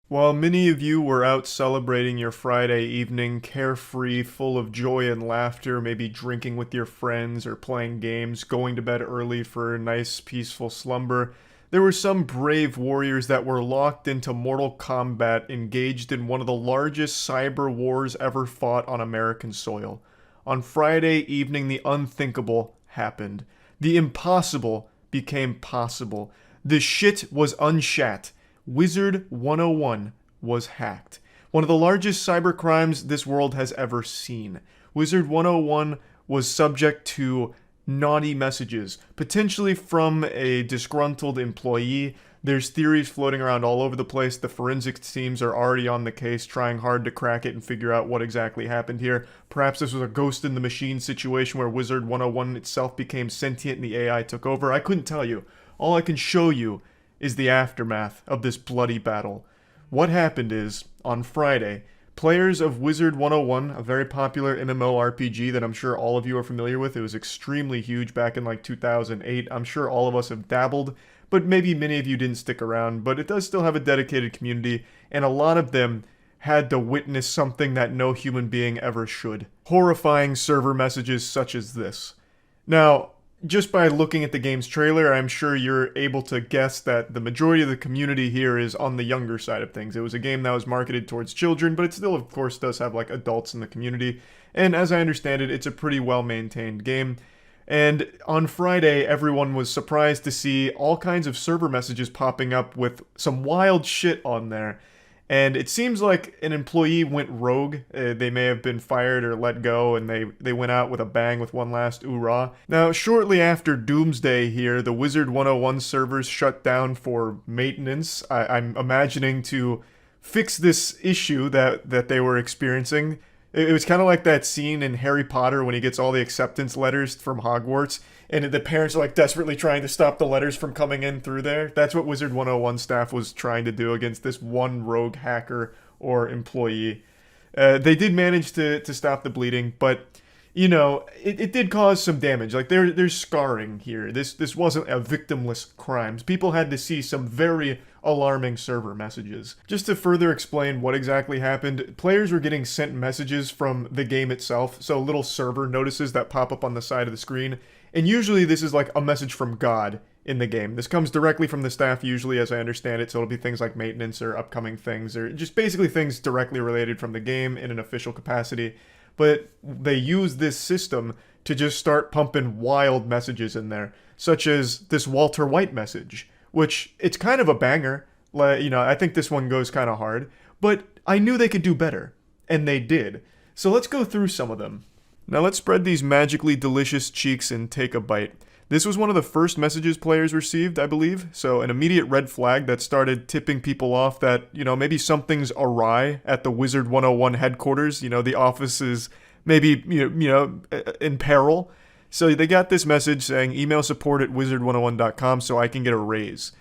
While many of you were out celebrating your Friday evening, carefree, full of joy and laughter, maybe drinking with your friends or playing games, going to bed early for a nice, peaceful slumber, there were some brave warriors that were locked into mortal combat, engaged in one of the largest cyber wars ever fought on American soil. On Friday evening, the unthinkable happened. The impossible became possible. The shit was unshat. Wizard 101 was hacked. One of the largest cyber crimes this world has ever seen. Wizard 101 was subject to naughty messages, potentially from a disgruntled employee. There's theories floating around all over the place. The forensics teams are already on the case, trying hard to crack it and figure out what exactly happened here. Perhaps this was a ghost in the machine situation where Wizard 101 itself became sentient and the AI took over. I couldn't tell you. All I can show you is the aftermath of this bloody battle. What happened is, on Friday, players of Wizard 101, a very popular MMORPG that I'm sure all of you are familiar with, it was extremely huge back in like 2008. I'm sure all of us have dabbled, but maybe many of you didn't stick around, but it does still have a dedicated community, and a lot of them had to witness something that no human being ever should. Horrifying server messages such as this. Now, just by looking at the game's trailer, I'm sure you're able to guess that the majority of the community here is on the younger side of things. It was a game that was marketed towards children, but it still, of course, does have like adults in the community. And as I understand it, it's a pretty well-maintained game. And on Friday, everyone was surprised to see all kinds of server messages popping up with some wild shit on there. And it seems like an employee went rogue. They may have been fired or let go, and they went out with a bang with one last oorah. Now, shortly after Doomsday here, the Wizard 101 servers shut down for maintenance. I'm imagining to fix this issue that they were experiencing. It was kind of like that scene in Harry Potter when he gets all the acceptance letters from Hogwarts, and the parents are like desperately trying to stop the letters from coming in through there. That's what Wizard 101 staff was trying to do against this one rogue hacker or employee. They did manage to stop the bleeding, but you know, it did cause some damage. Like there's scarring here. This wasn't a victimless crime. People had to see some very alarming server messages. Just to further explain what exactly happened, players were getting sent messages from the game itself, so little server notices that pop up on the side of the screen. And usually this is like a message from God in the game. This comes directly from the staff usually, as I understand it, so it'll be things like maintenance or upcoming things, or just basically things directly related from the game in an official capacity. But they use this system to just start pumping wild messages in there, such as this Walter White message, which it's kind of a banger. You know, I think this one goes kind of hard, but I knew they could do better, and they did. So let's go through some of them. Now let's spread these magically delicious cheeks and take a bite. This was one of the first messages players received, I believe, so an immediate red flag that started tipping people off that, you know, maybe something's awry at the Wizard 101 headquarters. You know, the office is maybe, in peril. So they got this message saying, email support at wizard101.com so I can get a raise.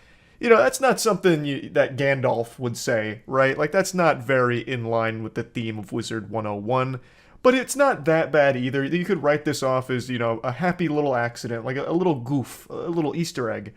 You know, that's not something that Gandalf would say, right? Like, that's not very in line with the theme of Wizard 101. But it's not that bad either. You could write this off as, you know, a happy little accident, like a little goof, a little Easter egg.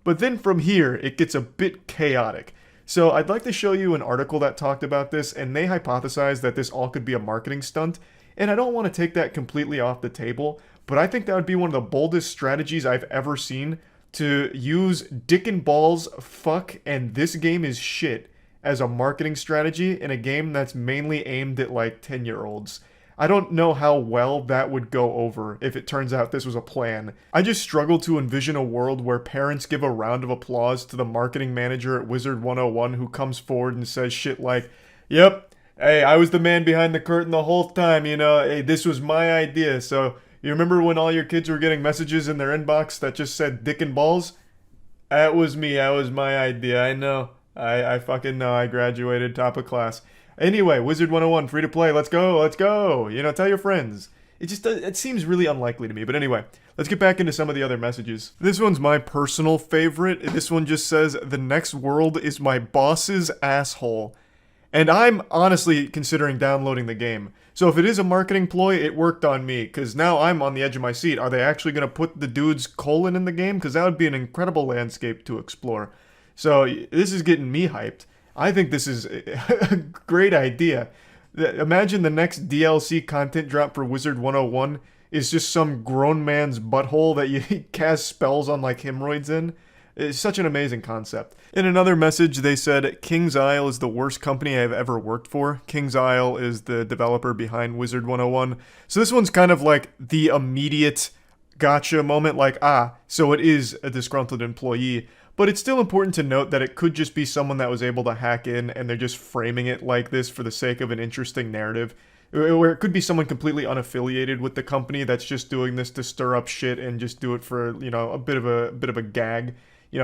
But then from here, it gets a bit chaotic. So I'd like to show you an article that talked about this, and they hypothesized that this all could be a marketing stunt. And I don't want to take that completely off the table, but I think that would be one of the boldest strategies I've ever seen, to use dick and balls, fuck, and this game is shit as a marketing strategy in a game that's mainly aimed at like 10-year-olds. I don't know how well that would go over if it turns out this was a plan. I just struggle to envision a world where parents give a round of applause to the marketing manager at Wizard 101 who comes forward and says shit like, "Yep, hey, I was the man behind the curtain the whole time, you know, hey, this was my idea, so you remember when all your kids were getting messages in their inbox that just said dick and balls? That was me, that was my idea, I know. I fucking know, I graduated top of class. Anyway, Wizard 101, free to play, let's go, let's go. You know, tell your friends." It seems really unlikely to me, but anyway, let's get back into some of the other messages. This one's my personal favorite. This one just says, "The next world is my boss's asshole." And I'm honestly considering downloading the game. So if it is a marketing ploy, it worked on me, because now I'm on the edge of my seat. Are they actually going to put the dude's colon in the game? Because that would be an incredible landscape to explore. So this is getting me hyped. I think this is a great idea. Imagine the next DLC content drop for Wizard 101 is just some grown man's butthole that you cast spells on like hemorrhoids in. It's such an amazing concept. In another message, they said, King's Isle is the worst company I've ever worked for. King's Isle is the developer behind Wizard 101. So this one's kind of like the immediate gotcha moment, like, so it is a disgruntled employee. But it's still important to note that it could just be someone that was able to hack in and they're just framing it like this for the sake of an interesting narrative. Or it could be someone completely unaffiliated with the company that's just doing this to stir up shit and just do it for, a bit of a gag,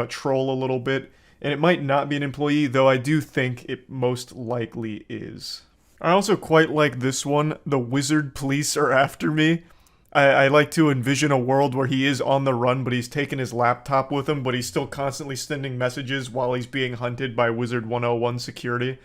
troll a little bit. And it might not be an employee, though I do think it most likely is. I also quite like this one. The wizard police are after me. I like to envision a world where he is on the run, but he's taken his laptop with him, but he's still constantly sending messages while he's being hunted by Wizard 101 security.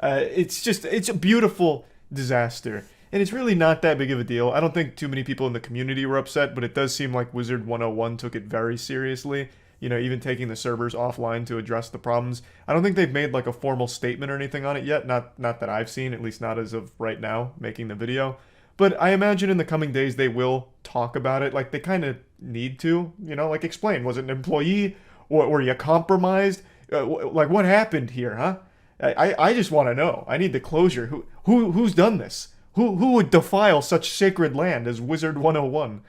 It's a beautiful disaster. And it's really not that big of a deal. I don't think too many people in the community were upset, but it does seem like Wizard 101 took it very seriously. Even taking the servers offline to address the problems. I don't think they've made like a formal statement or anything on it yet. Not that I've seen, at least not as of right now, making the video. But I imagine in the coming days they will talk about it. Like, they kind of need to, like, explain. Was it an employee? Or were you compromised? Like, what happened here, huh? I just want to know. I need the closure. Who's done this? Who would defile such sacred land as Wizard 101?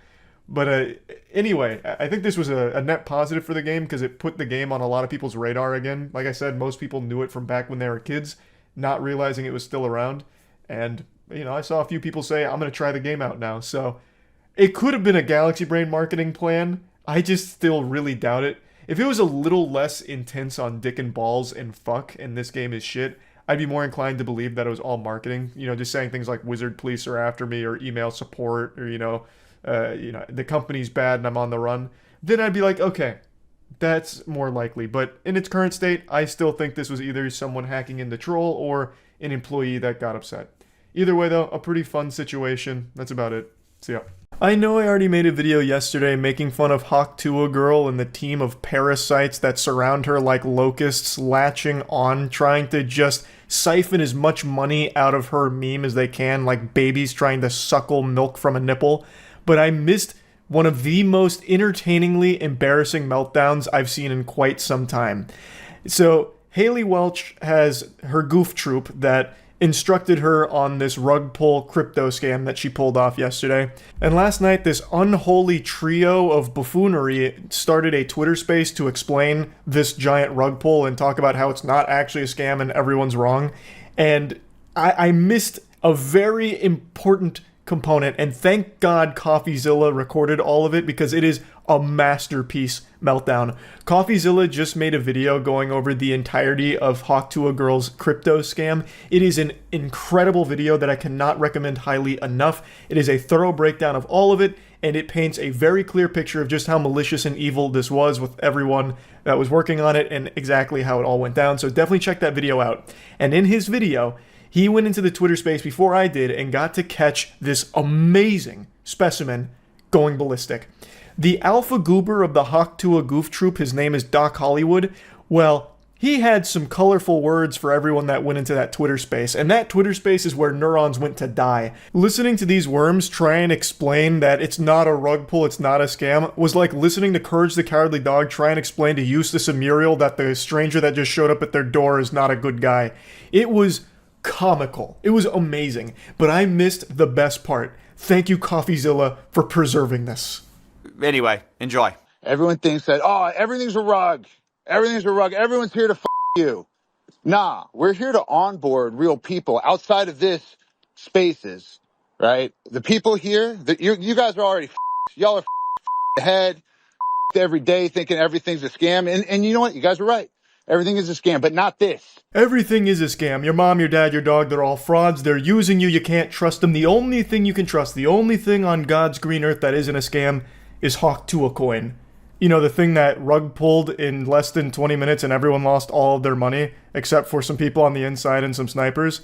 But anyway, I think this was a net positive for the game because it put the game on a lot of people's radar again. Like I said, most people knew it from back when they were kids, not realizing it was still around. And I saw a few people say, I'm going to try the game out now. So it could have been a Galaxy Brain marketing plan. I just still really doubt it. If it was a little less intense on dick and balls and fuck and this game is shit, I'd be more inclined to believe that it was all marketing. Just saying things like wizard police are after me or email support or, the company's bad and I'm on the run. Then I'd be like, okay, that's more likely. But in its current state, I still think this was either someone hacking in the troll or an employee that got upset. Either way, though, a pretty fun situation. That's about it. See ya. I know I already made a video yesterday making fun of Tuah girl and the team of parasites that surround her like locusts latching on, trying to just siphon as much money out of her meme as they can, like babies trying to suckle milk from a nipple. But I missed one of the most entertainingly embarrassing meltdowns I've seen in quite some time. So, Haley Welch has her goof troop that instructed her on this rug pull crypto scam that she pulled off yesterday. And last night, this unholy trio of buffoonery started a Twitter space to explain this giant rug pull and talk about how it's not actually a scam and everyone's wrong. And I missed a very important component, and thank God CoffeeZilla recorded all of it because it is a masterpiece meltdown. CoffeeZilla just made a video going over the entirety of Tuah girl's crypto scam. It is an incredible video that I cannot recommend highly enough. It is a thorough breakdown of all of it, and it paints a very clear picture of just how malicious and evil this was with everyone that was working on it and exactly how it all went down. So definitely check that video out. And in his video, he went into the Twitter space before I did and got to catch this amazing specimen going ballistic. The alpha goober of the Tuah goof troop, his name is Doc Hollywood. Well, he had some colorful words for everyone that went into that Twitter space, and that Twitter space is where neurons went to die. Listening to these worms try and explain that it's not a rug pull, it's not a scam, was like listening to Courage the Cowardly Dog try and explain to Eustace and Muriel that the stranger that just showed up at their door is not a good guy. It was comical. It was amazing, but I missed the best part. Thank you, CoffeeZilla, for preserving this. Anyway, enjoy. Everyone thinks that, everything's a rug. Everything's a rug. Everyone's here to you. Nah, we're here to onboard real people outside of this spaces, right? The people here, you guys are already y'all are ahead every day thinking everything's a scam. And you know what? You guys are right. Everything is a scam, but not this. Everything is a scam. Your mom, your dad, your dog, they're all frauds. They're using you. You can't trust them. The only thing you can trust, the only thing on God's green earth that isn't a scam is Tuah coin. The thing that rug pulled in less than 20 minutes and everyone lost all of their money, except for some people on the inside and some snipers.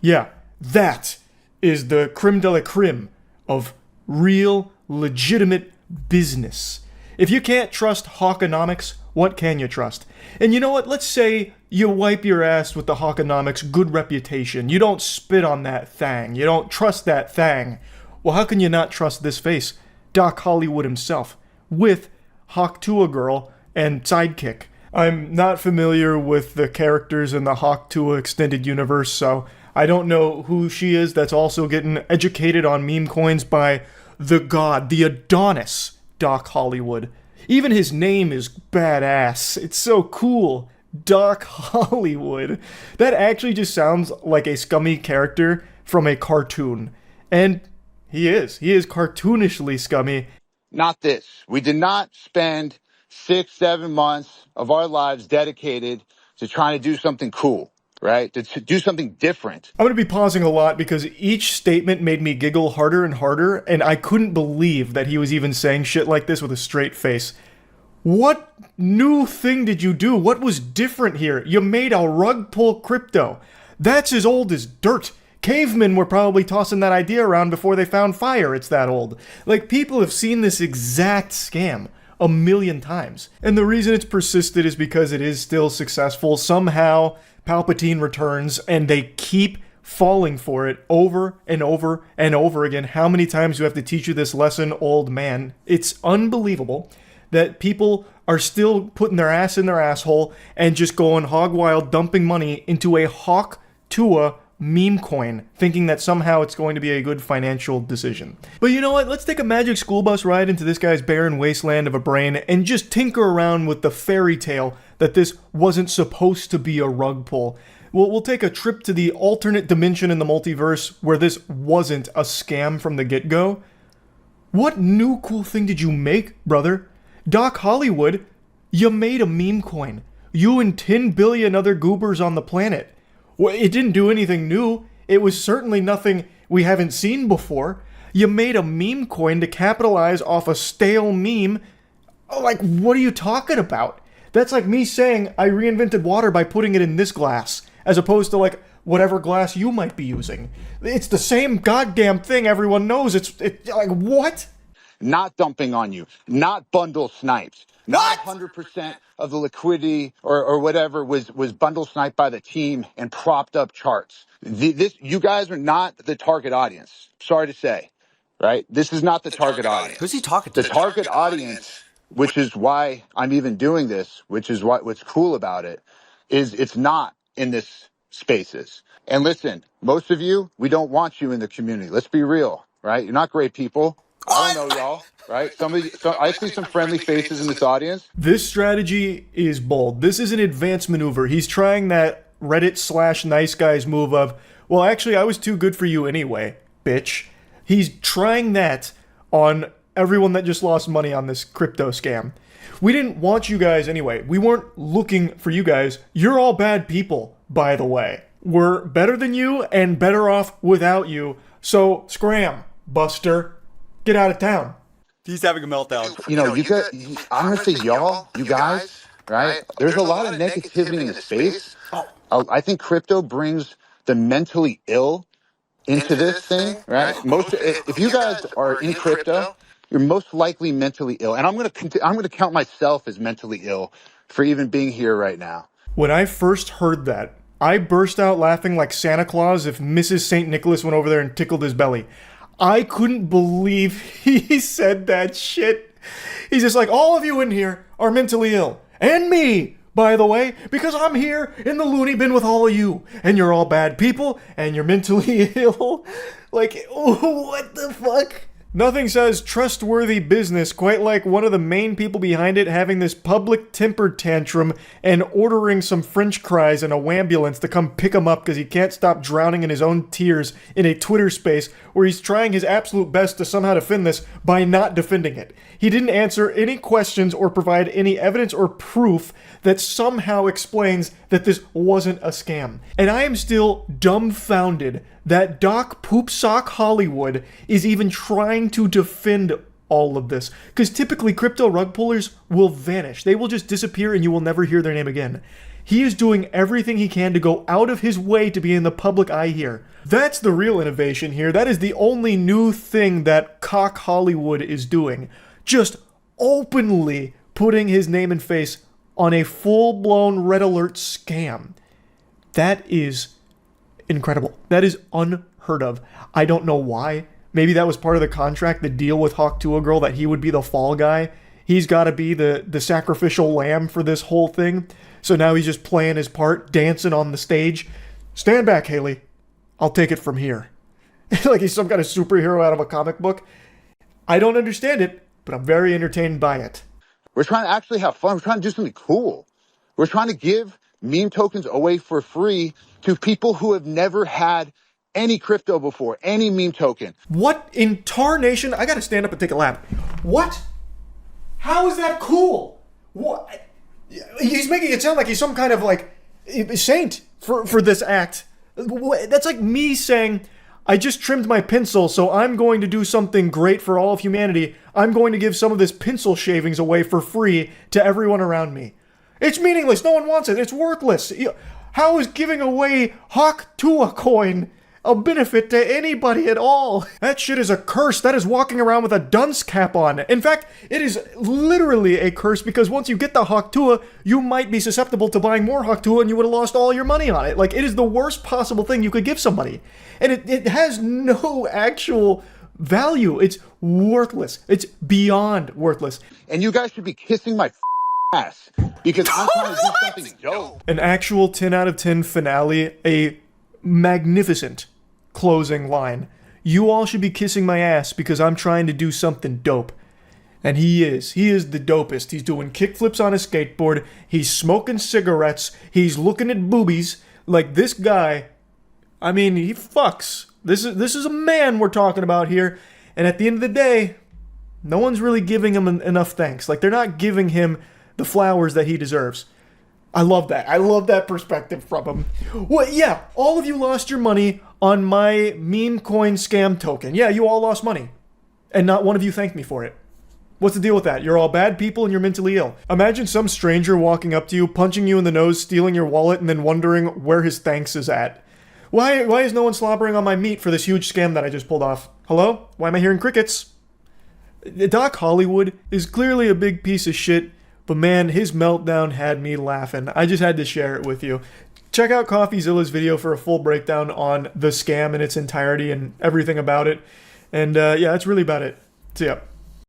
Yeah, that is the creme de la creme of real, legitimate business. If you can't trust Hawkonomics, what can you trust? And you know what? Let's say you wipe your ass with the Hawkonomics good reputation. You don't spit on that thang. You don't trust that thang. Well, how can you not trust this face? Doc Hollywood himself, with Hawk Tuah girl and sidekick. I'm not familiar with the characters in the Hawk Tuah extended universe, so I don't know who she is that's also getting educated on meme coins by the god, the Adonis, Doc Hollywood. Even his name is badass. It's so cool. Doc Hollywood. That actually just sounds like a scummy character from a cartoon. And he is. He is cartoonishly scummy. Not this. We did not spend 6-7 months of our lives dedicated to trying to do something cool, right? To do something different. I'm going to be pausing a lot because each statement made me giggle harder and harder, and I couldn't believe that he was even saying shit like this with a straight face. What new thing did you do? What was different here? You made a rug pull crypto. That's as old as dirt. Cavemen were probably tossing that idea around before they found fire. It's that old. Like, people have seen this exact scam a million times. And the reason it's persisted is because it is still successful. Somehow, Palpatine returns, and they keep falling for it over and over and over again. How many times do I have to teach you this lesson, old man? It's unbelievable that people are still putting their ass in their asshole and just going hog wild, dumping money into a Hawk Tuah meme coin, thinking that somehow it's going to be a good financial decision. But you know what? Let's take a magic school bus ride into this guy's barren wasteland of a brain and just tinker around with the fairy tale that this wasn't supposed to be a rug pull. We'll take a trip to the alternate dimension in the multiverse where this wasn't a scam from the get-go. What new cool thing did you make, brother? Doc Hollywood, you made a meme coin. You and 10 billion other goobers on the planet. Well, it didn't do anything new. It was certainly nothing we haven't seen before. You made a meme coin to capitalize off a stale meme. Like, what are you talking about? That's like me saying I reinvented water by putting it in this glass, as opposed to like whatever glass you might be using. It's the same goddamn thing everyone knows. It's like, what? Not dumping on you, not bundle sniped, not 100% of the liquidity or whatever was bundle sniped by the team and propped up charts. You guys are not the target audience. Sorry to say, right? This is not the target audience. Who's he talking to? The target audience, which is why I'm even doing this, which is what's cool about it, is it's not in this spaces. And listen, most of you, we don't want you in the community. Let's be real, right? You're not great people. I don't know y'all, right? I see some friendly faces in this audience. This strategy is bold. This is an advanced maneuver. He's trying that Reddit/nice guys move of, well, actually, I was too good for you anyway, bitch. He's trying that on everyone that just lost money on this crypto scam. We didn't want you guys anyway. We weren't looking for you guys. You're all bad people, by the way. We're better than you and better off without you. So scram, Buster. Get out of town. He's having a meltdown. You know, I'm going to say y'all, you guys, right? There's a lot of negativity in the space. I think crypto brings the mentally ill into this thing, right? If you guys are in crypto, you're most likely mentally ill. And I'm going to count myself as mentally ill for even being here right now. When I first heard that, I burst out laughing like Santa Claus if Mrs. St. Nicholas went over there and tickled his belly. I couldn't believe he said that shit. He's just like, all of you in here are mentally ill. And me, by the way, because I'm here in the loony bin with all of you. And you're all bad people, and you're mentally ill. Like, what the fuck? Nothing says trustworthy business quite like one of the main people behind it having this public temper tantrum and ordering some french fries in a wambulance to come pick him up because he can't stop drowning in his own tears in a Twitter space where he's trying his absolute best to somehow defend this by not defending it. He didn't answer any questions or provide any evidence or proof that somehow explains that this wasn't a scam. And I am still dumbfounded that Doc Poopsock Hollywood is even trying to defend all of this. Because typically crypto rug pullers will vanish. They will just disappear and you will never hear their name again. He is doing everything he can to go out of his way to be in the public eye here. That's the real innovation here. That is the only new thing that Cock Hollywood is doing. Just openly putting his name and face on a full-blown red alert scam. That is incredible. That is unheard of. I don't know why. Maybe that was part of the contract, the deal with Hawk Tuah Girl, that he would be the fall guy. He's got to be the sacrificial lamb for this whole thing. So now he's just playing his part, dancing on the stage. Stand back, Haley. I'll take it from here. Like he's some kind of superhero out of a comic book. I don't understand it, but I'm very entertained by it. We're trying to actually have fun. We're trying to do something cool. We're trying to give meme tokens away for free to people who have never had any crypto before, any meme token. What in tarnation? I gotta stand up and take a lap. What? How is that cool? What? He's making it sound like he's some kind of like saint for this act. That's like me saying, I just trimmed my pencil, so I'm going to do something great for all of humanity. I'm going to give some of this pencil shavings away for free to everyone around me. It's meaningless. No one wants it. It's worthless. How is giving away Hawk Tuah coin a benefit to anybody at all? That shit is a curse. That is walking around with a dunce cap on. In fact, it is literally a curse because once you get the Hawk Tuah, you might be susceptible to buying more Hawk Tuah and you would have lost all your money on it. Like, it is the worst possible thing you could give somebody. And it has no actual value. It's worthless. It's beyond worthless. And you guys should be kissing my ass because I'm trying to do something dope. An actual 10 out of 10 finale, a magnificent closing line. You all should be kissing my ass because I'm trying to do something dope. And he is. He is the dopest. He's doing kickflips on a skateboard. He's smoking cigarettes. He's looking at boobies. Like, this guy, I mean, he fucks. This is a man we're talking about here. And at the end of the day, no one's really giving him enough thanks. Like, they're not giving him the flowers that he deserves. I love that. I love that perspective from him. Well, yeah, all of you lost your money on my meme coin scam token. Yeah, you all lost money. And not one of you thanked me for it. What's the deal with that? You're all bad people and you're mentally ill. Imagine some stranger walking up to you, punching you in the nose, stealing your wallet, and then wondering where his thanks is at. Why is no one slobbering on my meat for this huge scam that I just pulled off? Hello? Why am I hearing crickets? Doc Hollywood is clearly a big piece of shit, but man, his meltdown had me laughing. I just had to share it with you. Check out CoffeeZilla's video for a full breakdown on the scam in its entirety and everything about it. And yeah, that's really about it. So yeah.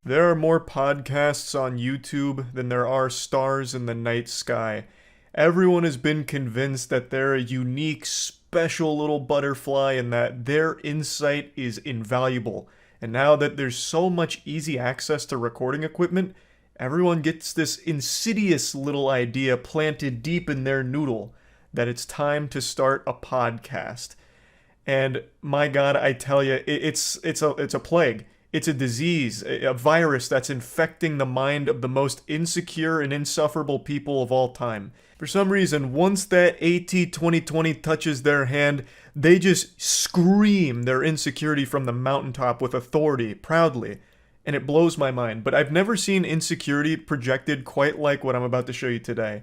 There are more podcasts on YouTube than there are stars in the night sky. Everyone has been convinced that they're a unique, special little butterfly and that their insight is invaluable. And now that there's so much easy access to recording equipment, everyone gets this insidious little idea planted deep in their noodle that it's time to start a podcast. And my God, I tell you, it's a plague. It's a disease, a virus that's infecting the mind of the most insecure and insufferable people of all time. For some reason, once that AT 2020 touches their hand, they just scream their insecurity from the mountaintop with authority, proudly. And it blows my mind, but I've never seen insecurity projected quite like what I'm about to show you today.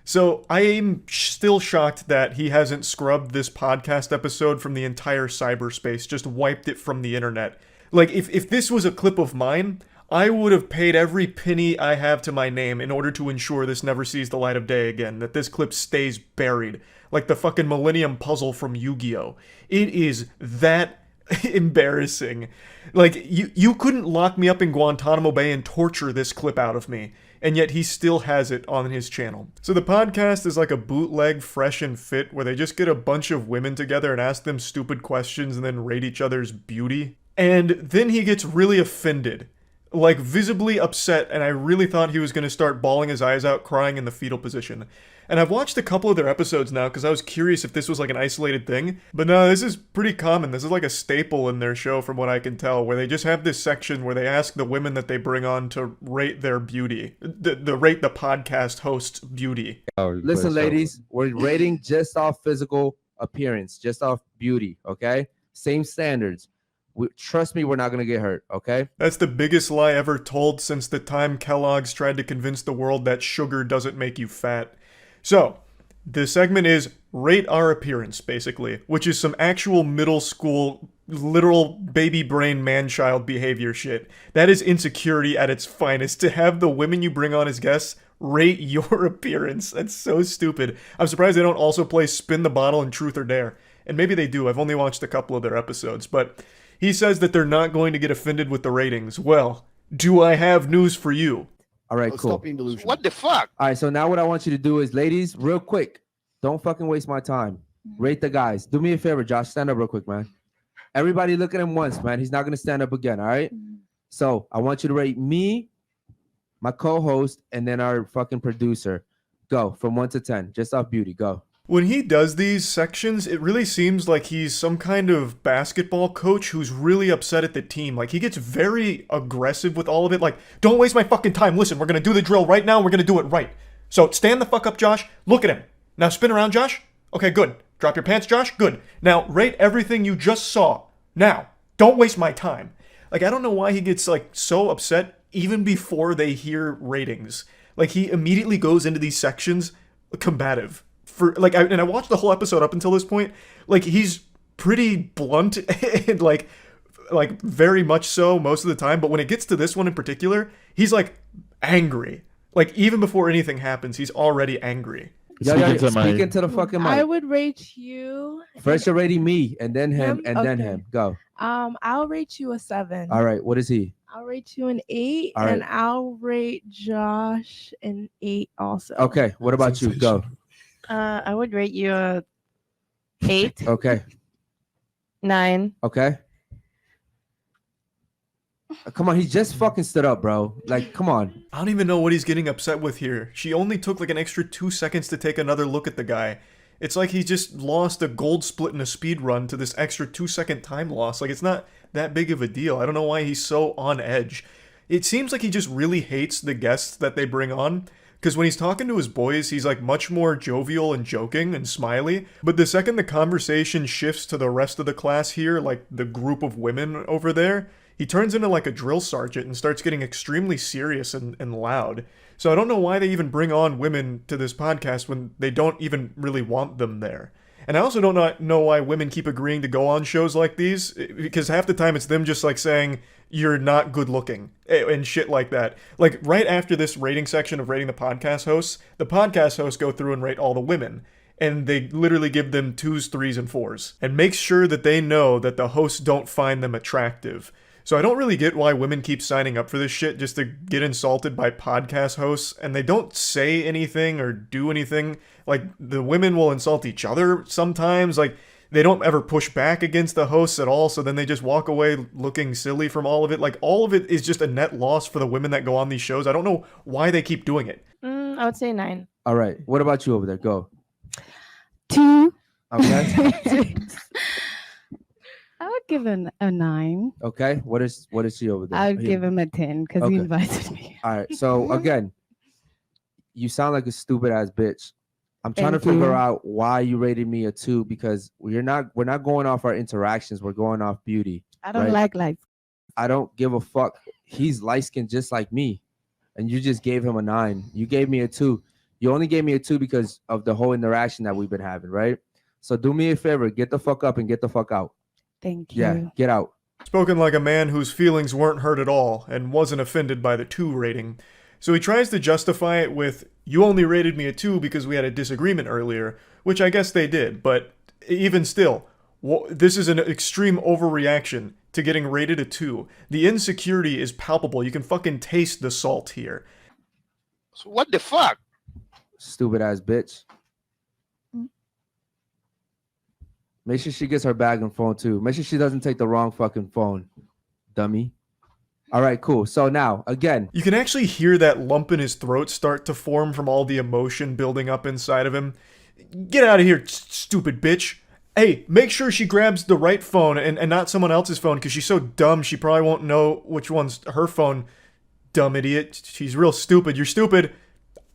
So I am still shocked that he hasn't scrubbed this podcast episode from the entire cyberspace, just wiped it from the internet. Like, if this was a clip of mine, I would have paid every penny I have to my name in order to ensure this never sees the light of day again, that this clip stays buried, like the fucking Millennium Puzzle from Yu-Gi-Oh! It is that embarrassing. Like, you couldn't lock me up in Guantanamo Bay and torture this clip out of me, and yet he still has it on his channel. So the podcast is like a bootleg Fresh and Fit, where they just get a bunch of women together and ask them stupid questions and then rate each other's beauty. And then he gets really offended, like visibly upset, and I really thought he was going to start bawling his eyes out, crying in the fetal position. And I've watched a couple of their episodes now because I was curious if this was like an isolated thing. But no, this is pretty common. This is like a staple in their show from what I can tell, where they just have this section where they ask the women that they bring on to rate their beauty, the rate the podcast host's beauty. Listen, ladies, we're rating just off physical appearance, just off beauty, okay? Same standards. Trust me, we're not going to get hurt, okay? That's the biggest lie ever told since the time Kellogg's tried to convince the world that sugar doesn't make you fat. So, the segment is Rate Our Appearance, basically, which is some actual middle school literal baby brain man-child behavior shit. That is insecurity at its finest. To have the women you bring on as guests rate your appearance. That's so stupid. I'm surprised they don't also play Spin the Bottle and Truth or Dare. And maybe they do. I've only watched a couple of their episodes. But he says that they're not going to get offended with the ratings. Well, do I have news for you? All right, Let's cool. stop being delusional. What the fuck? All right, so now what I want you to do is, ladies, real quick, don't fucking waste my time. Rate the guys. Do me a favor, Josh. Stand up real quick, man. Everybody look at him once, man. He's not going to stand up again, all right? So I want you to rate me, my co-host, and then our fucking producer. Go from 1 to 10, just off beauty. Go. When he does these sections, it really seems like he's some kind of basketball coach who's really upset at the team. Like, he gets very aggressive with all of it. Like, don't waste my fucking time. Listen, we're going to do the drill right now. We're going to do it right. So stand the fuck up, Josh. Look at him. Now spin around, Josh. Okay, good. Drop your pants, Josh. Good. Now rate everything you just saw. Now, don't waste my time. Like, I don't know why he gets, like, so upset even before they hear ratings. Like, he immediately goes into these sections combative. And I watched the whole episode up until this point. Like, he's pretty blunt and, like very much so most of the time. But when it gets to this one in particular, he's, like, angry. Like, even before anything happens, he's already angry. Speaking to the fucking mic. I would rate you. First you're rating me, and then him, and then Okay. him. Go. I'll rate you a 7. All right, what is he? I'll rate you an 8, All right. and I'll rate Josh an 8 also. Okay, what about you? Go. I would rate you a 8, Okay, 9. okay. Come on, he just fucking stood up, bro. Like, come on. I don't even know what he's getting upset with here. She only took like an extra 2 seconds to take another look at the guy. It's like he just lost a gold split in a speed run to this extra 2-second time loss. Like, it's not that big of a deal. I don't know why he's so on edge. It seems like he just really hates the guests that they bring on. Because when he's talking to his boys, he's like much more jovial and joking and smiley. But the second the conversation shifts to the rest of the class here, like the group of women over there, he turns into like a drill sergeant and starts getting extremely serious and loud. So I don't know why they even bring on women to this podcast when they don't even really want them there. And I also don't know why women keep agreeing to go on shows like these, because half the time it's them just like saying, you're not good looking and shit like that. Like, right after this rating section of rating the podcast hosts go through and rate all the women. And they literally give them 2s, 3s, and 4s. And make sure that they know that the hosts don't find them attractive. So I don't really get why women keep signing up for this shit just to get insulted by podcast hosts, and they don't say anything or do anything. Like, the women will insult each other sometimes. Like, they don't ever push back against the hosts at all, so then they just walk away looking silly from all of it. Like, all of it is just a net loss for the women that go on these shows. I don't know why they keep doing it. I would say 9. All right, what about you over there? Go. 2. Okay. I would give him a 9. Okay. What is she over there? I would give him a 10 because Okay. he invited me. All right. So again, you sound like a stupid ass bitch. I'm trying Thank to figure you. out why you rated me a 2, because we're not going off our interactions. We're going off beauty. I don't Right. like lights. I don't give a fuck. He's light skinned just like me, and you just gave him a 9. You gave me a 2. You only gave me a 2 because of the whole interaction that we've been having, right? So do me a favor, get the fuck up and get the fuck out. Thank you. Yeah, get out. Spoken like a man whose feelings weren't hurt at all and wasn't offended by the 2 rating. So he tries to justify it with, you only rated me a 2 because we had a disagreement earlier, which I guess they did, but even still, this is an extreme overreaction to getting rated a 2. The insecurity is palpable. You can fucking taste the salt here. So what the fuck? Stupid ass bitch. Make sure she gets her bag and phone too. Make sure she doesn't take the wrong fucking phone, dummy. All right, cool. So now, again, You can actually hear that lump in his throat start to form from all the emotion building up inside of him. Get out of here, stupid bitch. Hey, make sure she grabs the right phone and not someone else's phone, because she's so dumb she probably won't know which one's her phone. Dumb idiot. She's real stupid. You're stupid.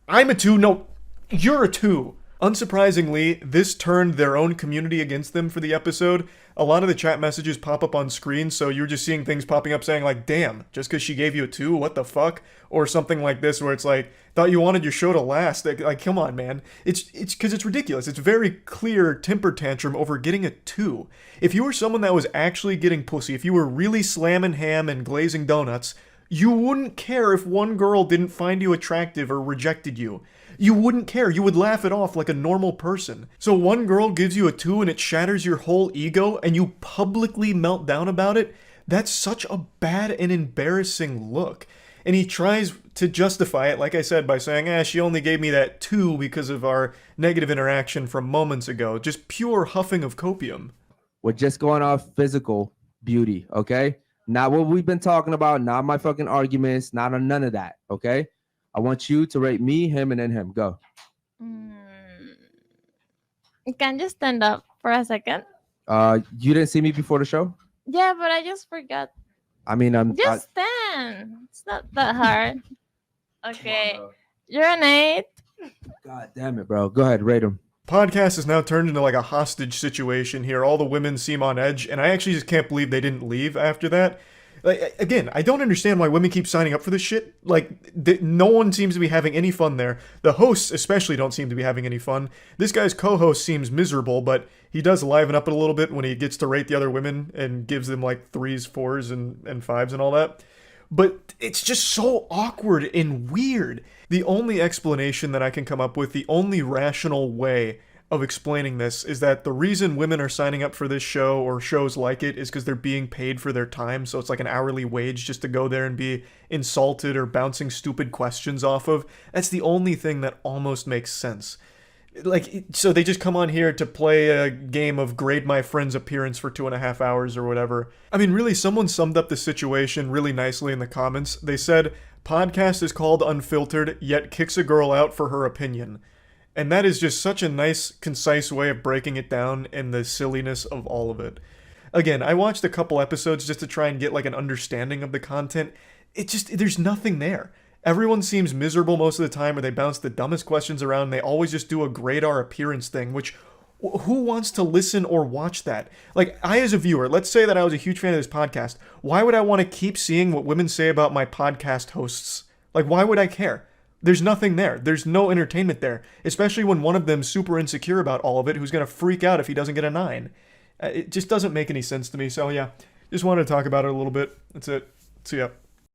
I'm a 2. No, you're a 2. Unsurprisingly, this turned their own community against them for the episode. A lot of the chat messages pop up on screen, so you're just seeing things popping up saying like, damn, just because she gave you a 2, what the fuck? Or something like this where it's like, thought you wanted your show to last. Like, come on, man. It's because it's ridiculous. It's very clear temper tantrum over getting a 2. If you were someone that was actually getting pussy, if you were really slamming ham and glazing donuts, you wouldn't care if one girl didn't find you attractive or rejected you. You wouldn't care. You would laugh it off like a normal person. So one girl gives you a 2 and it shatters your whole ego and you publicly melt down about it? That's such a bad and embarrassing look. And he tries to justify it, like I said, by saying, she only gave me that 2 because of our negative interaction from moments ago. Just pure huffing of copium. We're just going off physical beauty, okay? Not what we've been talking about, not my fucking arguments, not on none of that, okay? I want you to rate me, him, and then him. Go. Can you stand up for a second? You didn't see me before the show? Yeah, but I just forgot. I mean, Just stand. It's not that hard. Okay. You're an 8. God damn it, bro. Go ahead, rate him. Podcast has now turned into like a hostage situation here. All the women seem on edge, and I actually just can't believe they didn't leave after that. Like, again, I don't understand why women keep signing up for this shit. Like, no one seems to be having any fun there. The hosts especially don't seem to be having any fun. This guy's co-host seems miserable, but he does liven up a little bit when he gets to rate the other women and gives them like 3s, 4s, and 5s and all that. But it's just so awkward and weird. The only explanation that I can come up with, the only rational way of explaining this, is that the reason women are signing up for this show or shows like it is because they're being paid for their time, so it's like an hourly wage just to go there and be insulted or bouncing stupid questions off of. That's the only thing that almost makes sense. Like, so they just come on here to play a game of grade my friend's appearance for 2.5 hours or whatever. I mean, really, someone summed up the situation really nicely in the comments. They said, podcast is called Unfiltered, yet kicks a girl out for her opinion. And that is just such a nice, concise way of breaking it down and the silliness of all of it. Again, I watched a couple episodes just to try and get like an understanding of the content. There's nothing there. Everyone seems miserable most of the time, or they bounce the dumbest questions around. They always just do a grade our appearance thing, which who wants to listen or watch that? Like, I as a viewer, let's say that I was a huge fan of this podcast. Why would I want to keep seeing what women say about my podcast hosts? Like, why would I care? There's nothing there. There's no entertainment there, especially when one of them's super insecure about all of it, who's going to freak out if he doesn't get a 9. It just doesn't make any sense to me. So yeah, just wanted to talk about it a little bit. That's it. So yeah.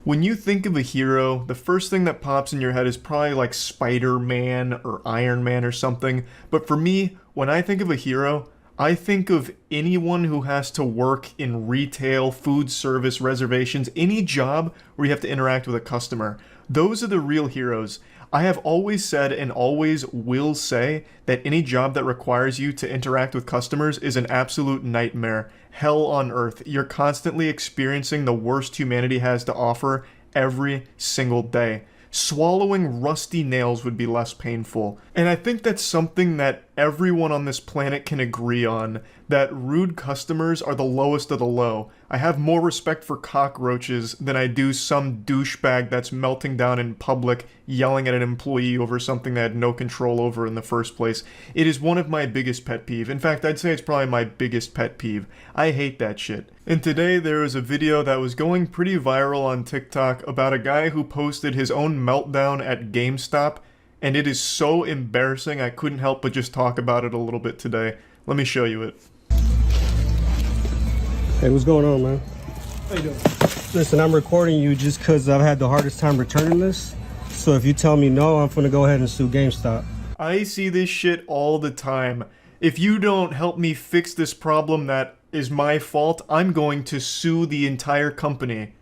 When you think of a hero, the first thing that pops in your head is probably like Spider-Man or Iron Man or something. But for me, when I think of a hero, I think of anyone who has to work in retail, food service, reservations, any job where you have to interact with a customer. Those are the real heroes. I have always said and always will say that any job that requires you to interact with customers is an absolute nightmare. Hell on earth. You're constantly experiencing the worst humanity has to offer every single day. Swallowing rusty nails would be less painful. And I think that's something that everyone on this planet can agree on, that rude customers are the lowest of the low. I have more respect for cockroaches than I do some douchebag that's melting down in public, yelling at an employee over something they had no control over in the first place. It is one of my biggest pet peeve. In fact, I'd say it's probably my biggest pet peeve. I hate that shit. And today there was a video that was going pretty viral on TikTok about a guy who posted his own meltdown at GameStop, and it is so embarrassing I couldn't help but just talk about it a little bit today. Let me show you it. Hey, what's going on, man? How you doing? Listen, I'm recording you just because I've had the hardest time returning this. So if you tell me no, I'm gonna go ahead and sue GameStop. I see this shit all the time. If you don't help me fix this problem that is my fault, I'm going to sue the entire company.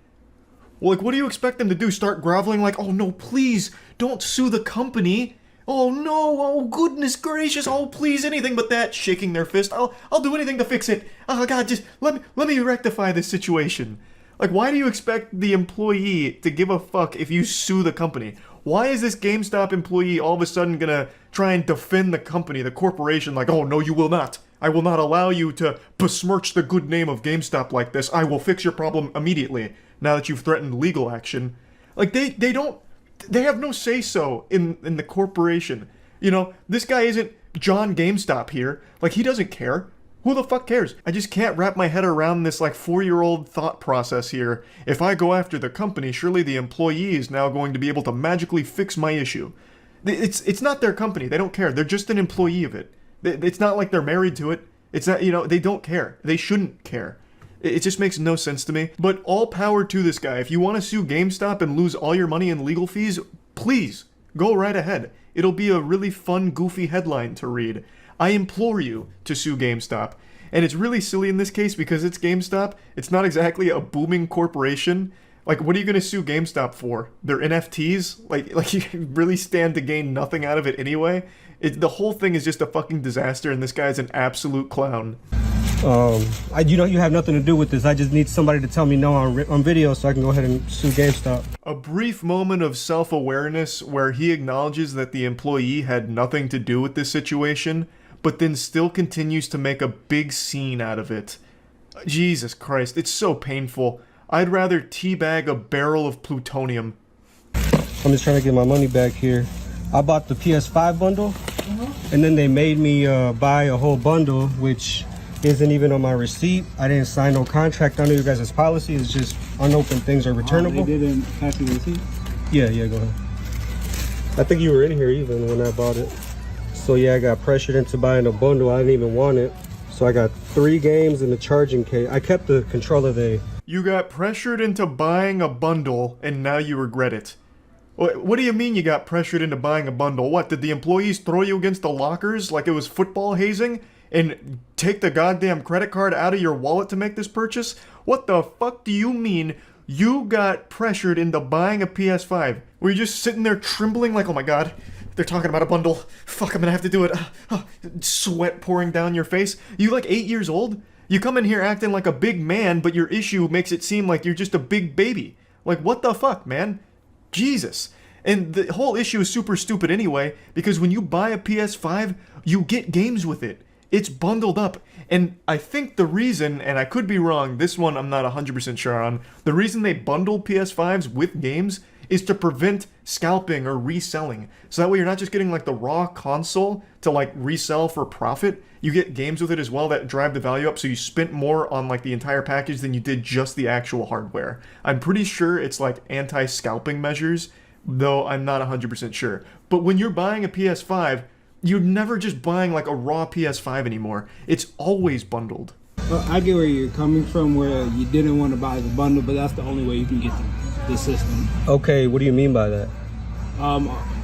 Well, like, what do you expect them to do? Start groveling like, oh no, please, don't sue the company. Oh no, oh goodness gracious, oh please, anything but that, shaking their fist. I'll do anything to fix it. Oh god, just let me rectify this situation. Like, why do you expect the employee to give a fuck if you sue the company? Why is this GameStop employee all of a sudden gonna try and defend the company, the corporation, like, oh no, you will not. I will not allow you to besmirch the good name of GameStop like this. I will fix your problem immediately, now that you've threatened legal action. Like, they have no say-so in the corporation. You know, this guy isn't John GameStop here. Like, he doesn't care. Who the fuck cares? I just can't wrap my head around this like 4-year-old thought process here. If I go after the company, surely the employee is now going to be able to magically fix my issue. It's not their company. They don't care. They're just an employee of it. It's not like they're married to it. It's not, you know, they don't care. They shouldn't care. It just makes no sense to me. But all power to this guy. If you want to sue GameStop and lose all your money in legal fees, please go right ahead. It'll be a really fun, goofy headline to read. I implore you to sue GameStop. And it's really silly in this case because it's GameStop. It's not exactly a booming corporation. Like, what are you going to sue GameStop for? Their NFTs? Like you really stand to gain nothing out of it anyway? The whole thing is just a fucking disaster, and this guy's an absolute clown. You have nothing to do with this. I just need somebody to tell me no on video so I can go ahead and sue GameStop. A brief moment of self-awareness where he acknowledges that the employee had nothing to do with this situation, but then still continues to make a big scene out of it. Jesus Christ, it's so painful. I'd rather teabag a barrel of plutonium. I'm just trying to get my money back here. I bought the PS5 bundle, and then they made me buy a whole bundle, which isn't even on my receipt. I didn't sign no contract under you guys' policy. It's just unopened things are returnable. They didn't pass you the receipt? Yeah, go ahead. I think you were in here even when I bought it. So yeah, I got pressured into buying a bundle. I didn't even want it. So I got 3 games and the charging case. I kept the controller there. You got pressured into buying a bundle and now you regret it. What do you mean you got pressured into buying a bundle? What, did the employees throw you against the lockers like it was football hazing? And take the goddamn credit card out of your wallet to make this purchase? What the fuck do you mean you got pressured into buying a PS5? Were you just sitting there trembling like, oh my god, they're talking about a bundle. Fuck, I'm gonna have to do it. Sweat pouring down your face. You like 8 years old? You come in here acting like a big man, but your issue makes it seem like you're just a big baby. Like, what the fuck, man? Jesus. And the whole issue is super stupid anyway, because when you buy a PS5, you get games with it. It's bundled up. And I think the reason, and I could be wrong, this one I'm not 100% sure on, the reason they bundle PS5s with games is to prevent scalping or reselling. So that way you're not just getting like the raw console to like resell for profit. You get games with it as well that drive the value up, so you spent more on like the entire package than you did just the actual hardware. I'm pretty sure it's like anti-scalping measures, though I'm not 100% sure. But when you're buying a PS5, you're never just buying like a raw PS5 anymore. It's always bundled. Well, I get where you're coming from, where you didn't want to buy the bundle, but that's the only way you can get the system. Okay, what do you mean by that?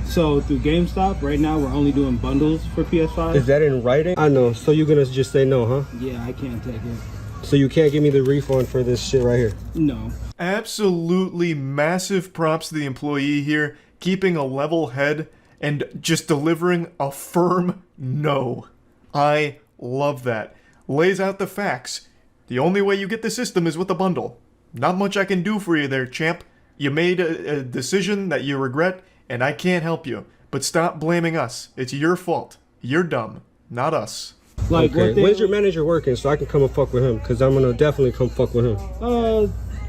So through GameStop, right now we're only doing bundles for PS5. Is that in writing? I know. So you're gonna just say no, huh? Yeah, I can't take it. So you can't give me the refund for this shit right here? No. Absolutely massive props to the employee here, keeping a level head and just delivering a firm no. I love that. Lays out the facts. The only way you get the system is with a bundle. Not much I can do for you there, champ. You made a decision that you regret, and I can't help you. But stop blaming us. It's your fault. You're dumb, not us. Like, okay. When's your manager working so I can come and fuck with him? Because I'm gonna definitely come fuck with him.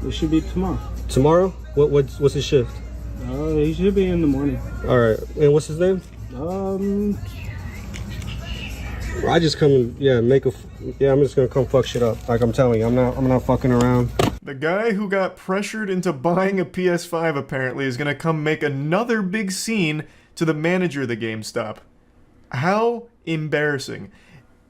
It should be tomorrow. Tomorrow? What's his shift? He should be in the morning. All right. And what's his name? I just come and I'm just gonna come fuck shit up. Like I'm telling you, I'm not fucking around. The guy who got pressured into buying a PS5 apparently is gonna come make another big scene to the manager of the GameStop. How embarrassing.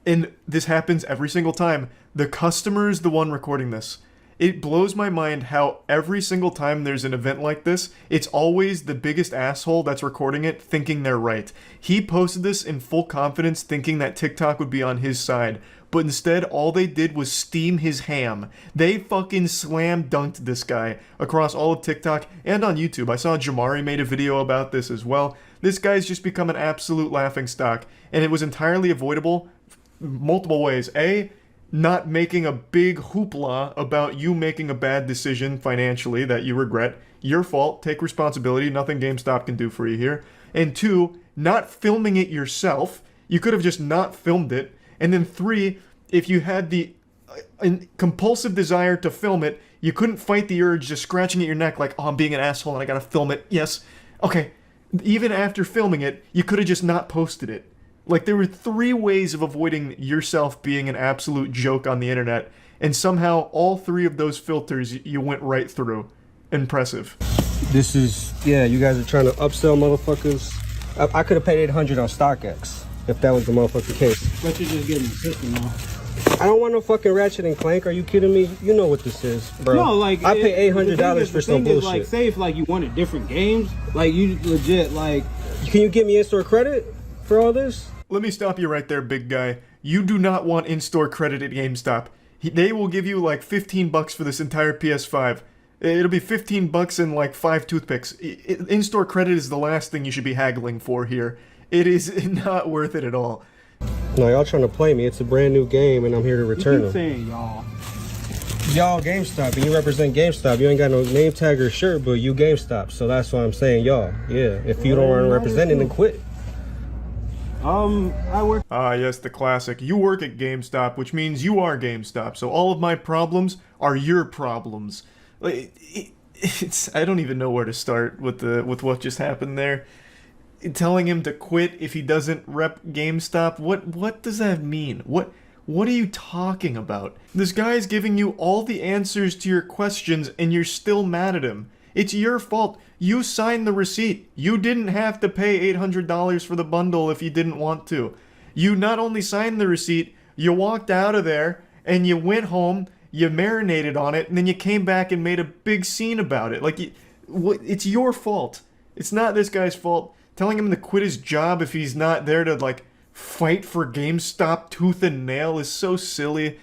And this happens every single time. The customer is the one recording this. It blows my mind how every single time there's an event like this, it's always the biggest asshole that's recording it thinking they're right. He posted this in full confidence thinking that TikTok would be on his side, but instead all they did was steam his ham. They fucking slam dunked this guy across all of TikTok and on YouTube. I saw Jamari made a video about this as well. This guy's just become an absolute laughingstock, and it was entirely avoidable multiple ways. A, not making a big hoopla about you making a bad decision financially that you regret. Your fault. Take responsibility. Nothing GameStop can do for you here. And 2, not filming it yourself. You could have just not filmed it. And then 3, if you had the compulsive desire to film it, you couldn't fight the urge just scratching at your neck like, oh, I'm being an asshole and I gotta film it. Yes. Okay. Even after filming it, you could have just not posted it. Like, there were 3 ways of avoiding yourself being an absolute joke on the internet, and somehow all 3 of those filters you went right through. Impressive. This is, yeah, you guys are trying to upsell motherfuckers. I could have paid 800 on StockX if that was the motherfucking case. But you're just getting the system off. I don't want no fucking Ratchet and Clank. Are you kidding me? You know what this is, bro. No, like I pay $800 for some bullshit. Like, say if like you wanted different games, like you legit like. Can you give me in-store credit for all this? Let me stop you right there, big guy. You do not want in-store credit at GameStop. They will give you like $15 for this entire PS5. It'll be $15 and like 5 toothpicks. In-store credit is the last thing you should be haggling for here. It is not worth it at all. No, y'all trying to play me. It's a brand new game, and I'm here to return them. Saying y'all. Y'all GameStop, and you represent GameStop. You ain't got no name tag or shirt, but you GameStop. So that's why I'm saying y'all. Yeah, if you don't want to represent it, then quit. I work. Ah, yes, the classic. You work at GameStop, which means you are GameStop. So all of my problems are your problems. It's I don't even know where to start with what just happened there. Telling him to quit if he doesn't rep GameStop. What does that mean? What are you talking about? This guy's giving you all the answers to your questions and you're still mad at him. It's your fault. You signed the receipt. You didn't have to pay $800 for the bundle if you didn't want to. You not only signed the receipt, you walked out of there and you went home, you marinated on it, and then you came back and made a big scene about it. Like, it's your fault. It's not this guy's fault. Telling him to quit his job if he's not there to, like, fight for GameStop tooth and nail is so silly.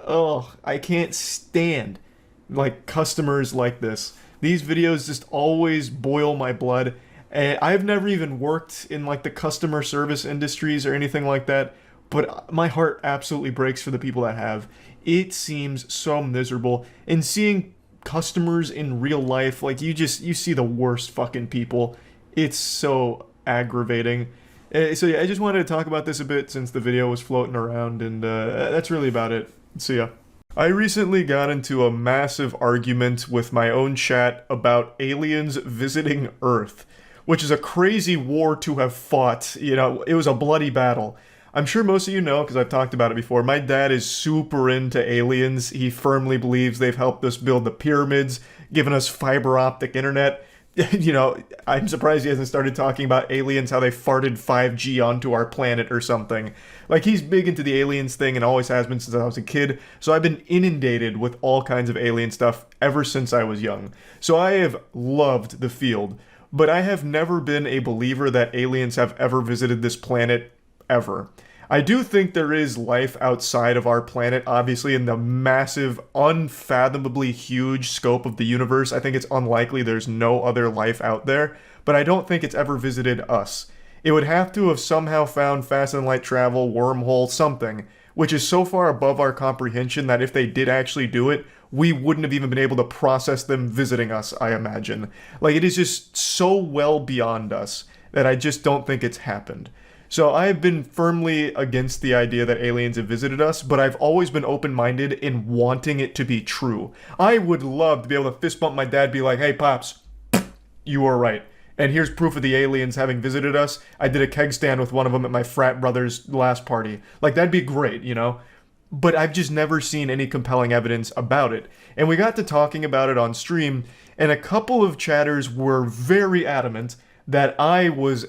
Oh, I can't stand, like, customers like this. These videos just always boil my blood. And I've never even worked in, like, the customer service industries or anything like that, but my heart absolutely breaks for the people that have. It seems so miserable. And seeing customers in real life, like, you see the worst fucking people. It's so aggravating. So yeah, I just wanted to talk about this a bit since the video was floating around, and that's really about it. See ya. I recently got into a massive argument with my own chat about aliens visiting Earth, which is a crazy war to have fought. You know, it was a bloody battle. I'm sure most of you know, because I've talked about it before, my dad is super into aliens. He firmly believes they've helped us build the pyramids, given us fiber optic internet. You know, I'm surprised he hasn't started talking about aliens, how they farted 5G onto our planet or something. Like, he's big into the aliens thing and always has been since I was a kid, so I've been inundated with all kinds of alien stuff ever since I was young. So I have loved the field, but I have never been a believer that aliens have ever visited this planet, ever. I do think there is life outside of our planet, obviously, in the massive, unfathomably huge scope of the universe. I think it's unlikely there's no other life out there, but I don't think it's ever visited us. It would have to have somehow found fast and light travel, wormhole, something, which is so far above our comprehension that if they did actually do it, we wouldn't have even been able to process them visiting us, I imagine. Like, it is just so well beyond us that I just don't think it's happened. So I have been firmly against the idea that aliens have visited us, but I've always been open-minded in wanting it to be true. I would love to be able to fist bump my dad, be like, hey, Pops, you were right. And here's proof of the aliens having visited us. I did a keg stand with one of them at my frat brother's last party. Like, that'd be great, you know? But I've just never seen any compelling evidence about it. And we got to talking about it on stream, and a couple of chatters were very adamant that I was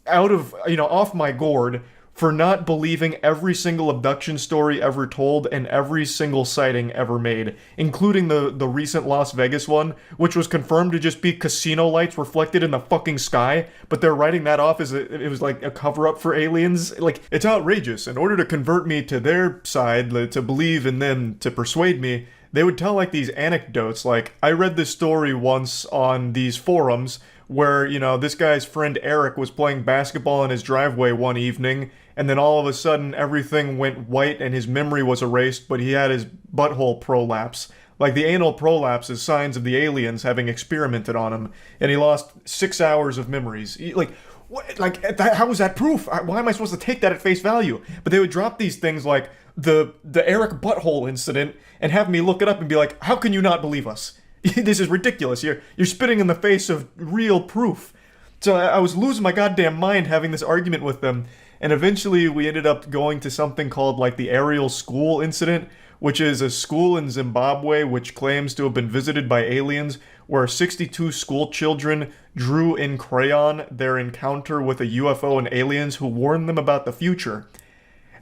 off my gourd for not believing every single abduction story ever told and every single sighting ever made, including the recent Las Vegas one, which was confirmed to just be casino lights reflected in the fucking sky, but they're writing that off as it was like a cover-up for aliens. Like, it's outrageous. In order to convert me to their side, to believe in them, to persuade me, they would tell like these anecdotes. Like, I read this story once on these forums where, you know, this guy's friend Eric was playing basketball in his driveway one evening, and then all of a sudden everything went white and his memory was erased, but he had his butthole prolapse. Like, the anal prolapse is signs of the aliens having experimented on him, and he lost 6 hours of memories. How is that proof? Why am I supposed to take that at face value? But they would drop these things like the Eric butthole incident and have me look it up and be like, how can you not believe us? This is ridiculous. You're spitting in the face of real proof. So I was losing my goddamn mind having this argument with them, And eventually we ended up going to something called like the Aerial School Incident, which is a school in Zimbabwe which claims to have been visited by aliens, where 62 school children drew in crayon their encounter with a UFO and aliens who warned them about the future.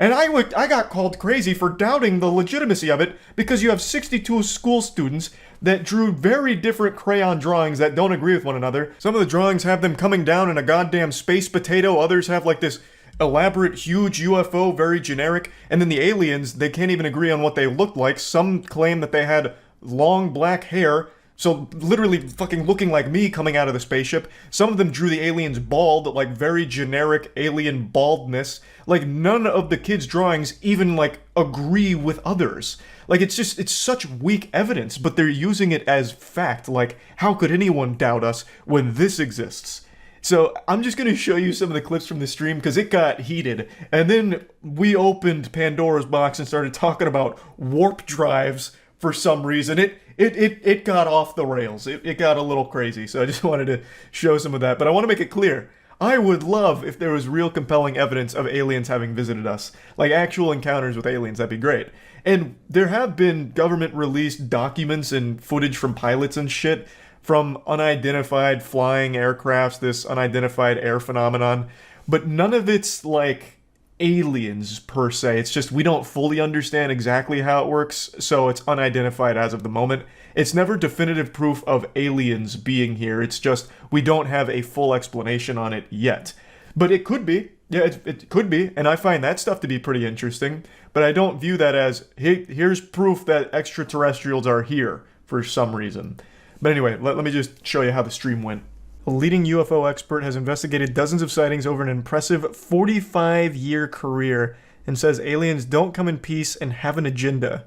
And I got called crazy for doubting the legitimacy of it because you have 62 school students that drew very different crayon drawings that don't agree with one another. Some of the drawings have them coming down in a goddamn space potato. Others have like this elaborate, huge UFO, very generic. And then the aliens, they can't even agree on what they looked like. Some claim that they had long black hair. So literally fucking looking like me coming out of the spaceship. Some of them drew the aliens bald, like very generic alien baldness. Like none of the kids' drawings even like agree with others. Like it's such weak evidence, but they're using it as fact. Like how could anyone doubt us when this exists? So I'm just going to show you some of the clips from the stream because it got heated. And then we opened Pandora's box and started talking about warp drives for some reason. It got off the rails. It got a little crazy. So I just wanted to show some of that. But I want to make it clear. I would love if there was real compelling evidence of aliens having visited us. Like actual encounters with aliens. That'd be great. And there have been government-released documents and footage from pilots and shit from unidentified flying aircrafts, this unidentified air phenomenon. But none of it's like aliens per se. It's just we don't fully understand exactly how it works, so it's unidentified as of the moment. It's never definitive proof of aliens being here. It's just we don't have a full explanation on it yet. But it could be. Yeah, it could be, and I find that stuff to be pretty interesting, but I don't view that as, hey, here's proof that extraterrestrials are here for some reason. But anyway, let me just show you how the stream went. A leading UFO expert has investigated dozens of sightings over an impressive 45-year career and says aliens don't come in peace and have an agenda.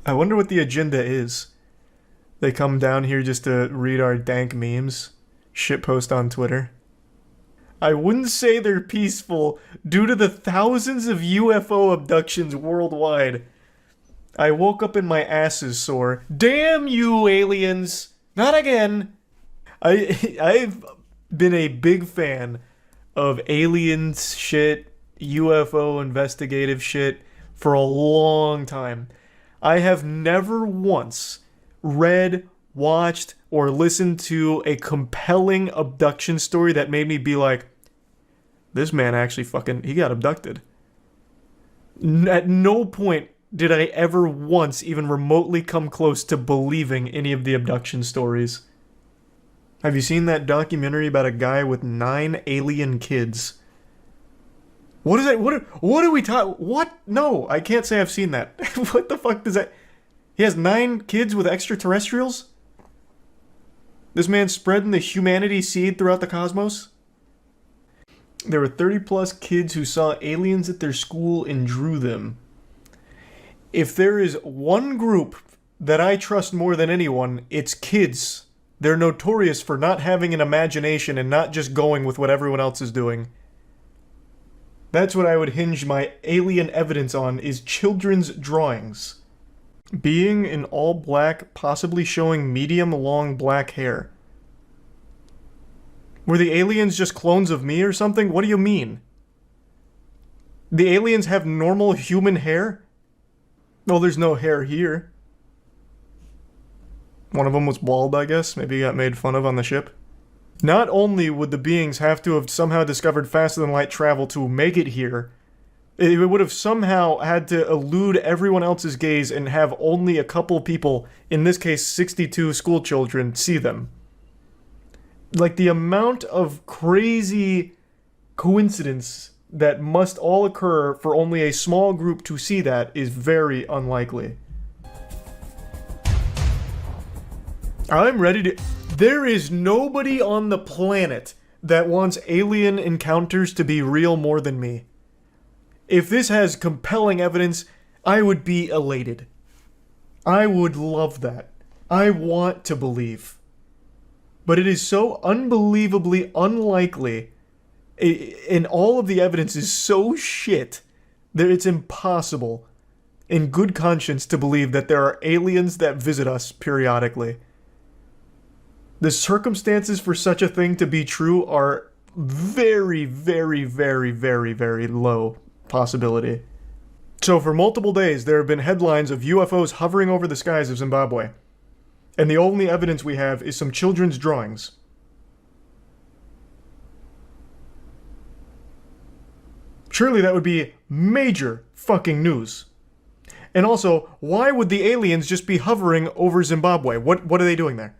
I wonder what the agenda is. They come down here just to read our dank memes, shitpost on Twitter. I wouldn't say they're peaceful due to the thousands of UFO abductions worldwide. I woke up and my ass is sore. Damn you, aliens! Not again! I've been a big fan of aliens shit, UFO investigative shit for a long time. I have never once read, watched, or listened to a compelling abduction story that made me be like, this man actually he got abducted. At no point did I ever once even remotely come close to believing any of the abduction stories. Have you seen that documentary about a guy with 9 alien kids? What is that? What are we talking? What? No, I can't say I've seen that. What the fuck does that? He has 9 kids with extraterrestrials? This man's spreading the humanity seed throughout the cosmos? There were 30 plus kids who saw aliens at their school and drew them. If there is one group that I trust more than anyone, it's kids. They're notorious for not having an imagination and not just going with what everyone else is doing. That's what I would hinge my alien evidence on, is children's drawings. Being in all black, possibly showing medium-long black hair. Were the aliens just clones of me or something? What do you mean? The aliens have normal human hair? Well, there's no hair here. One of them was bald, I guess. Maybe he got made fun of on the ship. Not only would the beings have to have somehow discovered faster-than-light travel to make it here, it would have somehow had to elude everyone else's gaze and have only a couple people, in this case 62 school children, see them. Like, the amount of crazy coincidence that must all occur for only a small group to see that is very unlikely. I'm ready to... There is nobody on the planet that wants alien encounters to be real more than me. If this has compelling evidence, I would be elated. I would love that. I want to believe. But it is so unbelievably unlikely, and all of the evidence is so shit that it's impossible, in good conscience, to believe that there are aliens that visit us periodically. The circumstances for such a thing to be true are very, very, very, very, very low possibility. So for multiple days, there have been headlines of UFOs hovering over the skies of Zimbabwe. And the only evidence we have is some children's drawings. Surely that would be major fucking news. And also, why would the aliens just be hovering over Zimbabwe? What are they doing there?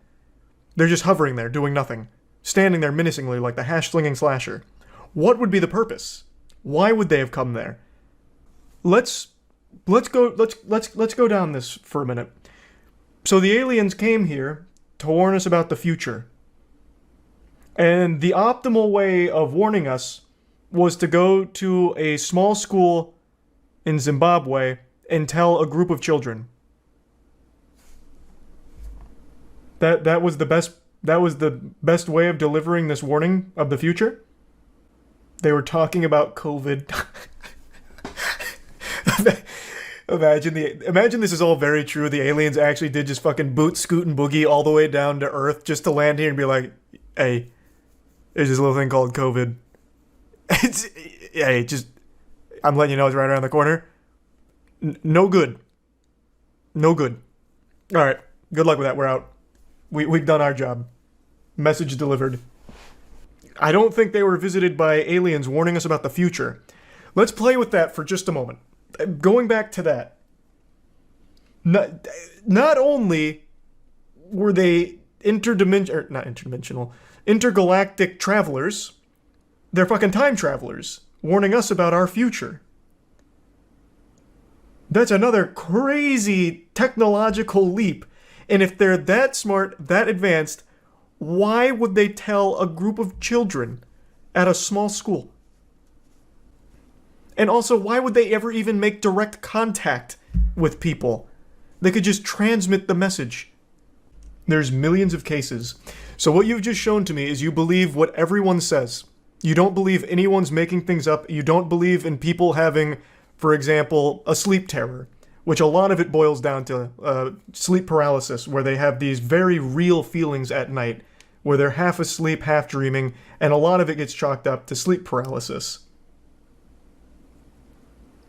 They're just hovering there, doing nothing. Standing there menacingly like the hash-slinging slasher. What would be the purpose? Why would they have come there? Let's go down this for a minute. So the aliens came here to warn us about the future. And the optimal way of warning us was to go to a small school in Zimbabwe and tell a group of children. That was the best way of delivering this warning of the future. They were talking about COVID. Imagine this is all very true. The aliens actually did just fucking boot, scoot, and boogie all the way down to Earth just to land here and be like, hey, there's this little thing called COVID. I'm letting you know it's right around the corner. No good. No good. All right. Good luck with that. We're out. We've done our job. Message delivered. I don't think they were visited by aliens warning us about the future. Let's play with that for just a moment. Going back to that. Not only were they intergalactic travelers, they're fucking time travelers, warning us about our future. That's another crazy technological leap. And if they're that smart, that advanced, why would they tell a group of children at a small school? And also, why would they ever even make direct contact with people? They could just transmit the message. There's millions of cases. So what you've just shown to me is you believe what everyone says. You don't believe anyone's making things up. You don't believe in people having, for example, a sleep terror, which a lot of it boils down to sleep paralysis, where they have these very real feelings at night, where they're half asleep, half dreaming, and a lot of it gets chalked up to sleep paralysis.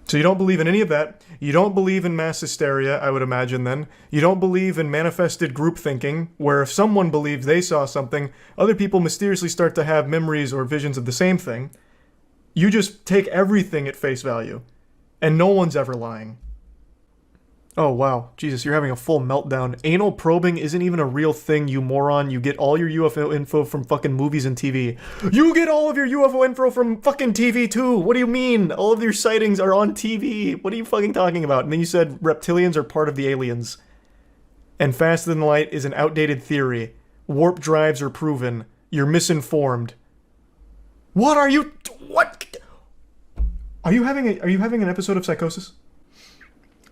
So you don't believe in any of that. You don't believe in mass hysteria, I would imagine then. You don't believe in manifested group thinking, where if someone believes they saw something, other people mysteriously start to have memories or visions of the same thing. You just take everything at face value, and no one's ever lying. Oh wow, Jesus, you're having a full meltdown. Anal probing isn't even a real thing, you moron. You get all your UFO info from fucking movies and TV. You get all of your UFO info from fucking TV too! What do you mean? All of your sightings are on TV. What are you fucking talking about? And then you said reptilians are part of the aliens. And faster than light is an outdated theory. Warp drives are proven. You're misinformed. What are you... What? Are you having an episode of psychosis?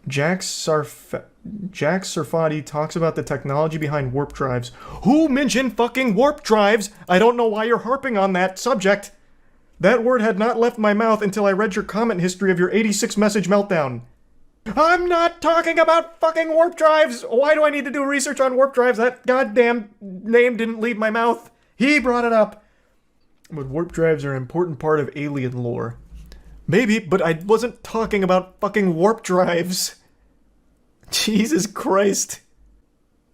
Jack Sarfati talks about the technology behind warp drives. Who mentioned fucking warp drives? I don't know why you're harping on that subject. That word had not left my mouth until I read your comment history of your 86 message meltdown. I'm not talking about fucking warp drives. Why do I need to do research on warp drives? That goddamn name didn't leave my mouth. He brought it up. But warp drives are an important part of alien lore. Maybe, but I wasn't talking about fucking warp drives. Jesus Christ.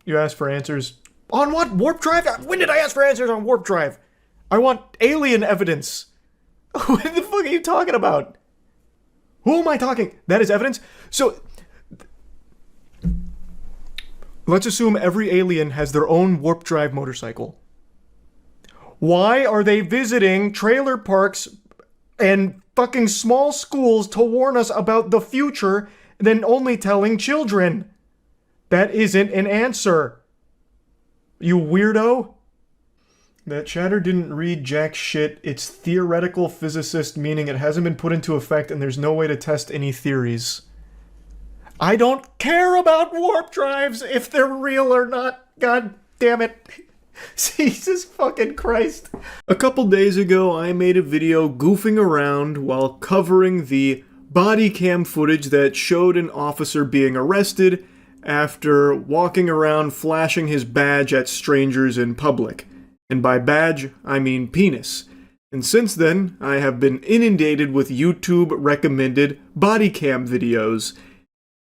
You asked for answers. On what? Warp drive? When did I ask for answers on warp drive? I want alien evidence. What the fuck are you talking about? Who am I talking? That is evidence? So, let's assume every alien has their own warp drive motorcycle. Why are they visiting trailer parks and fucking small schools to warn us about the future than only telling children? That isn't an answer. You weirdo. That chatter didn't read jack shit. It's theoretical physicist, meaning it hasn't been put into effect and there's no way to test any theories. I don't care about warp drives if they're real or not. God damn it. Jesus fucking Christ. A couple days ago, I made a video goofing around while covering the body cam footage that showed an officer being arrested after walking around flashing his badge at strangers in public. And by badge, I mean penis. And since then, I have been inundated with YouTube recommended body cam videos.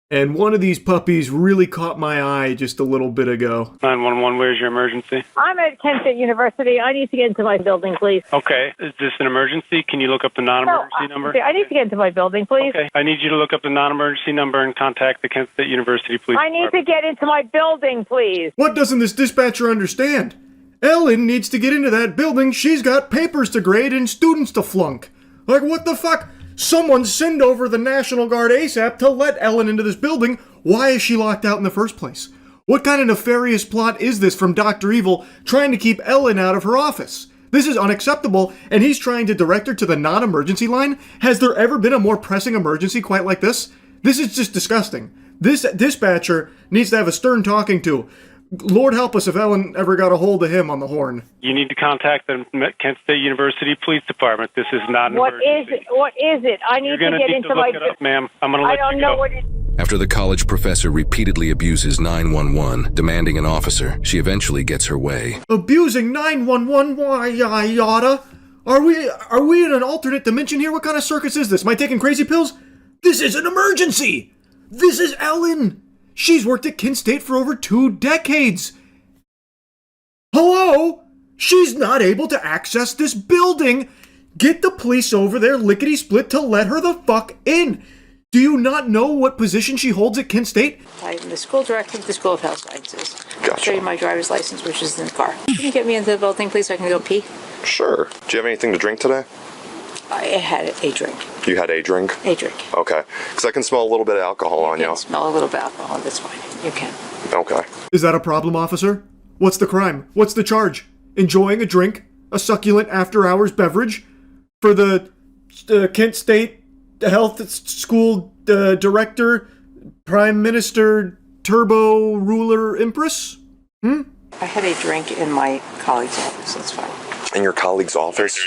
And one of these puppies really caught my eye just a little bit ago. 911, where's your emergency? I'm at Kent State University. I need to get into my building, please. Okay, is this an emergency? Can you look up the non-emergency number? I need to get into my building, please. Okay, I need you to look up the non-emergency number and contact the Kent State University Police I need to get into my building, please. What doesn't this dispatcher understand? Ellen needs to get into that building. She's got papers to grade and students to flunk. Like, what the fuck? Someone send over the National Guard ASAP to let Ellen into this building. Why is she locked out in the first place? What kind of nefarious plot is this from Dr. Evil trying to keep Ellen out of her office? This is unacceptable, and he's trying to direct her to the non-emergency line? Has there ever been a more pressing emergency quite like this? This is just disgusting. This dispatcher needs to have a stern talking to. Lord help us if Ellen ever got a hold of him on the horn. You need to contact the Kent State University Police Department. This is not an emergency. What is it? I need to get into my... You're going to need to look it up, ma'am. I'm going to let you go. I don't know what it is. After the college professor repeatedly abuses 911, demanding an officer, she eventually gets her way. Abusing 911? Why, I oughta. Are we in an alternate dimension here? What kind of circus is this? Am I taking crazy pills? This is an emergency! This is Ellen! She's worked at Kent State for over 2 decades. Hello? She's not able to access this building. Get the police over there lickety-split to let her the fuck in. Do you not know what position she holds at Kent State? I'm the school director of the School of Health Sciences. Gotcha. I'll show you my driver's license, which is in the car. Can you get me into the building, please, so I can go pee? Sure. Do you have anything to drink today? I had a drink. You had a drink? A drink. Okay. Because I can smell a little bit of alcohol on you. I can smell a little bit of alcohol. That's fine. You can. Okay. Is that a problem, officer? What's the crime? What's the charge? Enjoying a drink? A succulent after-hours beverage? For the Kent State Health School Director, Prime Minister, Turbo Ruler Empress? I had a drink in my colleague's office. That's fine. In your colleague's office?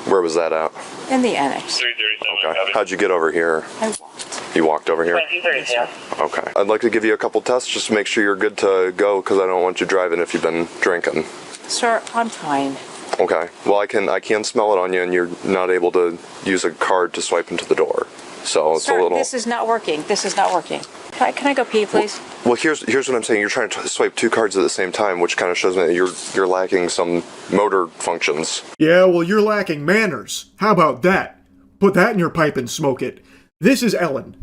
Where was that at? In the annex. Okay. How'd you get over here? I walked. You walked over here? Okay. I'd like to give you a couple tests just to make sure you're good to go because I don't want you driving if you've been drinking. Sir, I'm fine. Okay. Well, I can smell it on you and you're not able to use a card to swipe into the door. So it's Sir, a little... this is not working. This is not working. Can I go pee, please? Well, here's what I'm saying. You're trying to swipe 2 cards at the same time, which kind of shows me that you're lacking some motor functions. Yeah, well, you're lacking manners. How about that? Put that in your pipe and smoke it. This is Ellen.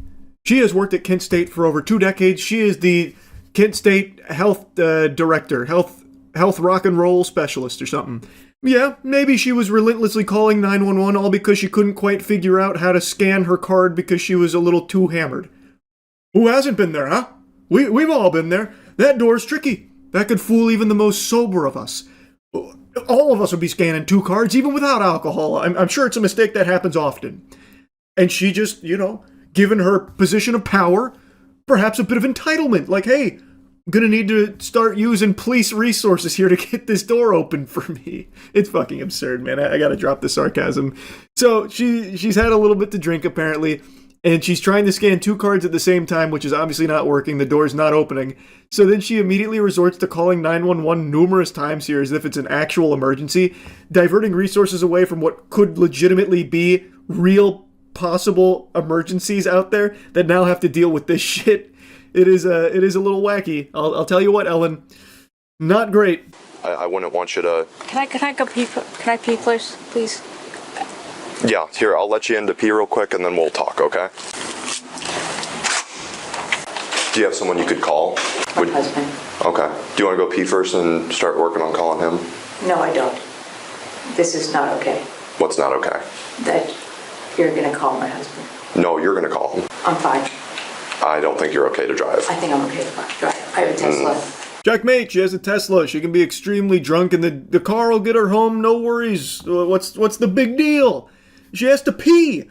She has worked at Kent State for over 2 decades. She is the Kent State Health Director, Health Rock and Roll Specialist or something. Yeah, maybe she was relentlessly calling 911 all because she couldn't quite figure out how to scan her card because she was a little too hammered. Who hasn't been there, huh? We've all been there. That door's tricky. That could fool even the most sober of us. All of us would be scanning 2 cards even without alcohol. I'm sure it's a mistake that happens often. And she just, given her position of power, perhaps a bit of entitlement. Like, hey, I'm gonna need to start using police resources here to get this door open for me. It's fucking absurd, man. I gotta drop the sarcasm. So she's had a little bit to drink apparently, and she's trying to scan 2 cards at the same time, which is obviously not working. The door's not opening. So then she immediately resorts to calling 911 numerous times here as if it's an actual emergency, diverting resources away from what could legitimately be real possible emergencies out there that now have to deal with this shit. It is a little wacky. I'll tell you what, Ellen, not great. I wouldn't want you to... Can I go pee? Can I pee, please? Yeah, here, I'll let you in to pee real quick and then we'll talk, okay? Do you have someone you could call? My husband. Okay. Do you want to go pee first and start working on calling him? No, I don't. This is not okay. What's not okay? That you're gonna call my husband. No, you're going to call him. I'm fine. I don't think you're okay to drive. I think I'm okay to drive. I have a Tesla. Checkmate, she has a Tesla. She can be extremely drunk and the car will get her home, no worries. What's the big deal? She has to pee.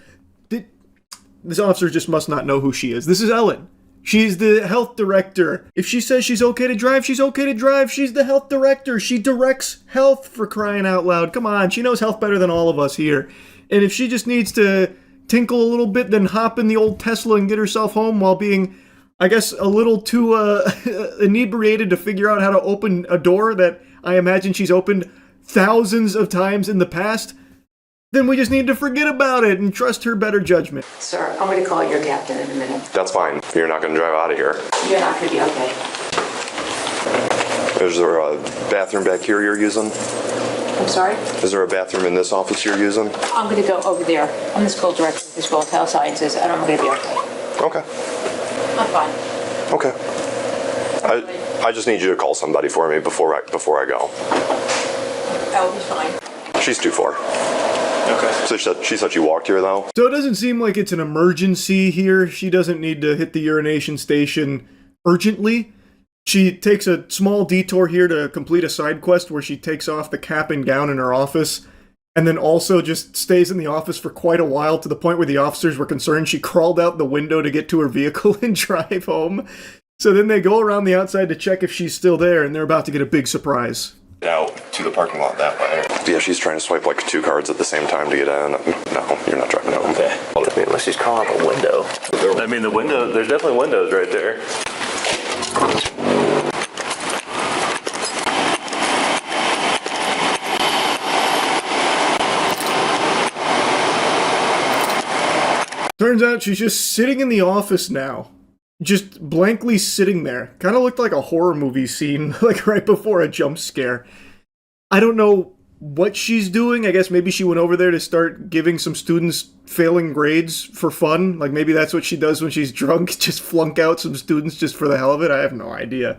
This officer just must not know who she is. This is Ellen. She's the health director. If she says she's okay to drive, she's okay to drive. She's the health director. She directs health, for crying out loud. Come on, she knows health better than all of us here. And if she just needs to tinkle a little bit, then hop in the old Tesla and get herself home while being, I guess, a little too inebriated to figure out how to open a door that I imagine she's opened thousands of times in the past, then we just need to forget about it and trust her better judgment. Sir, I'm going to call your captain in a minute. That's fine. You're not going to drive out of here. You're not going to be okay. Is there a bathroom back here you're using? I'm sorry? Is there a bathroom in this office you're using? I'm going to go over there. I'm the school director of the School of Health Sciences, and I'm going to be okay. Okay. I'm fine. Okay. I just need you to call somebody for me before I go. I'll be fine. She's too far. Okay. So she said she walked here, though? So it doesn't seem like it's an emergency here. She doesn't need to hit the urination station urgently. She takes a small detour here to complete a side quest where she takes off the cap and gown in her office, and then also just stays in the office for quite a while, to the point where the officers were concerned. She crawled out the window to get to her vehicle and drive home. So then they go around the outside to check if she's still there, and they're about to get a big surprise. Out to the parking lot that way. Yeah, she's trying to swipe like 2 cards at the same time to get in. No, you're not driving home. Okay. I mean, unless she's calling out the window. I mean, the window, there's definitely windows right there. Turns out she's just sitting in the office now. Just blankly sitting there. Kind of looked like a horror movie scene, like right before a jump scare. I don't know what she's doing. I guess maybe she went over there to start giving some students failing grades for fun. Like maybe that's what she does when she's drunk, just flunk out some students just for the hell of it. I have no idea.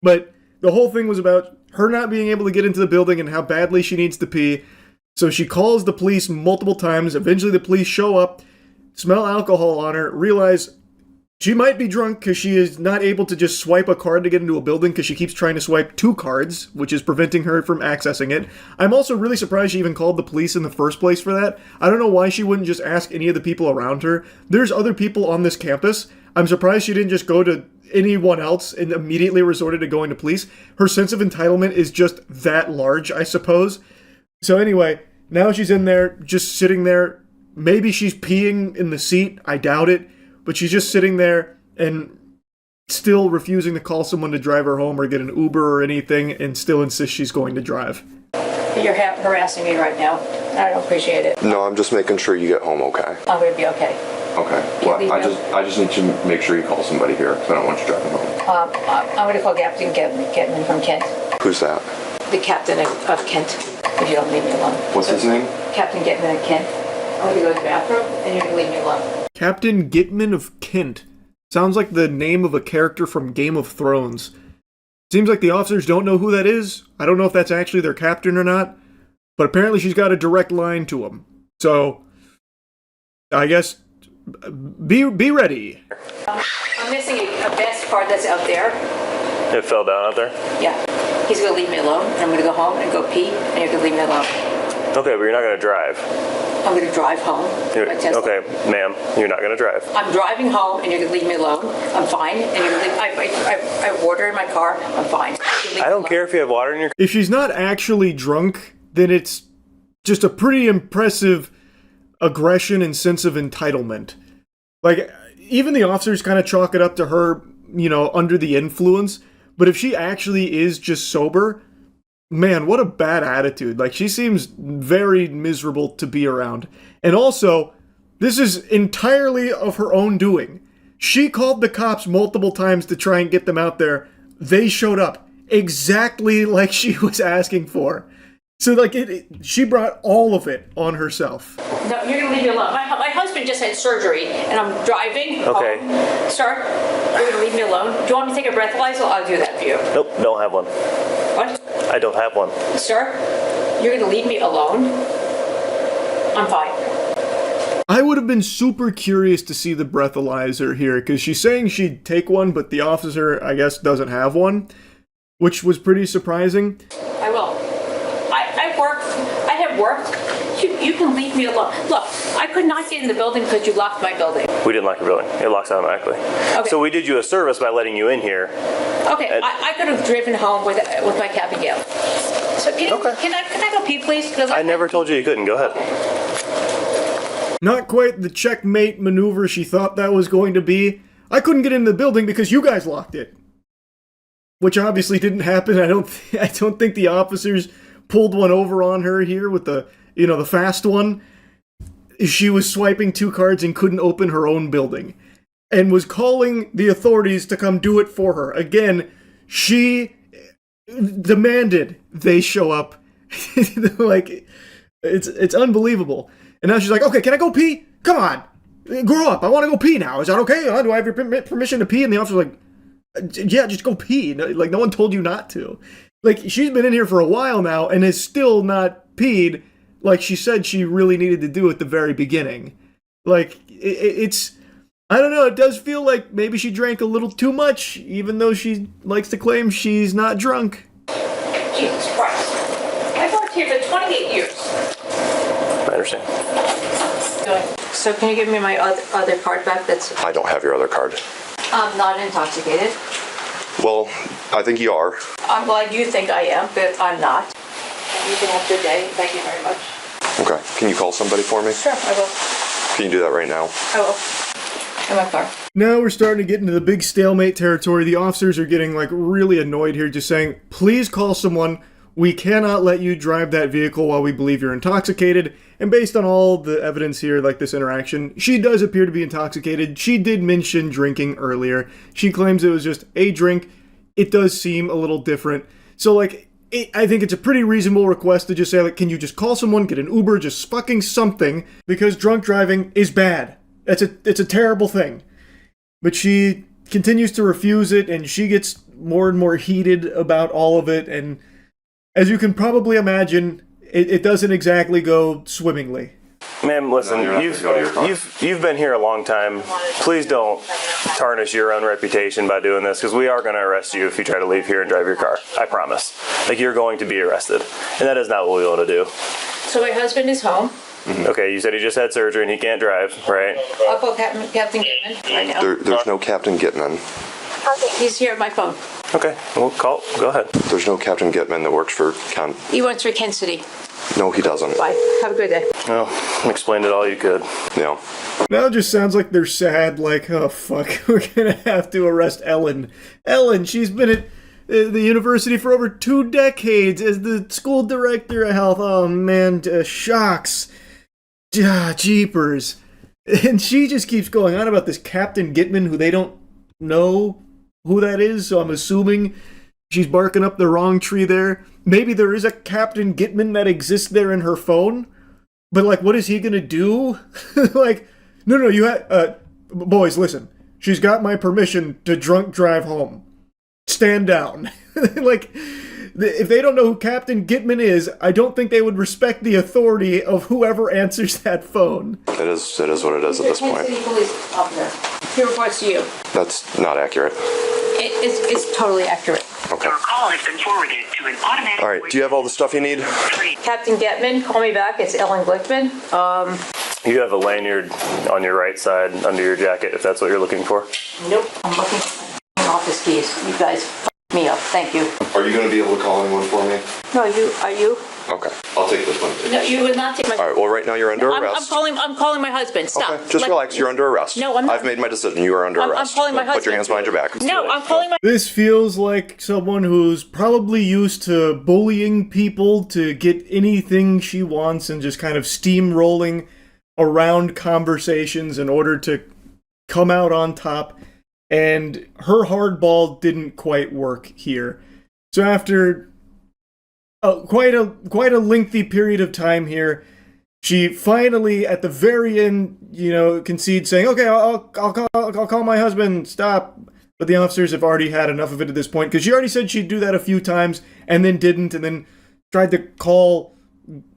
But the whole thing was about her not being able to get into the building and how badly she needs to pee. So she calls the police multiple times. Eventually the police show up, smell alcohol on her, realize she might be drunk because she is not able to just swipe a card to get into a building because she keeps trying to swipe 2 cards, which is preventing her from accessing it. I'm also really surprised she even called the police in the first place for that. I don't know why she wouldn't just ask any of the people around her. There's other people on this campus. I'm surprised she didn't just go to anyone else and immediately resorted to going to police. Her sense of entitlement is just that large, I suppose. So anyway, now she's in there, just sitting there. Maybe she's peeing in the seat. I doubt it. But she's just sitting there and still refusing to call someone to drive her home or get an Uber or anything, and still insists she's going to drive. You're harassing me right now. I don't appreciate it. No, I'm just making sure you get home okay. I'm going to be okay. Okay. Well, I just need to make sure you call somebody here, because I don't want you driving home. I'm going to call Captain Getman from Kent. Who's that? The captain of Kent, if you don't leave me alone. What's his name? Captain Getman of Kent. I'm going to go to the bathroom, and you're going to leave me alone. Captain Gitman of Kent. Sounds like the name of a character from Game of Thrones. Seems like the officers don't know who that is. I don't know if that's actually their captain or not, but apparently she's got a direct line to him. So, I guess, be ready. I'm missing a best card that's out there. It fell down out there? Yeah. He's going to leave me alone, and I'm going to go home and go pee, and you're going to leave me alone. Okay, but you're not going to drive. I'm going to drive home. Okay, ma'am, you're not going to drive. I'm driving home, and you're going to leave me alone. I'm fine. And you're going to leave. I have water in my car. I'm fine. I don't care if you have water in your car. If she's not actually drunk, then it's just a pretty impressive aggression and sense of entitlement. Like, even the officers kind of chalk it up to her, you know, under the influence. But if she actually is just sober, man, what a bad attitude. Like, she seems very miserable to be around. And also, this is entirely of her own doing. She called the cops multiple times to try and get them out there. They showed up exactly like she was asking for. So, like, she brought all of it on herself. No, you're going to leave me alone. My husband just had surgery, and I'm driving Okay. home. Sir, you're going to leave me alone? Do you want me to take a breathalyzer? I'll do that for you. Nope, don't have one. What? I don't have one. Sir, you're going to leave me alone? I'm fine. I would have been super curious to see the breathalyzer here, because she's saying she'd take one, but the officer, I guess, doesn't have one, which was pretty surprising. I will. I have worked. You can leave me alone. Look, I could not get in the building because you locked my building. We didn't lock your building. It locks automatically. Okay. So we did you a service by letting you in here. Okay, I could have driven home with my cap and gown. So can I go pee, please? Because I never told you you couldn't. Go ahead. Not quite the checkmate maneuver she thought that was going to be. I couldn't get into the building because you guys locked it. Which obviously didn't happen. I don't think the officers pulled one over on her here with the fast one. she was swiping 2 cards and couldn't open her own building and was calling the authorities to come do it for her. Again, she demanded they show up. Like, it's unbelievable. And now she's like, okay, can I go pee? Come on, grow up. I want to go pee now. Is that okay? Do I have your permission to pee? And the officer's like, yeah, just go pee. Like, no one told you not to. Like, she's been in here for a while now and has still not peed like she said she really needed to do at the very beginning. Like, it's... I don't know, it does feel like maybe she drank a little too much, even though she likes to claim she's not drunk. Jesus Christ. I've worked here for 28 years. I understand. So can you give me my other card back? I don't have your other card. I'm not intoxicated. Well, I think you are. I'm glad you think I am, but I'm not. You can have a good day. Thank you very much. Okay. Can you call somebody for me? Sure, I will. Can you do that right now? I will. In my car. Now we're starting to get into the big stalemate territory. The officers are getting, like, really annoyed here, just saying, please call someone. We cannot let you drive that vehicle while we believe you're intoxicated. And based on all the evidence here, like this interaction, she does appear to be intoxicated. She did mention drinking earlier. She claims it was just a drink. It does seem a little different. So, like, I think it's a pretty reasonable request to just say, like, can you just call someone, get an Uber, just fucking something, because drunk driving is bad. It's a terrible thing. But she continues to refuse it, and she gets more and more heated about all of it, and as you can probably imagine, it doesn't exactly go swimmingly. Ma'am, listen, you've been here a long time. Please don't tarnish your own reputation by doing this, because we are going to arrest you if you try to leave here and drive your car. I promise. Like, you're going to be arrested, and that is not what we want to do. So my husband is home. Mm-hmm. Okay, you said he just had surgery and he can't drive, right? I'll call Captain Gitman right now. There's no Captain Gitman. He's here at my phone. Okay, well, go ahead. There's no Captain Gitman that works for Ken. He works for Kansas City. No, he doesn't. Bye. Have a good day. Well, explained it all you could. Yeah. Now it just sounds like they're sad, like, oh fuck, we're gonna have to arrest Ellen. Ellen, she's been at the university for over 2 decades as the school director of health. Oh man, shocks. Jeepers. And she just keeps going on about this Captain Gitman, who they don't know who that is, so I'm assuming she's barking up the wrong tree there. Maybe there is a Captain Gitman that exists there in her phone, but, like, what is he gonna do? Like, no, you boys, listen. She's got my permission to drunk drive home. Stand down. Like, if they don't know who Captain Gitman is, I don't think they would respect the authority of whoever answers that phone. It is what it is at this point. Kansas City police officer. He reports to you. That's not accurate. It's totally accurate. Okay. Your call has been forwarded to an automatic... All right, do you have all the stuff you need? Captain Gitman, call me back. It's Ellen Glickman. You have a lanyard on your right side under your jacket, if that's what you're looking for. Nope, I'm looking for office keys. You guys f***ed me up. Thank you. Are you going to be able to call anyone for me? No, are you? Okay, I'll take this one. No, you would not take my... All right, well, right now you're under arrest. I'm calling my husband. Stop. Okay, just relax. You're under arrest. No, I'm not. I've made my decision. You are under arrest. I'm calling my husband. Put your hands behind your back. No, I'm calling my... This feels like someone who's probably used to bullying people to get anything she wants and just kind of steamrolling around conversations in order to come out on top. And her hardball didn't quite work here. So after quite a lengthy period of time here, she finally, at the very end, concedes, saying, "Okay, I'll call my husband. Stop." But the officers have already had enough of it at this point, because she already said she'd do that a few times and then didn't, and then tried to call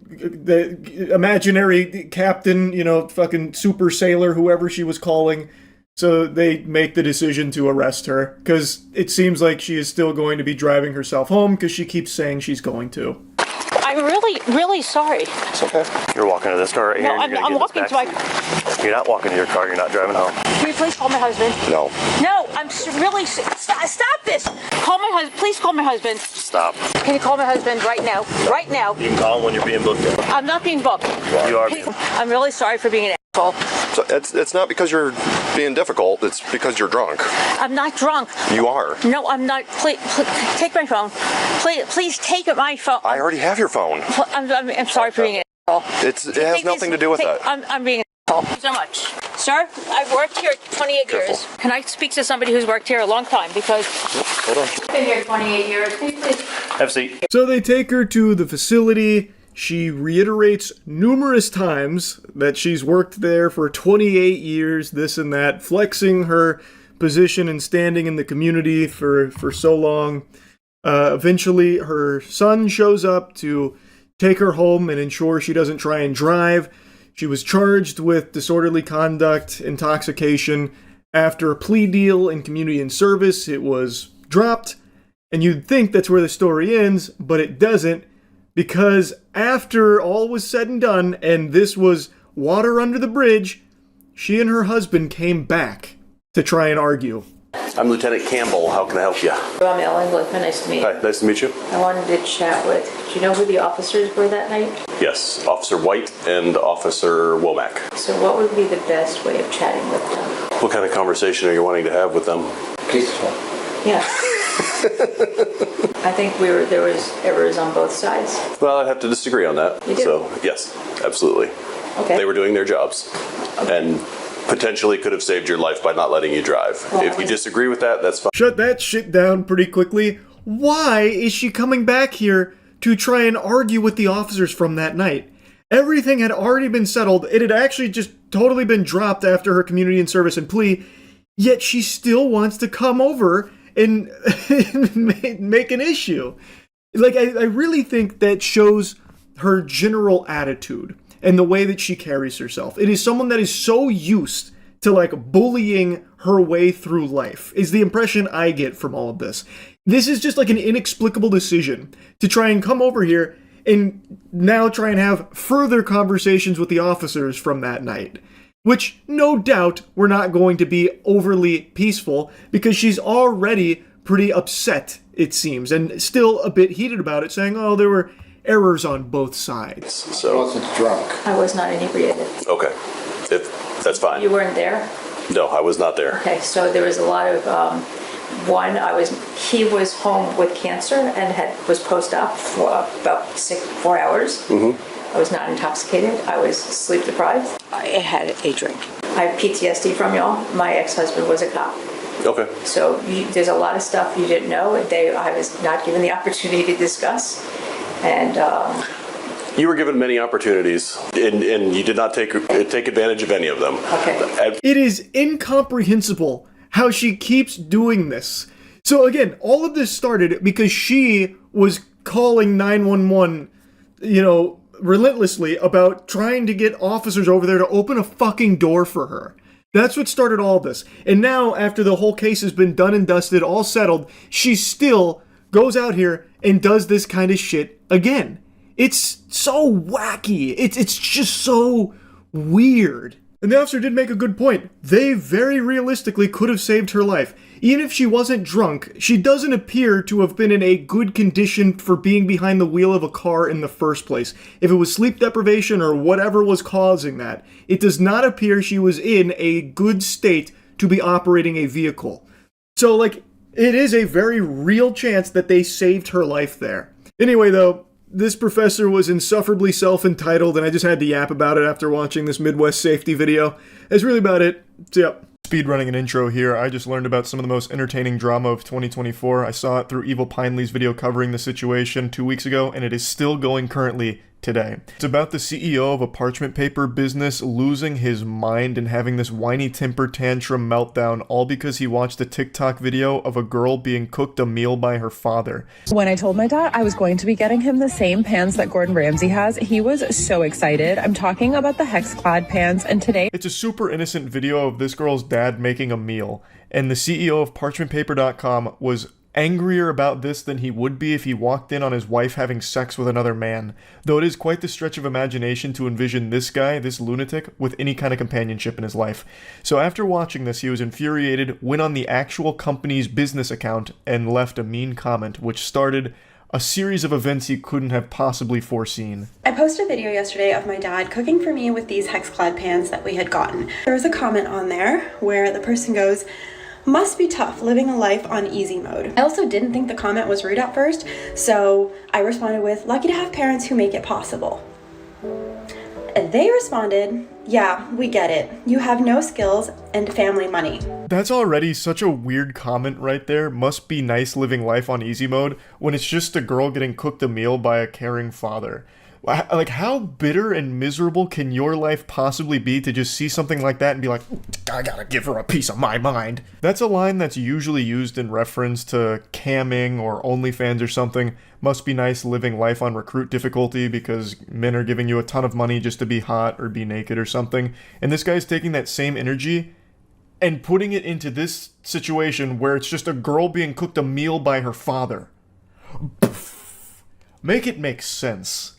the imaginary captain, fucking super sailor, whoever she was calling. So they make the decision to arrest her, because it seems like she is still going to be driving herself home, because she keeps saying she's going to. I'm really, really sorry. It's okay. You're walking to this car right here. No, I'm walking to my... You're not walking to your car. You're not driving home. Can you please call my husband? No. No, I'm really... Stop this! Call my husband. Please call my husband. Stop. Can you call my husband right now? Right now. You can call him when you're being booked in. I'm not being booked. You are. I'm really sorry for being an asshole. So it's not because you're being difficult. It's because you're drunk. I'm not drunk. You are. No, I'm not. Please take my phone. Please take my phone. I already have your phone. I'm sorry for being an It has nothing to do with that. I'm being Thank you so much. Sir, I've worked here 28 years. Can I speak to somebody who's worked here a long time? Because hold on. I've been here 28 years. Please. Have a seat. So they take her to the facility. She reiterates numerous times that she's worked there for 28 years, this and that, flexing her position and standing in the community for so long. Eventually, her son shows up to take her home and ensure she doesn't try and drive. She was charged with disorderly conduct, intoxication. After a plea deal in community and service, it was dropped. And you'd think that's where the story ends, but it doesn't, because after all was said and done, and this was water under the bridge, she and her husband came back to try and argue. I'm Lieutenant Campbell. How can I help you? I'm Ellen Glickman. Nice to meet you. Hi, nice to meet you. I wanted to chat with, do you know who the officers were that night? Yes, Officer White and Officer Womack. So what would be the best way of chatting with them? What kind of conversation are you wanting to have with them? Peaceful. Yeah. I think there was errors on both sides. Well, I'd have to disagree on that. You do? So, yes, absolutely. Okay. They were doing their jobs. Okay. And potentially could have saved your life by not letting you drive. Well, if you disagree with that, that's fine. Shut that shit down pretty quickly. Why is she coming back here to try and argue with the officers from that night? Everything had already been settled. It had actually just totally been dropped after her community and service and plea, yet she still wants to come over and make an issue. Like, I really think that shows her general attitude and the way that she carries herself. It is someone that is so used to, like, bullying her way through life, is the impression I get from all of this. This is just like an inexplicable decision to try and come over here and now try and have further conversations with the officers from that night, which no doubt were not going to be overly peaceful because she's already pretty upset, it seems, and still a bit heated about it, saying, oh, there were errors on both sides. So, I wasn't drunk. I was not inebriated. Okay, if that's fine. You weren't there? No, I was not there. Okay, so there was a lot of, he was home with cancer and was post-op for about 4 hours. Mm-hmm. I was not intoxicated. I was sleep deprived. I had a drink. I have PTSD from y'all. My ex-husband was a cop. Okay. So there's a lot of stuff you didn't know. I was not given the opportunity to discuss. And you were given many opportunities, and you did not take advantage of any of them. Okay. It is incomprehensible how she keeps doing this. So again, all of this started because she was calling 911, relentlessly about trying to get officers over there to open a fucking door for her. That's what started all this. And now, after the whole case has been done and dusted, all settled, she still goes out here and does this kind of shit again. It's so wacky. It's just so weird. And the officer did make a good point. They very realistically could have saved her life. Even if she wasn't drunk, she doesn't appear to have been in a good condition for being behind the wheel of a car in the first place. If it was sleep deprivation or whatever was causing that, it does not appear she was in a good state to be operating a vehicle. So, it is a very real chance that they saved her life there. Anyway, though, this professor was insufferably self-entitled, and I just had to yap about it after watching this Midwest safety video. That's really about it. So, yeah. Speedrunning an intro here, I just learned about some of the most entertaining drama of 2024. I saw it through Evil Pineley's video covering the situation 2 weeks ago, and it is still going currently today. It's about the CEO of a parchment paper business losing his mind and having this whiny temper tantrum meltdown, all because he watched a TikTok video of a girl being cooked a meal by her father. When I told my dad I was going to be getting him the same pans that Gordon Ramsay has, he was so excited. I'm talking about the hex-clad pans, and today... It's a super innocent video of this girl's dad making a meal, and the CEO of parchmentpaper.com was angrier about this than he would be if he walked in on his wife having sex with another man, though it is quite the stretch of imagination to envision this guy, this lunatic, with any kind of companionship in his life. So after watching this, he was infuriated, went on the actual company's business account, and left a mean comment, which started a series of events he couldn't have possibly foreseen. I posted a video yesterday of my dad cooking for me with these hex-clad pans that we had gotten. There was a comment on there where the person goes, "Must be tough living a life on easy mode." I also didn't think the comment was rude at first, so I responded with, "Lucky to have parents who make it possible." They responded, yeah, we get it. You have no skills and family money. That's already such a weird comment right there. Must be nice living life on easy mode when it's just a girl getting cooked a meal by a caring father. Like, how bitter and miserable can your life possibly be to just see something like that and be like, I gotta give her a piece of my mind? That's a line that's usually used in reference to camming or OnlyFans or something. Must be nice living life on recruit difficulty because men are giving you a ton of money just to be hot or be naked or something. And this guy's taking that same energy and putting it into this situation where it's just a girl being cooked a meal by her father. Make it make sense.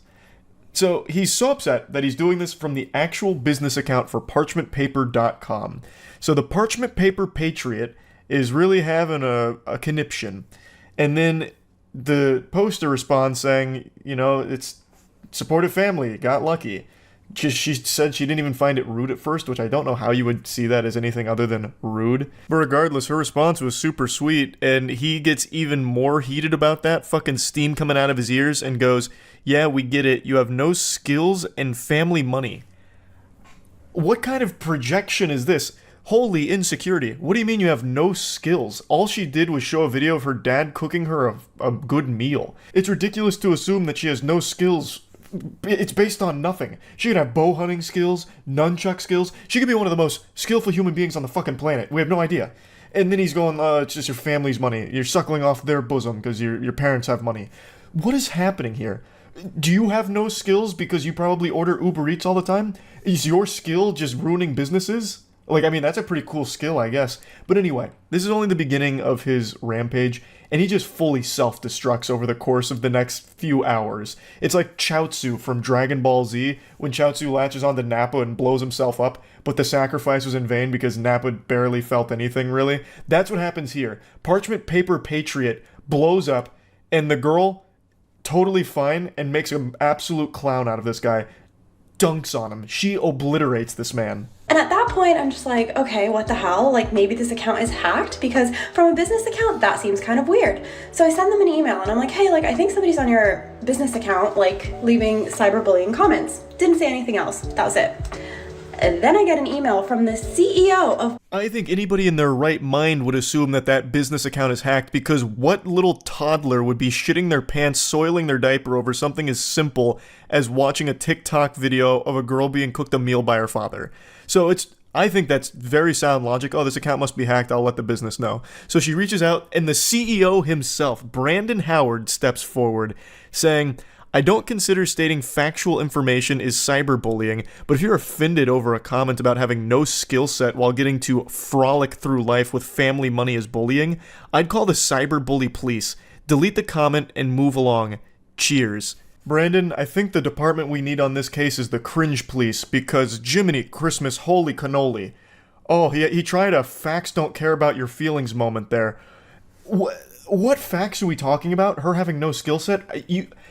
So he's so upset that he's doing this from the actual business account for parchmentpaper.com. So the Parchment Paper Patriot is really having a conniption. And then the poster responds saying, you know, it's supportive family, got lucky. She said she didn't even find it rude at first, which I don't know how you would see that as anything other than rude. But regardless, her response was super sweet, and he gets even more heated about that, fucking steam coming out of his ears, and goes, yeah, we get it. You have no skills and family money. What kind of projection is this? Holy insecurity. What do you mean you have no skills? All she did was show a video of her dad cooking her a good meal. It's ridiculous to assume that she has no skills. It's based on nothing. She could have bow hunting skills, nunchuck skills. She could be one of the most skillful human beings on the fucking planet. We have no idea. And then he's going, it's just your family's money. You're suckling off their bosom because your parents have money. What is happening here? Do you have no skills because you probably order Uber Eats all the time? Is your skill just ruining businesses? Like, I mean, that's a pretty cool skill, I guess. But anyway, this is only the beginning of his rampage, and he just fully self-destructs over the course of the next few hours. It's like Chaozu from Dragon Ball Z, when Chaozu latches onto Nappa and blows himself up, but the sacrifice was in vain because Nappa barely felt anything, really. That's what happens here. Parchment Paper Patriot blows up, and the girl, totally fine, and makes an absolute clown out of this guy. Dunks on him. She obliterates this man. And at that point, I'm just like, okay, what the hell? Like, maybe this account is hacked, because from a business account, that seems kind of weird. So I send them an email and I'm like, hey, like, I think somebody's on your business account, like, leaving cyberbullying comments. Didn't say anything else. That was it. And then I get an email from the CEO of... I think anybody in their right mind would assume that that business account is hacked, because what little toddler would be shitting their pants, soiling their diaper over something as simple as watching a TikTok video of a girl being cooked a meal by her father? So I think that's very sound logic. Oh, this account must be hacked. I'll let the business know. So she reaches out, and the CEO himself, Brandon Howard, steps forward saying, I don't consider stating factual information is cyberbullying, but if you're offended over a comment about having no skill set while getting to frolic through life with family money as bullying, I'd call the cyberbully police. Delete the comment and move along. Cheers. Brandon, I think the department we need on this case is the cringe police, because Jiminy Christmas, holy cannoli. Oh, he tried a facts don't care about your feelings moment there. What facts are we talking about? Her having no skill set?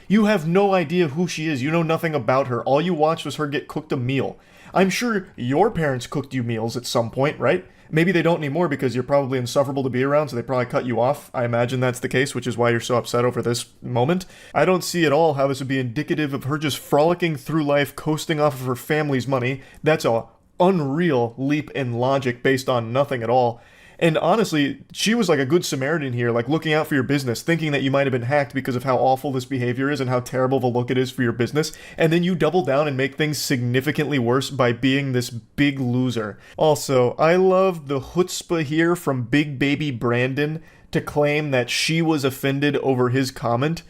You have no idea who she is. You know nothing about her. All you watched was her get cooked a meal. I'm sure your parents cooked you meals at some point, right? Maybe they don't anymore because you're probably insufferable to be around, so they probably cut you off. I imagine that's the case, which is why you're so upset over this moment. I don't see at all how this would be indicative of her just frolicking through life, coasting off of her family's money. That's a unreal leap in logic based on nothing at all. And honestly, she was like a good Samaritan here, like looking out for your business, thinking that you might have been hacked because of how awful this behavior is and how terrible the look it is for your business, and then you double down and make things significantly worse by being this big loser. Also, I love the chutzpah here from Big Baby Brandon to claim that she was offended over his comment,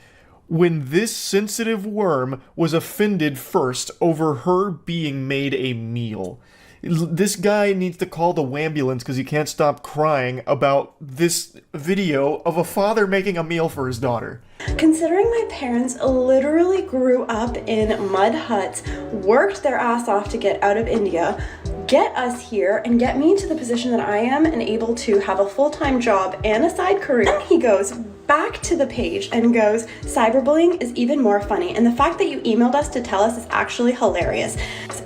when this sensitive worm was offended first over her being made a meal. This guy needs to call the wambulance because he can't stop crying about this video of a father making a meal for his daughter. Considering my parents literally grew up in mud huts, worked their ass off to get out of India, get us here, and get me to the position that I am and able to have a full-time job and a side career. And he goes back to the page and goes, cyberbullying is even more funny, and the fact that you emailed us to tell us is actually hilarious.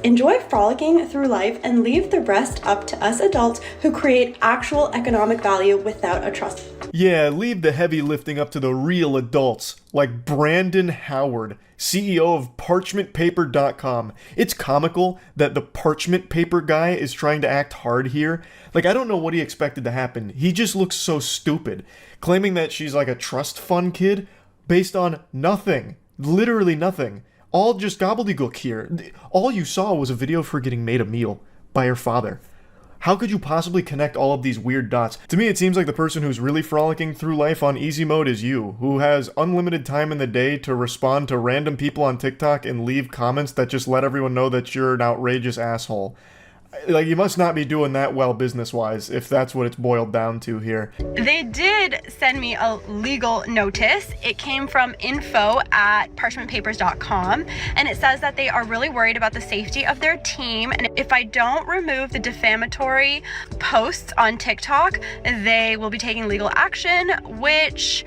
Enjoy frolicking through life and leave the rest up to us adults who create actual economic value without a trust. Yeah, leave the heavy lifting up to the real adults, like Brandon Howard, CEO of ParchmentPaper.com. It's comical that the parchment paper guy is trying to act hard here. Like, I don't know what he expected to happen. He just looks so stupid, claiming that she's like a trust fund kid based on nothing. Literally nothing. All just gobbledygook here. All you saw was a video of her getting made a meal by her father. How could you possibly connect all of these weird dots? To me, it seems like the person who's really frolicking through life on easy mode is you, who has unlimited time in the day to respond to random people on TikTok and leave comments that just let everyone know that you're an outrageous asshole. Like, you must not be doing that well business-wise, if that's what it's boiled down to here. They did send me a legal notice. It came from info@parchmentpapers.com, and it says that they are really worried about the safety of their team, and if I don't remove the defamatory posts on TikTok, they will be taking legal action, which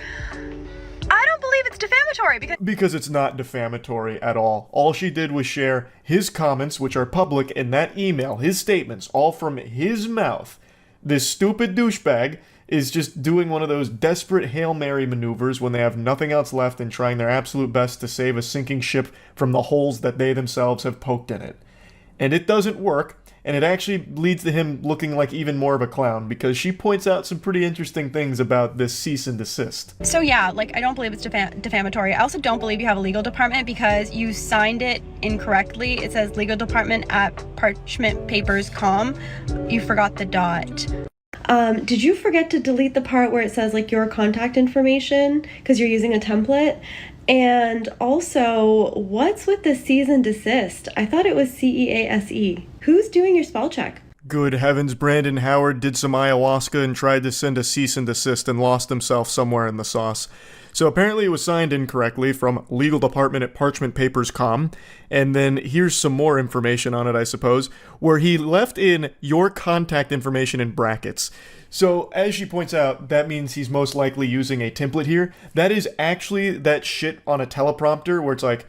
I don't believe it's defamatory because it's not defamatory at all. All she did was share his comments, which are public, in that email, his statements, all from his mouth. This stupid douchebag is just doing one of those desperate Hail Mary maneuvers when they have nothing else left and trying their absolute best to save a sinking ship from the holes that they themselves have poked in it. And it doesn't work, and it actually leads to him looking like even more of a clown, because she points out some pretty interesting things about this cease and desist. So yeah, like, I don't believe it's defamatory. I also don't believe you have a legal department because you signed it incorrectly. It says legal department at parchmentpapers.com. You forgot the dot. Did you forget to delete the part where it says like your contact information because you're using a template? And also, what's with the cease and desist? I thought it was CEASE. Who's doing your spell check? Good heavens, Brandon Howard did some ayahuasca and tried to send a cease and desist and lost himself somewhere in the sauce. So apparently it was signed incorrectly from legal department at parchmentpapers.com. And then here's some more information on it, I suppose, where he left in your contact information in brackets. So as she points out, that means he's most likely using a template here. That is actually that shit on a teleprompter where it's like,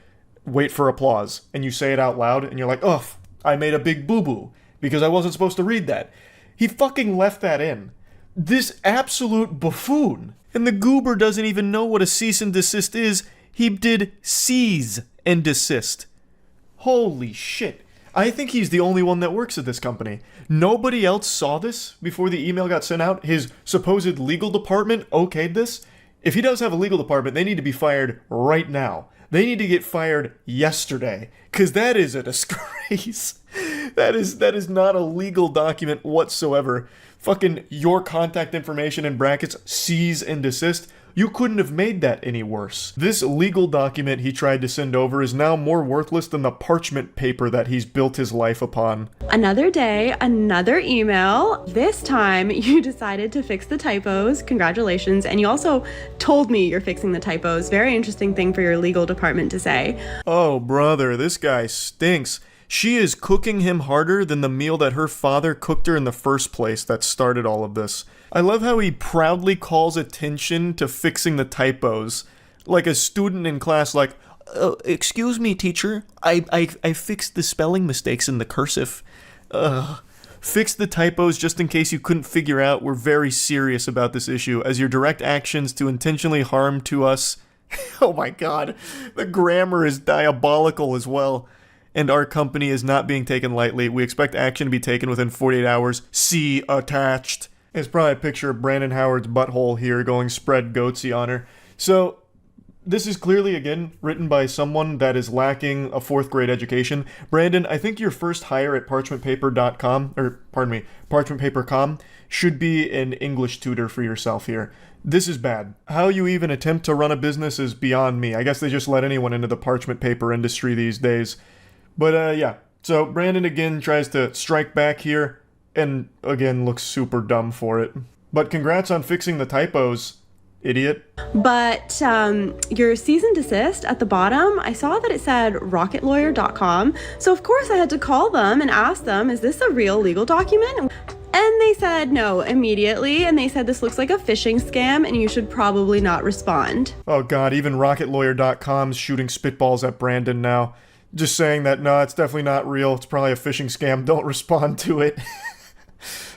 wait for applause, and you say it out loud, and you're like, ugh, I made a big boo-boo because I wasn't supposed to read that. He fucking left that in. This absolute buffoon. And the goober doesn't even know what a cease and desist is. He did seize and desist. Holy shit. I think he's the only one that works at this company. Nobody else saw this before the email got sent out. His supposed legal department okayed this. If he does have a legal department, they need to be fired right now. They need to get fired yesterday, because that is a disgrace. That is not a legal document whatsoever. Fucking your contact information in brackets, cease and desist. You couldn't have made that any worse. This legal document he tried to send over is now more worthless than the parchment paper that he's built his life upon. Another day, another email. This time you decided to fix the typos. Congratulations. And you also told me you're fixing the typos. Very interesting thing for your legal department to say. Oh, brother, this guy stinks. She is cooking him harder than the meal that her father cooked her in the first place that started all of this. I love how he proudly calls attention to fixing the typos. Like a student in class, like, excuse me, teacher, I fixed the spelling mistakes in the cursive. Fix the typos just in case you couldn't figure out. We're very serious about this issue, as your direct actions to intentionally harm to us. Oh my god, the grammar is diabolical as well. And our company is not being taken lightly. We expect action to be taken within 48 hours. See attached. It's probably a picture of Brandon Howard's butthole here going spread goatsy on her. So, this is clearly, again, written by someone that is lacking a 4th grade education. Brandon, I think your first hire at parchmentpaper.com should be an English tutor for yourself here. This is bad. How you even attempt to run a business is beyond me. I guess they just let anyone into the parchment paper industry these days. But, yeah. So, Brandon again tries to strike back here, and again looks super dumb for it. But congrats on fixing the typos, idiot. But your cease and desist at the bottom, I saw that it said rocketlawyer.com. So, of course, I had to call them and ask them, is this a real legal document? And they said no immediately, and they said this looks like a phishing scam and you should probably not respond. Oh god, even rocketlawyer.com's shooting spitballs at Brandon now. just saying that, no, it's definitely not real. It's probably a phishing scam. Don't respond to it.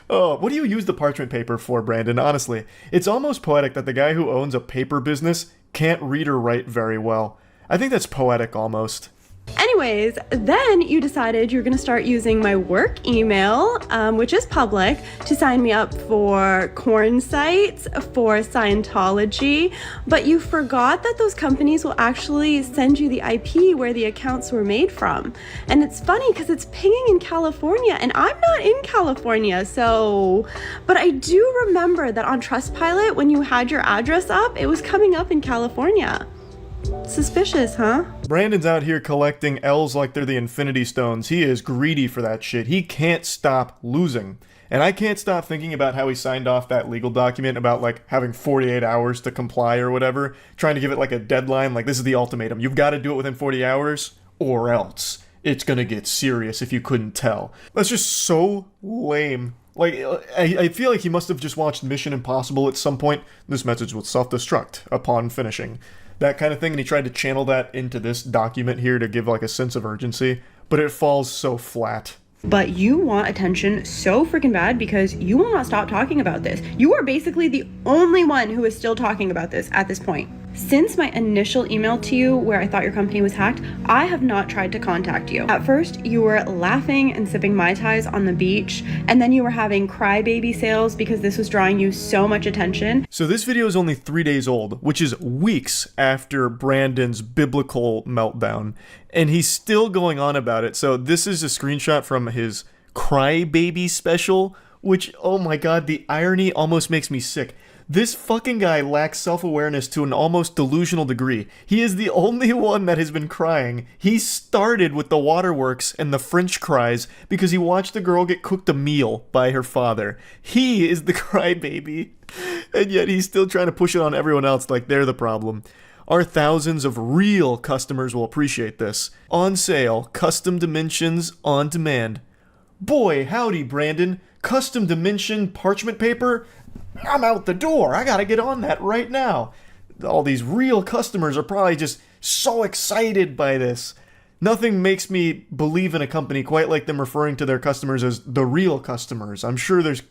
Oh, what do you use the parchment paper for, Brandon? Honestly, it's almost poetic that the guy who owns a paper business can't read or write very well. I think that's poetic almost. Anyways, then you decided you're going to start using my work email, which is public, to sign me up for corn sites, for Scientology, but you forgot that those companies will actually send you the IP where the accounts were made from. And it's funny because it's pinging in California, and I'm not in California, but I do remember that on Trustpilot, when you had your address up, it was coming up in California. Suspicious, huh? Brandon's out here collecting L's like they're the Infinity Stones. He is greedy for that shit. He can't stop losing. And I can't stop thinking about how he signed off that legal document about, like, having 48 hours to comply or whatever, trying to give it, like, a deadline, like, this is the ultimatum. You've got to do it within 40 hours, or else it's gonna get serious if you couldn't tell. That's just so lame. Like, I feel like he must have just watched Mission Impossible at some point. This message will self-destruct upon finishing. That kind of thing, and he tried to channel that into this document here to give like a sense of urgency, but it falls so flat. But you want attention so freaking bad because you will not stop talking about this. You are basically the only one who is still talking about this at this point. Since my initial email to you where I thought your company was hacked, I have not tried to contact you. At first, you were laughing and sipping Mai Tais on the beach, and then you were having crybaby sales because this was drawing you so much attention. So this video is only 3 days old, which is weeks after Brandon's biblical meltdown, and he's still going on about it. So this is a screenshot from his crybaby special, which, oh my god, the irony almost makes me sick. This fucking guy lacks self-awareness to an almost delusional degree. He is the only one that has been crying. He started with the waterworks and the French cries because he watched a girl get cooked a meal by her father. He is the crybaby, and yet he's still trying to push it on everyone else like they're the problem. Our thousands of real customers will appreciate this. On sale, custom dimensions on demand. Boy, howdy, Brandon. Custom dimension parchment paper? I'm out the door. I gotta get on that right now. All these real customers are probably just so excited by this. Nothing makes me believe in a company quite like them referring to their customers as the real customers. I'm sure there's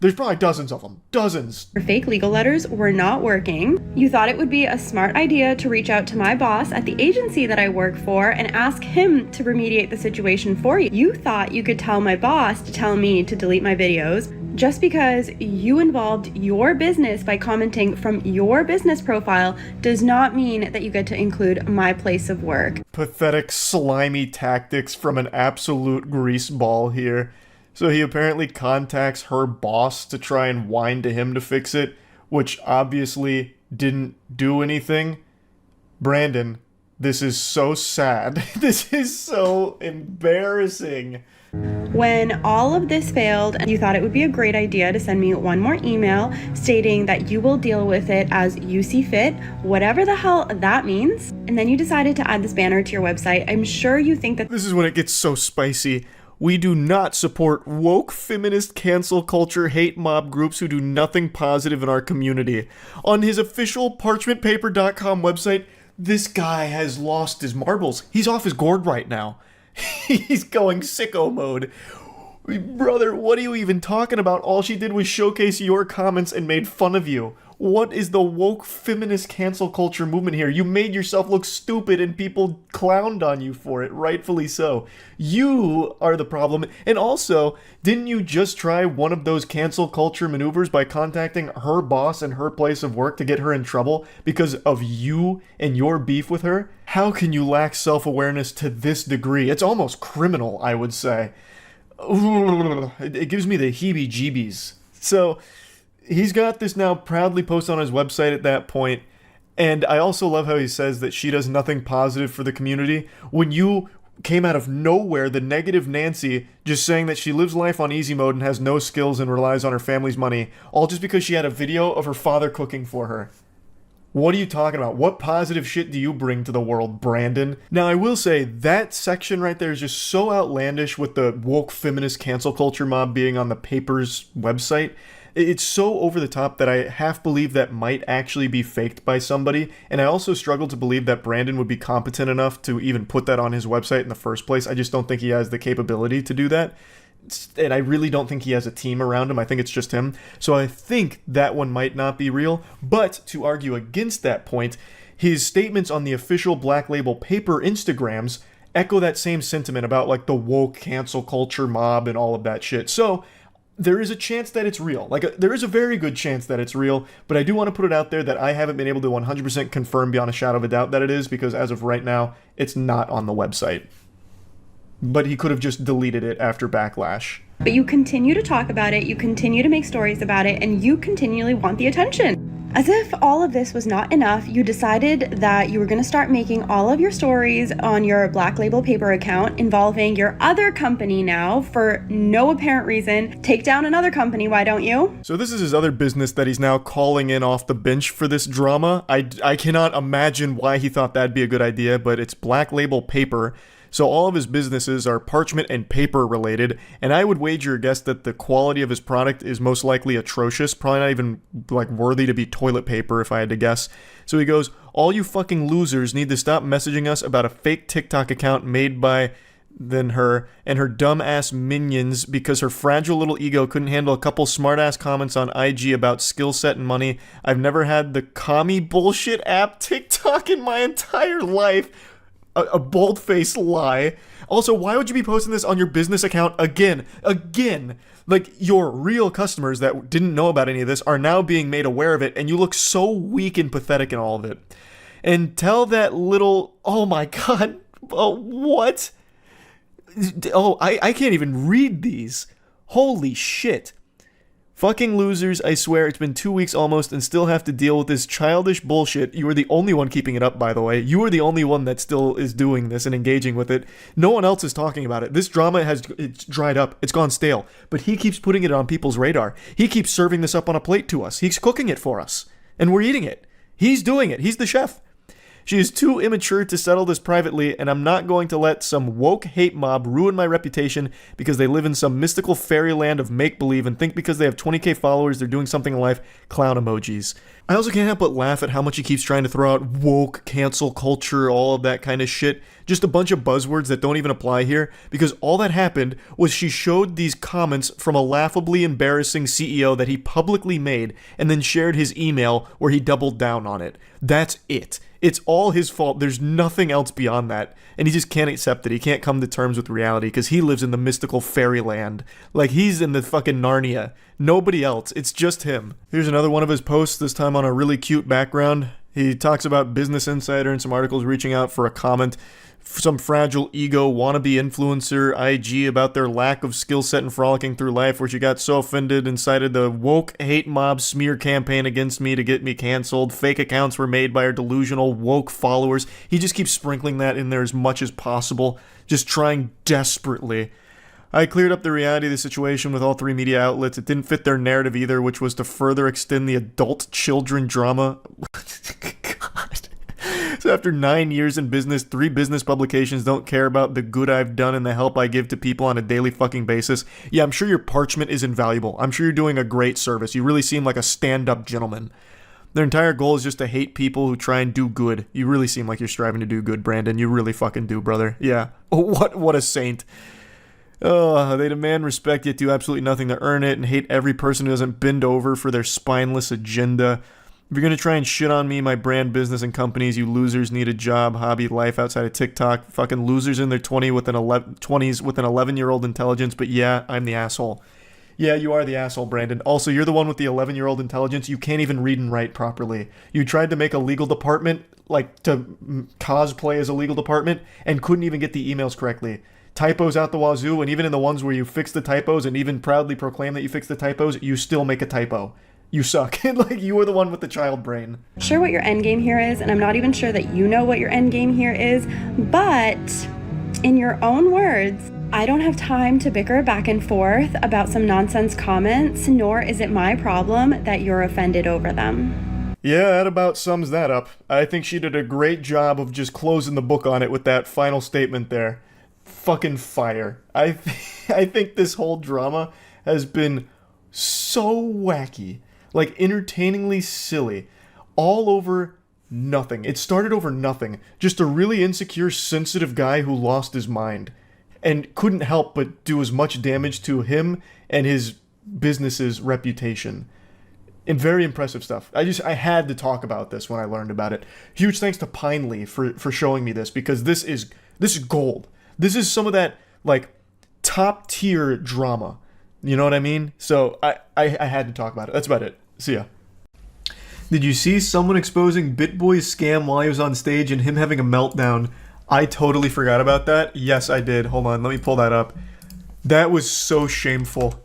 probably dozens of them. Dozens. Your fake legal letters were not working. You thought it would be a smart idea to reach out to my boss at the agency that I work for and ask him to remediate the situation for you. You thought you could tell my boss to tell me to delete my videos. Just because you involved your business by commenting from your business profile does not mean that you get to include my place of work. Pathetic, slimy tactics from an absolute greaseball here. So he apparently contacts her boss to try and whine to him to fix it, which obviously didn't do anything. Brandon, this is so sad. This is so embarrassing. When all of this failed, you thought it would be a great idea to send me one more email stating that you will deal with it as you see fit, whatever the hell that means. And then you decided to add this banner to your website. I'm sure you think that this is when it gets so spicy. We do not support woke, feminist, cancel culture, hate mob groups who do nothing positive in our community. On his official parchmentpaper.com website, this guy has lost his marbles. He's off his gourd right now. He's going sicko mode. Brother, what are you even talking about? All she did was showcase your comments and made fun of you. What is the woke feminist cancel culture movement here? You made yourself look stupid and people clowned on you for it, rightfully so. You are the problem. And also, didn't you just try one of those cancel culture maneuvers by contacting her boss and her place of work to get her in trouble because of you and your beef with her? How can you lack self-awareness to this degree? It's almost criminal, I would say. It gives me the heebie-jeebies. So he's got this now proudly posted on his website at that point, and I also love how he says that she does nothing positive for the community. When you came out of nowhere, the negative Nancy, just saying that she lives life on easy mode and has no skills and relies on her family's money, all just because she had a video of her father cooking for her. What are you talking about? What positive shit do you bring to the world, Brandon? Now, I will say, that section right there is just so outlandish with the woke feminist cancel culture mob being on the paper's website. It's so over the top that I half believe that might actually be faked by somebody, and I also struggle to believe that Brandon would be competent enough to even put that on his website in the first place. I just don't think he has the capability to do that, and I really don't think he has a team around him. I think it's just him. So I think that one might not be real, but to argue against that point, his statements on the official Black Label Paper Instagrams echo that same sentiment about like the woke cancel culture mob and all of that shit. So there is a chance that it's real. There is a very good chance that it's real, but I do want to put it out there that I haven't been able to 100% confirm beyond a shadow of a doubt that it is, because as of right now, it's not on the website. But he could have just deleted it after backlash. But you continue to talk about it, you continue to make stories about it, and you continually want the attention. As if all of this was not enough, you decided that you were going to start making all of your stories on your Black Label Paper account involving your other company now for no apparent reason. Take down another company, why don't you? So this is his other business that he's now calling in off the bench for this drama. I cannot imagine why he thought that'd be a good idea, but it's Black Label Paper. So all of his businesses are parchment and paper related, and I would wager a guess that the quality of his product is most likely atrocious, probably not even like worthy to be toilet paper if I had to guess. So he goes, all you fucking losers need to stop messaging us about a fake TikTok account made by then her and her dumb-ass minions because her fragile little ego couldn't handle a couple smart-ass comments on IG about skill set and money. I've never had the commie bullshit app TikTok in my entire life. A bold-faced lie. Also, why would you be posting this on your business account again? Like, your real customers that didn't know about any of this are now being made aware of it, and you look so weak and pathetic in all of it. And tell that little... Oh my god. Oh, what? Oh, I can't even read these. Holy shit. Fucking losers, I swear, it's been 2 weeks almost and still have to deal with this childish bullshit. You are the only one keeping it up, by the way. You are the only one that still is doing this and engaging with it. No one else is talking about it. This drama it's dried up. It's gone stale. But he keeps putting it on people's radar. He keeps serving this up on a plate to us. He's cooking it for us. And we're eating it. He's doing it. He's the chef. She is too immature to settle this privately, and I'm not going to let some woke hate mob ruin my reputation because they live in some mystical fairyland of make-believe and think because they have 20k followers they're doing something in life. Clown emojis. I also can't help but laugh at how much he keeps trying to throw out woke, cancel culture, all of that kind of shit. Just a bunch of buzzwords that don't even apply here, because all that happened was she showed these comments from a laughably embarrassing CEO that he publicly made and then shared his email where he doubled down on it. That's it. It's all his fault. There's nothing else beyond that. And he just can't accept it. He can't come to terms with reality because he lives in the mystical fairyland. Like, he's in the fucking Narnia. Nobody else. It's just him. Here's another one of his posts, this time on a really cute background. He talks about Business Insider and some articles reaching out for a comment. Some fragile ego wannabe influencer IG about their lack of skill set and frolicking through life, where she got so offended and cited the woke hate mob smear campaign against me to get me canceled. Fake accounts were made by her delusional woke followers. He just keeps sprinkling that in there as much as possible, just trying desperately. I cleared up the reality of the situation with all three media outlets. It didn't fit their narrative either, which was to further extend the adult-children drama. God. So after 9 years in business, 3 business publications don't care about the good I've done and the help I give to people on a daily fucking basis. Yeah, I'm sure your parchment is invaluable. I'm sure you're doing a great service. You really seem like a stand-up gentleman. Their entire goal is just to hate people who try and do good. You really seem like you're striving to do good, Brandon. You really fucking do, brother. Yeah. What a saint. Oh, they demand respect yet do absolutely nothing to earn it and hate every person who doesn't bend over for their spineless agenda. If you're going to try and shit on me, my brand, business, and companies, you losers need a job, hobby, life outside of TikTok. Fucking losers in their 20s with an 11-year-old intelligence, but yeah, I'm the asshole. Yeah, you are the asshole, Brandon. Also, you're the one with the 11-year-old intelligence. You can't even read and write properly. You tried to make a legal department, like to cosplay as a legal department, and couldn't even get the emails correctly. Typos out the wazoo, and even in the ones where you fix the typos and even proudly proclaim that you fix the typos, you still make a typo. You suck. Like, you are the one with the child brain. Sure what your end game here is, and I'm not even sure that you know what your end game here is, but in your own words, I don't have time to bicker back and forth about some nonsense comments, nor is it my problem that you're offended over them. Yeah, that about sums that up. I think she did a great job of just closing the book on it with that final statement there. Fucking fire. I think this whole drama has been So wacky. Like, entertainingly silly. All over nothing. It started over nothing. Just a really insecure, sensitive guy who lost his mind. And couldn't help but do as much damage to him and his business's reputation. And very impressive stuff. I had to talk about this when I learned about it. Huge thanks to Pinely for showing me this, because this is gold. This is some of that, like, top tier drama. You know what I mean? So I had to talk about it. That's about it. See ya. Did you see someone exposing BitBoy's scam while he was on stage and him having a meltdown? I totally forgot about that. Yes, I did. Hold on, let me pull that up. That was so shameful.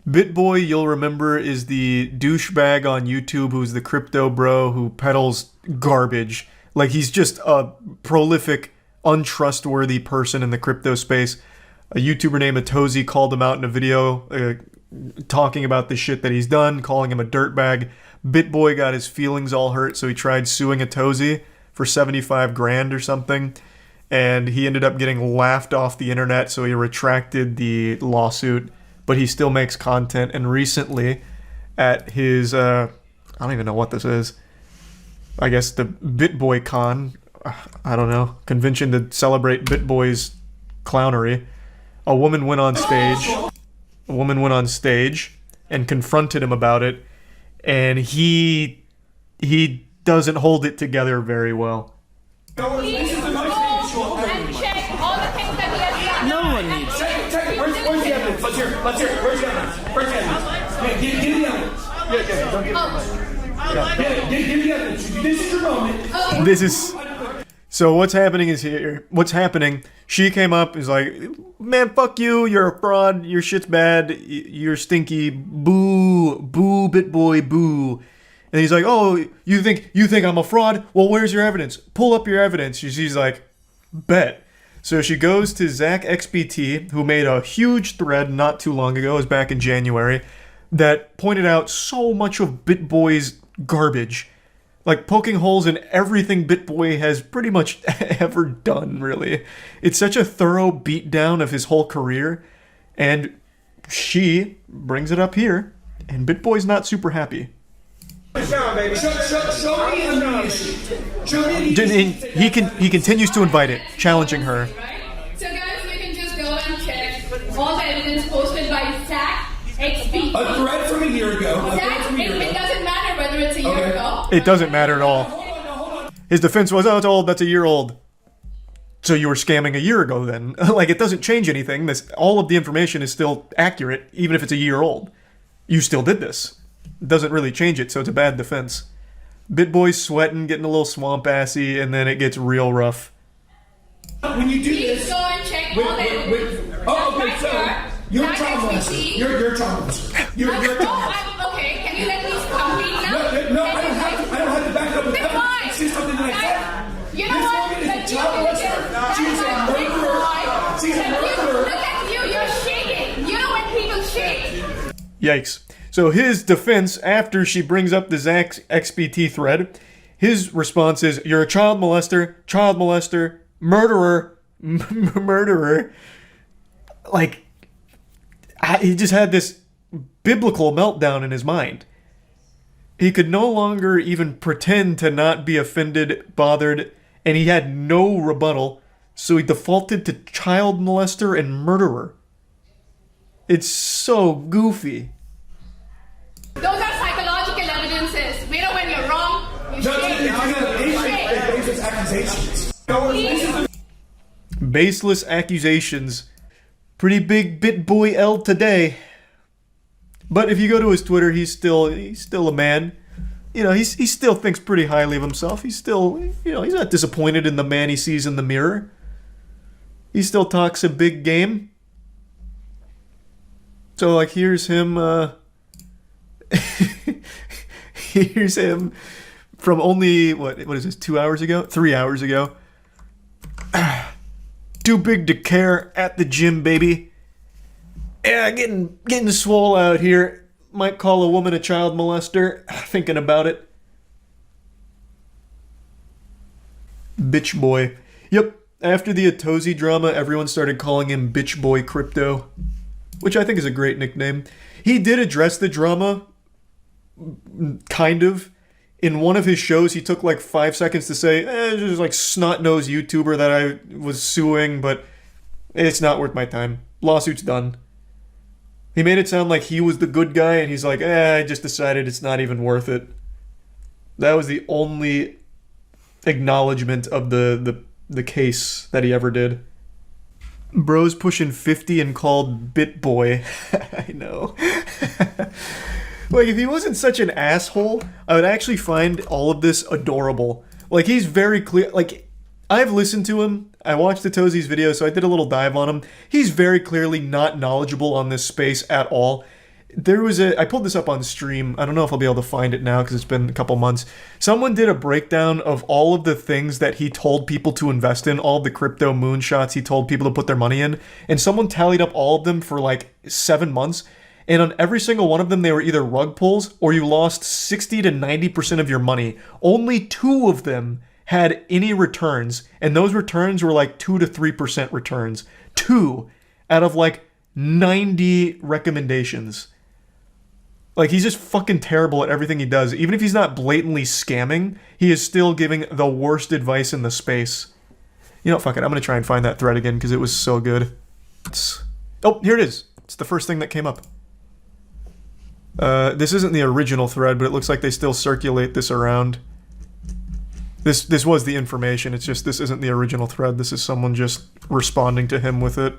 BitBoy, you'll remember, is the douchebag on YouTube who's the crypto bro who peddles garbage. Like, he's just a prolific, untrustworthy person in the crypto space. A YouTuber named Atozy called him out in a video talking about the shit that he's done, calling him a dirtbag. BitBoy got his feelings all hurt, so he tried suing Atozy for 75 grand or something. And he ended up getting laughed off the internet, so he retracted the lawsuit. But he still makes content. And recently, at his, I don't even know what this is. I guess the BitBoy Con, I don't know, convention to celebrate BitBoy's clownery. A woman went on stage and confronted him about it. And he doesn't hold it together very well. No one needs. Where's the evidence? Let's hear it. Where's the evidence? Yeah, give the evidence. Yeah, don't give the evidence. This is your moment. This is... So what's happening is here. What's happening? She came up and is like, "Man, fuck you. You're a fraud. Your shit's bad. You're stinky. Boo, boo, BitBoy, boo." And he's like, "Oh, you think I'm a fraud? Well, where's your evidence? Pull up your evidence." She's like, "Bet." So she goes to Zach XBT, who made a huge thread not too long ago, it was back in January, that pointed out so much of BitBoy's garbage. Like, poking holes in everything BitBoy has pretty much ever done, really. It's such a thorough beatdown of his whole career, and she brings it up here, and BitBoy's not super happy. Show me the issue. He continues to invite it, challenging her. So guys, we can just go and check all the evidence posted by Zach XP. A thread from a year ago. It doesn't matter whether it's a year ago. It doesn't matter at all. His defense was, "Oh, it's old. That's a year old." So you were scamming a year ago then. Like, it doesn't change anything. All of the information is still accurate, even if it's a year old. You still did this. It doesn't really change it, so it's a bad defense. BitBoy's sweating, getting a little swamp-assy, and then it gets real rough. When you do this... Please go and check all that. Oh, okay, so... You're a child molester. You're a child molester. Okay, can you let me complete now? No, I don't have to back up with evidence. See something like that? You know what? This woman is a child molester. She's a murderer. She's a murderer. Look at you. You're shaking. You know when people shake. Yikes. So his defense, after she brings up the Zach XBT thread, his response is, "You're a child molester, murderer, murderer." Like, he just had this biblical meltdown in his mind. He could no longer even pretend to not be offended, bothered, and he had no rebuttal, so he defaulted to child molester and murderer. It's so goofy. Those are psychological evidences. We know when you're wrong. You shake. Baseless accusations. Pretty big BitBoy L today. But if you go to his Twitter, he's still a man. You know, he still thinks pretty highly of himself. He's still, you know, he's not disappointed in the man he sees in the mirror. He still talks a big game. So, like, here's him, here's him from only, what is this, 2 hours ago? 3 hours ago. Too big to care at the gym, baby. Yeah, getting swole out here. Might call a woman a child molester. Thinking about it. Bitch boy. Yep, after the Atozy drama, everyone started calling him Bitch Boy Crypto. which I think is a great nickname. He did address the drama, kind of. In one of his shows, he took like 5 seconds to say, just like snot-nosed YouTuber that I was suing, but it's not worth my time. Lawsuit's done. He made it sound like he was the good guy, and he's like, I just decided it's not even worth it. That was the only acknowledgement of the case that he ever did. Bro's pushing 50 and called BitBoy. I know. Like, if he wasn't such an asshole, I would actually find all of this adorable. Like, he's very clear. Like, I've listened to him. I watched the Toesies video, so I did a little dive on him. He's very clearly not knowledgeable on this space at all. I pulled this up on stream. I don't know if I'll be able to find it now because it's been a couple months. Someone did a breakdown of all of the things that he told people to invest in, all the crypto moonshots he told people to put their money in, and someone tallied up all of them for like 7 months. And on every single one of them, they were either rug pulls or you lost 60 to 90% of your money. Only 2 of them had any returns, and those returns were like 2 to 3% returns. 2 out of like 90 recommendations. Like, he's just fucking terrible at everything he does. Even if he's not blatantly scamming, he is still giving the worst advice in the space. You know, fuck it. I'm going to try and find that thread again because it was so good. Oh, here it is. It's the first thing that came up. This isn't the original thread, but it looks like they still circulate this around. This was the information. It's just this isn't the original thread. This is someone just responding to him with it.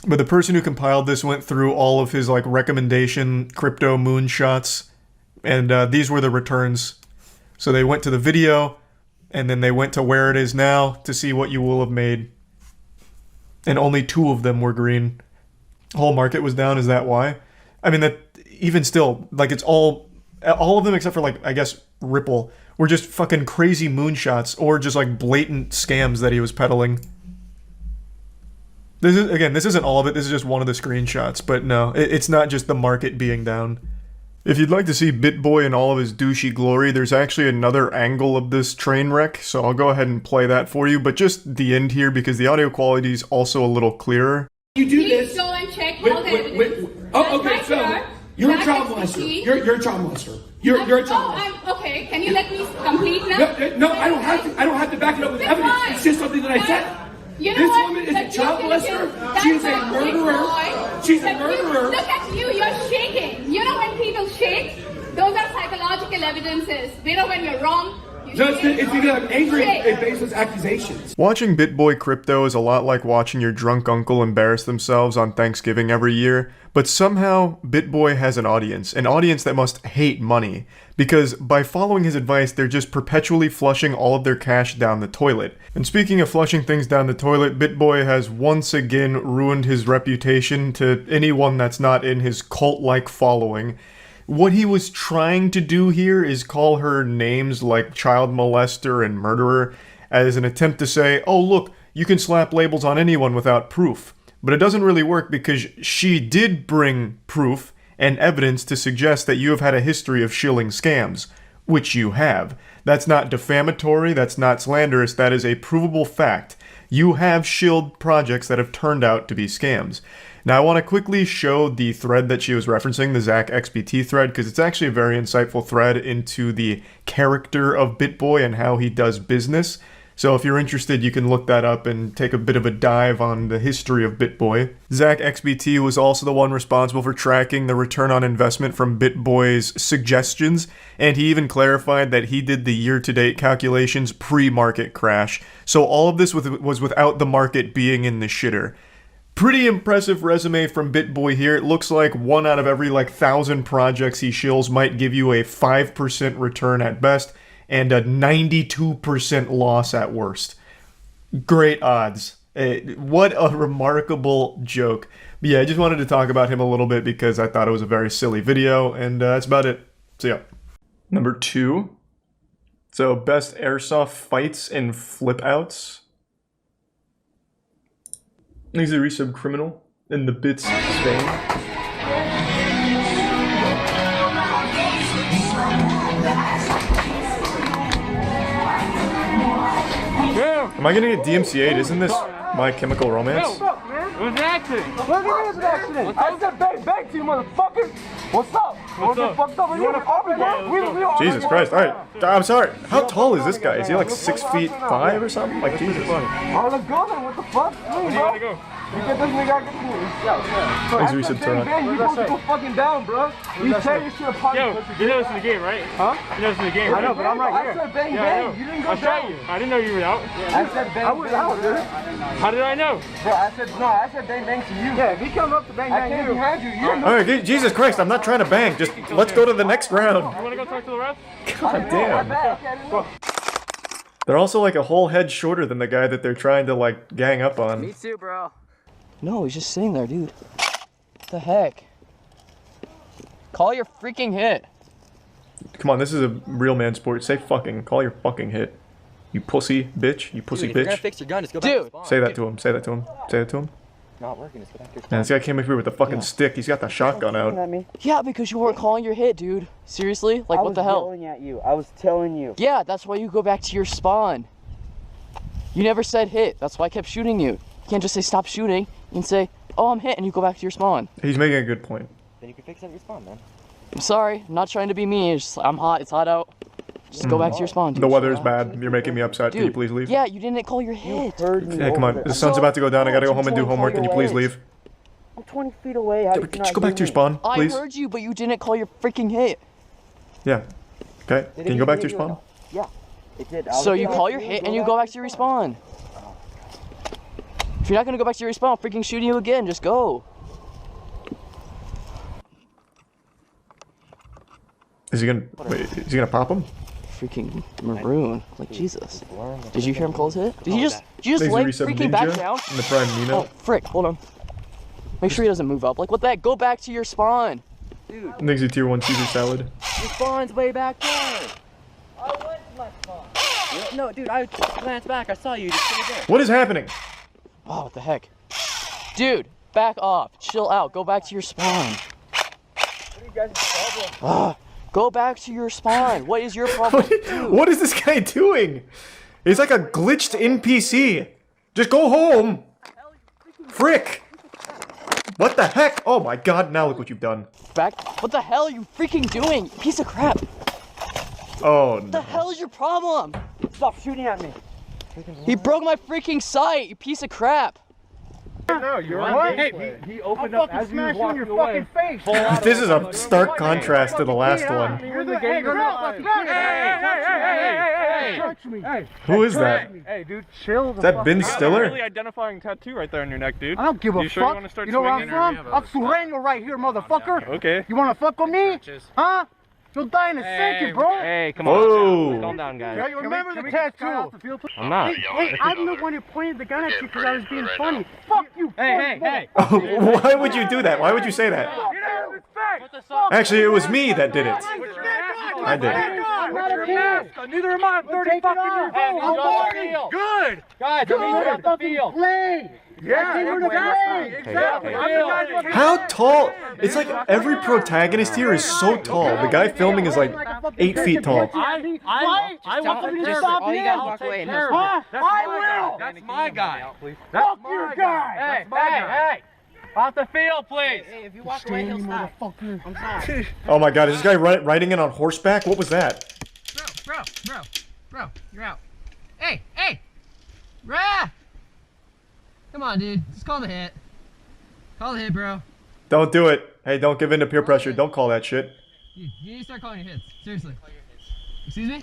But the person who compiled this went through all of his like recommendation crypto moonshots, and these were the returns. So they went to the video, and then they went to where it is now to see what you will have made. And only 2 of them were green. Whole market was down. Is that why? I mean, that even still, like, it's all of them except for like, I guess, Ripple were just fucking crazy moonshots or just like blatant scams that he was peddling. This isn't all of it. This is just one of the screenshots. But no, it's not just the market being down. If you'd like to see BitBoy in all of his douchey glory, there's actually another angle of this train wreck, so I'll go ahead and play that for you, but just the end here because the audio quality is also a little clearer. You do Please this. go and check all the evidence. Oh, okay, Right so here, you're a Zach child XBT. molester. You're a child molester. You're a child molester. Okay. Can you let me complete now? No, I don't have to. I don't have to back it up with That's evidence. fine. It's just something that I said. You know This what? woman is The a child truth is, molester. that's She is a not big murderer. boy. She's a The truth- murderer. Look at you. You're shaking. You know when people shake? Those are psychological evidences. You know when you're wrong. No, it's because I'm angry Shake. at baseless accusations. Watching BitBoy Crypto is a lot like watching your drunk uncle embarrass themselves on Thanksgiving every year, but somehow BitBoy has an audience that must hate money, because by following his advice, they're just perpetually flushing all of their cash down the toilet. And speaking of flushing things down the toilet, BitBoy has once again ruined his reputation to anyone that's not in his cult-like following. What he was trying to do here is call her names like child molester and murderer as an attempt to say, oh look, you can slap labels on anyone without proof. But it doesn't really work because she did bring proof and evidence to suggest that you have had a history of shilling scams, which you have. That's not defamatory, that's not slanderous, that is a provable fact. You have shilled projects that have turned out to be scams. Now, I want to quickly show the thread that she was referencing, the Zach XBT thread, because it's actually a very insightful thread into the character of BitBoy and how he does business. So if you're interested, you can look that up and take a bit of a dive on the history of BitBoy. Zach XBT was also the one responsible for tracking the return on investment from BitBoy's suggestions, and he even clarified that he did the year-to-date calculations pre-market crash. So all of this was without the market being in the shitter. Pretty impressive resume from BitBoy here. It looks like 1 out of every 1,000 projects he shills might give you a 5% return at best and a 92% loss at worst. Great odds. What a remarkable joke. But yeah, I just wanted to talk about him a little bit because I thought it was a very silly video, and that's about it. So yeah. Number 2. So best airsoft fights and flip outs. He's a resub criminal in the bits Spain. Am I gonna get DMCA'd? Isn't this My Chemical Romance? It was an accident. What do you mean it's an accident? I said bang bang to you, motherfucker. What's up? What's up? Fucked up. You wanna fuck me, bro? Jesus Christ! All right, I'm sorry. How tall is this guy? Is he like 6'5" or something? Like Jesus. Oh, let's go then. What the fuck? Where do you wanna go? You get this nigga, I get this. Thanks, Reese and Tuah. You supposed to go fucking down, bro. You tell your shit apart. Yo, you know this in the game, right? Huh? You know this in the game, right? I know, but I'm right here. I said bang bang. You didn't go down. I didn't know you were out. I said bang. I was out, dude. How did I know? Bro, I said bang bang to you. Yeah, if he come up to bang bang, I came behind you. You All right, Jesus Christ! I'm not trying to bang. Just let's go to the next round. You wanna go talk to the ref? God damn. They're also like a whole head shorter than the guy that they're trying to like gang up on. Me too, bro. No, he's just sitting there, dude. What the heck? Call your freaking hit. Come on, this is a real man sport. Say fucking. Call your fucking hit. You pussy bitch. You pussy Dude, if you're gonna bitch. fix your gun, just go back to spawn. Say that to him. Say that to him. Say that to him. Not working, just go back to your Man, this guy came up here with a fucking stick. He's got the shotgun out. Yeah, because you weren't calling your hit, dude. Seriously? Like, what the hell? I was yelling at you. I was telling you. Yeah, that's why you go back to your spawn. You never said hit. That's why I kept shooting you. You can't just say stop shooting and say, oh, I'm hit, and you go back to your spawn. He's making a good point. Then you can fix it at your spawn, man. I'm sorry. I'm not trying to be mean. It's just, I'm hot. It's hot out. Just go back to your spawn, dude. The weather is bad. You're making me upset. Can you please leave? Yeah, you didn't call your hit. Yeah, come on. The sun's about to go down. I gotta go home and do homework. Can you please leave? I'm 20 feet away. Just go back to your spawn, please. I heard you, but you didn't call your freaking hit. Yeah. Okay. Can you go back to your spawn? Yeah, it did. So you call your hit and you go back to your respawn. If you're not gonna go back to your respawn, I'll freaking shoot you again. Just go. Is he gonna? Wait, is he gonna pop him? Freaking maroon, like Jesus. Did you hear him call his hit? Did you just lay freaking back down? In the prime Nino. Oh frick! Hold on. Make sure he doesn't move up. Like what the heck? Go back to your spawn. Dude. Thanks to tier 1 Caesar salad. Your spawn's way back there. I went to my spawn. No, dude, I glanced back. I saw you. Just there. What is happening? Oh, what the heck? Dude, back off. Chill out. Go back to your spawn. What are you guys' problem? Go back to your spawn. What is your problem? What is this guy doing? He's like a glitched NPC. Just go home. Frick. What the heck? Oh my god, now look what you've done. Back? What the hell are you freaking doing? You piece of crap. Oh What the no. hell is your problem? Stop shooting at me. He broke my freaking sight, you piece of crap. No, you're right. Hey, he opened up as you walked your fucking face. This is a stark contrast to the last one. You're the game. Hey, Who is that? Hey, dude, chill. Is that Ben Stiller? Really identifying tattoo right there on your neck, dude. I don't give a you sure you fuck. want to start You know where I'm swinging? from? I'm Sureño right here, motherfucker. Okay. You want to fuck with me? Huh? You'll die in a second, bro. Hey, come Whoa. on. Calm down, guys. Yeah, you remember the tattoo? I'm not. Wait, I'm the one who pointed the gun at you because I was being funny. Fuck you. Hey. Why would you do that? Why would you say that? Actually, it was me that did it. I did it. I'm not a kid. Neither am I. I'm 30 fucking years old. Good. Guys, I mean, you're the field. Play. Yeah, exactly. How tall? It's like every protagonist here is so tall. The guy filming is like 8 feet tall. I want you to stop him. Walk away and Huh? I will. That's my guy. Fuck your guy. Hey. Off the field, please. Hey, if you walk away, he'll stop. I'm sorry. Oh my god, is this guy riding in on horseback? What was that? Bro, you're out. Hey! Rah! Come on, dude. Just call the hit. Call the hit, bro. Don't do it. Hey, don't give in to peer pressure. Don't call that shit. You need to start calling your hits. Seriously. Excuse me?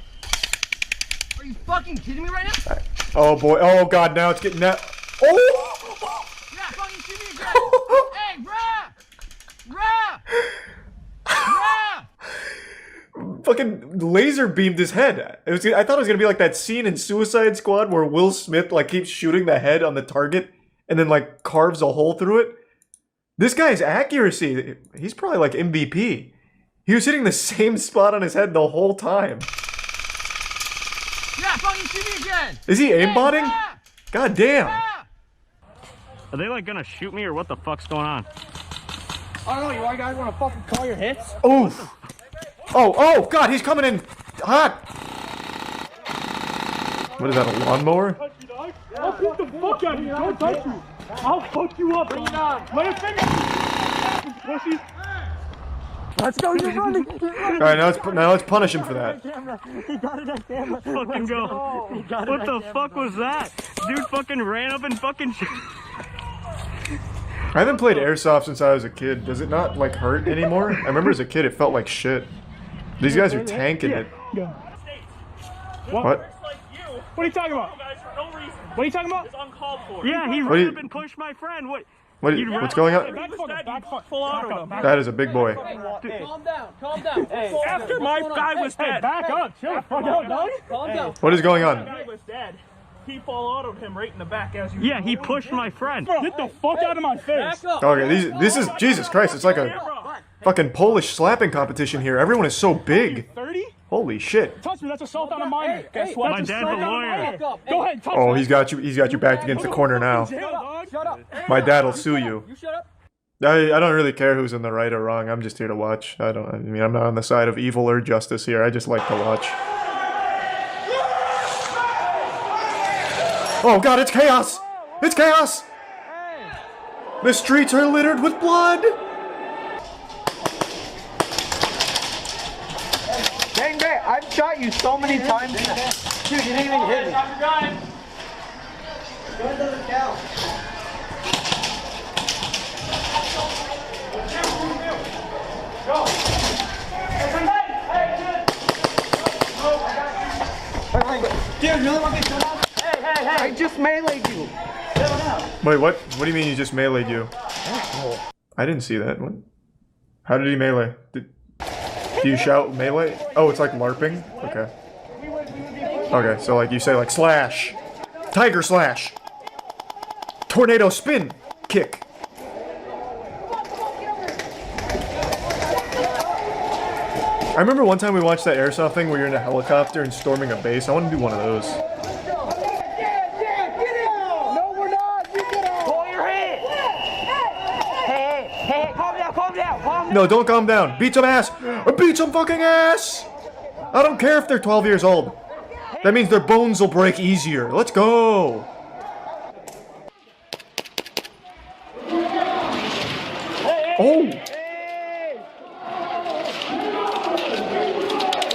Are you fucking kidding me right now? Oh boy. Oh god, now it's getting that. Oh! Yeah, fucking shoot me again. Hey, rah! Fucking laser beamed his head. I thought it was gonna be like that scene in Suicide Squad where Will Smith like keeps shooting the head on the target and then like carves a hole through it. This guy's accuracy, he's probably like MVP. He was hitting the same spot on his head the whole time. Yeah, fucking shoot me again. Is he aimbotting? God damn. Are they like gonna shoot me or what the fuck's going on? I don't know. You guys want to fucking call your hits? Oof. Oh god, he's coming in hot. What is that, a lawnmower? dog. I'll beat the fuck out of you. Don't touch me. I'll fuck you up. Bring it on. Let it finish. Pussy. Let's go, you're running. Alright, now let's punish him for that. He got it on camera. Fucking go. What the fuck was that? Dude fucking ran up and fucking... I haven't played Airsoft since I was a kid. Does it not, like, hurt anymore? I remember as a kid it felt like shit. These guys are tanking it. What? What? What are you talking about? What are you talking about? Yeah, he ran up and pushed my friend. What's going on? That is a big boy. Calm down. Hey, after my guy was dead. Back up, chill the fuck out, dog. Calm down. What is going on? My guy was dead. He full autoed him right in the back as you. Yeah, he pushed my friend. Get the fuck out of my face. Okay, this is Jesus Christ. It's like a fucking Polish slapping competition here. Everyone is so big. 30? Holy shit. Touch me, that's assault on a minor. Guess what? My dad's a lawyer. Go ahead, touch Oh, me. he's got you backed against the corner now. Shut up. My dad'll sue you. You shut up. I don't really care who's in the right or wrong. I'm just here to watch. I mean, I'm not on the side of evil or justice here. I just like to watch. Oh god, it's chaos! It's chaos! The streets are littered with blood! Bang, bang. I've shot you so many times. Dude, you didn't even hit me. Stop your gun. Gun doesn't count. Go. Dude, you really want me to come out? Hey. I just meleeed you. Wait, what? What do you mean you just meleeed you? I didn't see that. What? How did he melee? Do you shout melee? Oh, it's like LARPing? Okay. Okay, so like you say like slash. Tiger slash. Tornado spin. Kick. I remember one time we watched that Airsoft thing where you're in a helicopter and storming a base. I want to do one of those. No, don't calm down. Beat some ass. Beat some fucking ass. I don't care if they're 12 years old. That means their bones will break easier. Let's go. Oh.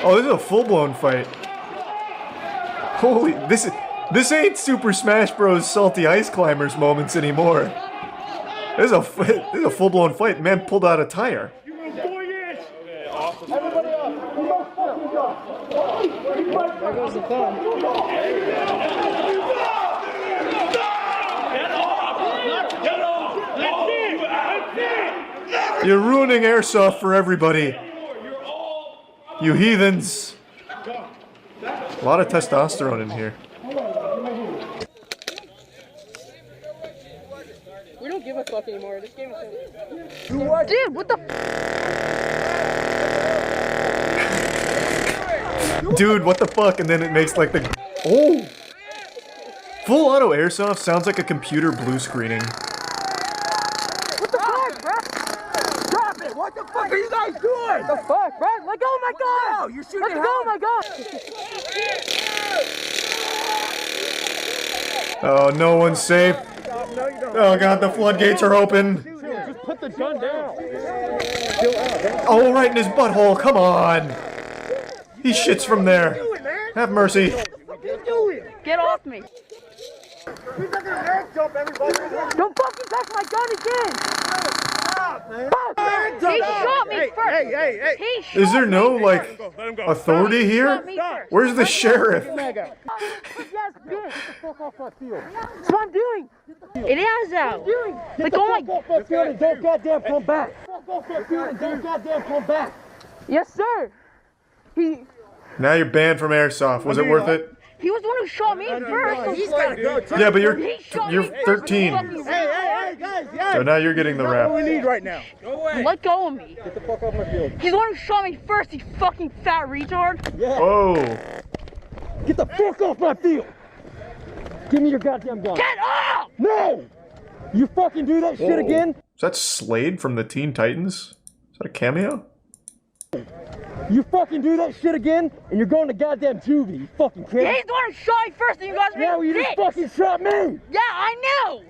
Oh, this is a full-blown fight. Holy, this ain't Super Smash Bros. Salty Ice Climbers moments anymore. This is a full-blown fight. Man pulled out a tire. There goes the thumb. You're ruining Airsoft for everybody. You heathens. A lot of testosterone in here. We don't give a fuck anymore. This game is so... Dude, what the Dude, what the fuck? And then it makes like the... Oh! Full auto Airsoft sounds like a computer blue screening. What the fuck, bro? Drop it! What the fuck are you guys doing? The fuck, bro? Let go of my gun! No, you're shooting. Let go of my gun! Oh, no one's safe. Oh god, the floodgates are open. Just put the gun down. Oh, right in his butthole. Come on. He shits from there. Have mercy. Get off me! He's not gonna air jump everybody! Don't fucking touch my gun again! Stop, man! He shot me first! Hey! Is there no, like, authority here? Where's the sheriff? Yes, bitch! Get the fuck off my field! That's what I'm doing! It is out! Like, oh my god! Don't goddamn come back! Don't goddamn come back! Yes, sir! Now you're banned from Airsoft. Was it worth it? He was the one who shot me first! He's gotta go too! Yeah, but you're 13. Hey, guys! So now you're getting the What rap. we need right now. Go away! Let go of me! Get the fuck off my field! He's the one who shot me first, you fucking fat retard! Yeah! Oh! Get the fuck off my field! Give me your goddamn gun! Get up! No! You fucking do that shit again? Is that Slade from the Teen Titans? Is that a cameo? You fucking do that shit again, and you're going to goddamn juvie, you fucking kid. He's the one who shot me first, and you guys are Yeah, well, you just fucking shot me. Yeah, I know.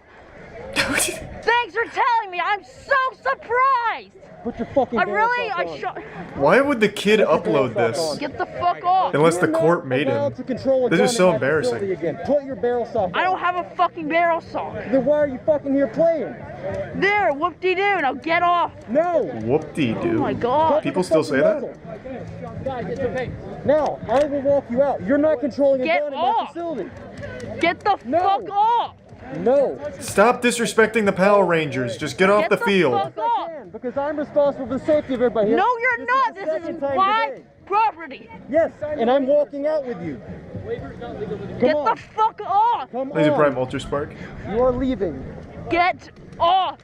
Thanks for telling me. I'm so surprised. Put your fucking I shot. Why would the kid upload this? Get the fuck off. Unless the court made him. This is so embarrassing. Put your barrel sock I don't have a fucking barrel sock. Then why are you fucking here playing? There, whoop-de-doo, now get off. No. Whoop-de-doo. Oh my God. People still say that? Now, I will walk you out. You're not controlling a Get gun in my off. facility. Get the fuck off. No. Stop disrespecting the Power Rangers. Just get off the field. Fuck off. Because I'm responsible for the safety of everybody here. No, you're not. This is my property. Yes, and I'm walking out with you. Get the fuck off. Come Is it on. Prime Ultra Spark? You are leaving. Get off.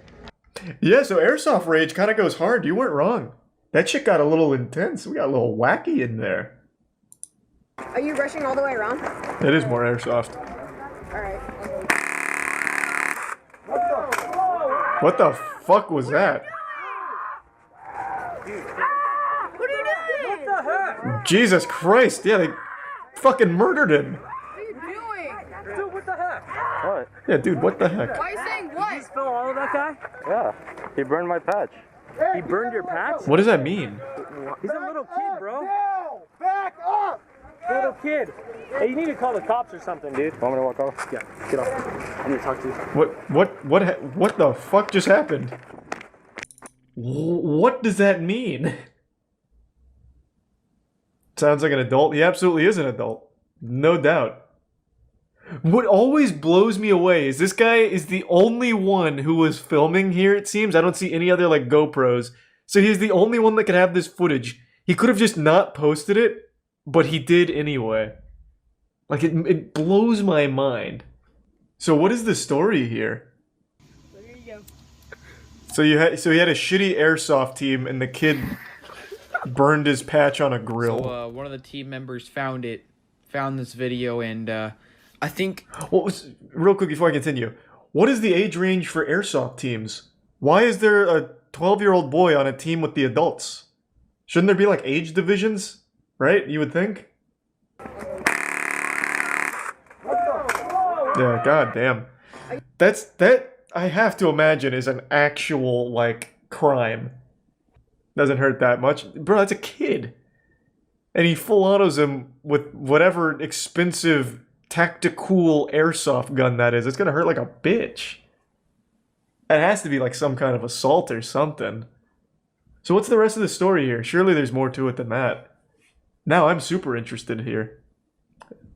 Yeah, so Airsoft Rage kind of goes hard. You weren't wrong. That shit got a little intense. We got a little wacky in there. Are you rushing all the way around? It is more Airsoft. Alright. What the fuck was that? What are you doing? What the heck? Jesus Christ. Yeah, they fucking murdered him. What are you doing? Dude, what the heck? What? Yeah, dude, what the heck? Why are you saying what? Did you spill all of that guy? Yeah. He burned my patch. He burned your patch? What does that mean? He's a little kid, bro. No! Back up! Little kid. Hey, you need to call the cops or something, dude. Want me to walk off? Yeah, get off. I need to talk to you. What the fuck just happened? What does that mean? Sounds like an adult. He absolutely is an adult. No doubt. What always blows me away is this guy is the only one who was filming here, it seems. I don't see any other, like, GoPros. So he's the only one that can have this footage. He could have just not posted it, but he did anyway. Like, it blows my mind. So what is the story here? There you go. So he had a shitty Airsoft team, and the kid burned his patch on a grill. So one of the team members found this video, and I think... Real quick before I continue, what is the age range for Airsoft teams? Why is there a 12-year-old boy on a team with the adults? Shouldn't there be, like, age divisions? Right? You would think? Yeah, goddamn. That I have to imagine is an actual, like, crime. Doesn't hurt that much. Bro, that's a kid. And he full autos him with whatever expensive tactical airsoft gun that is. It's gonna hurt like a bitch. It has to be like some kind of assault or something. So what's the rest of the story here? Surely there's more to it than that. Now I'm super interested here.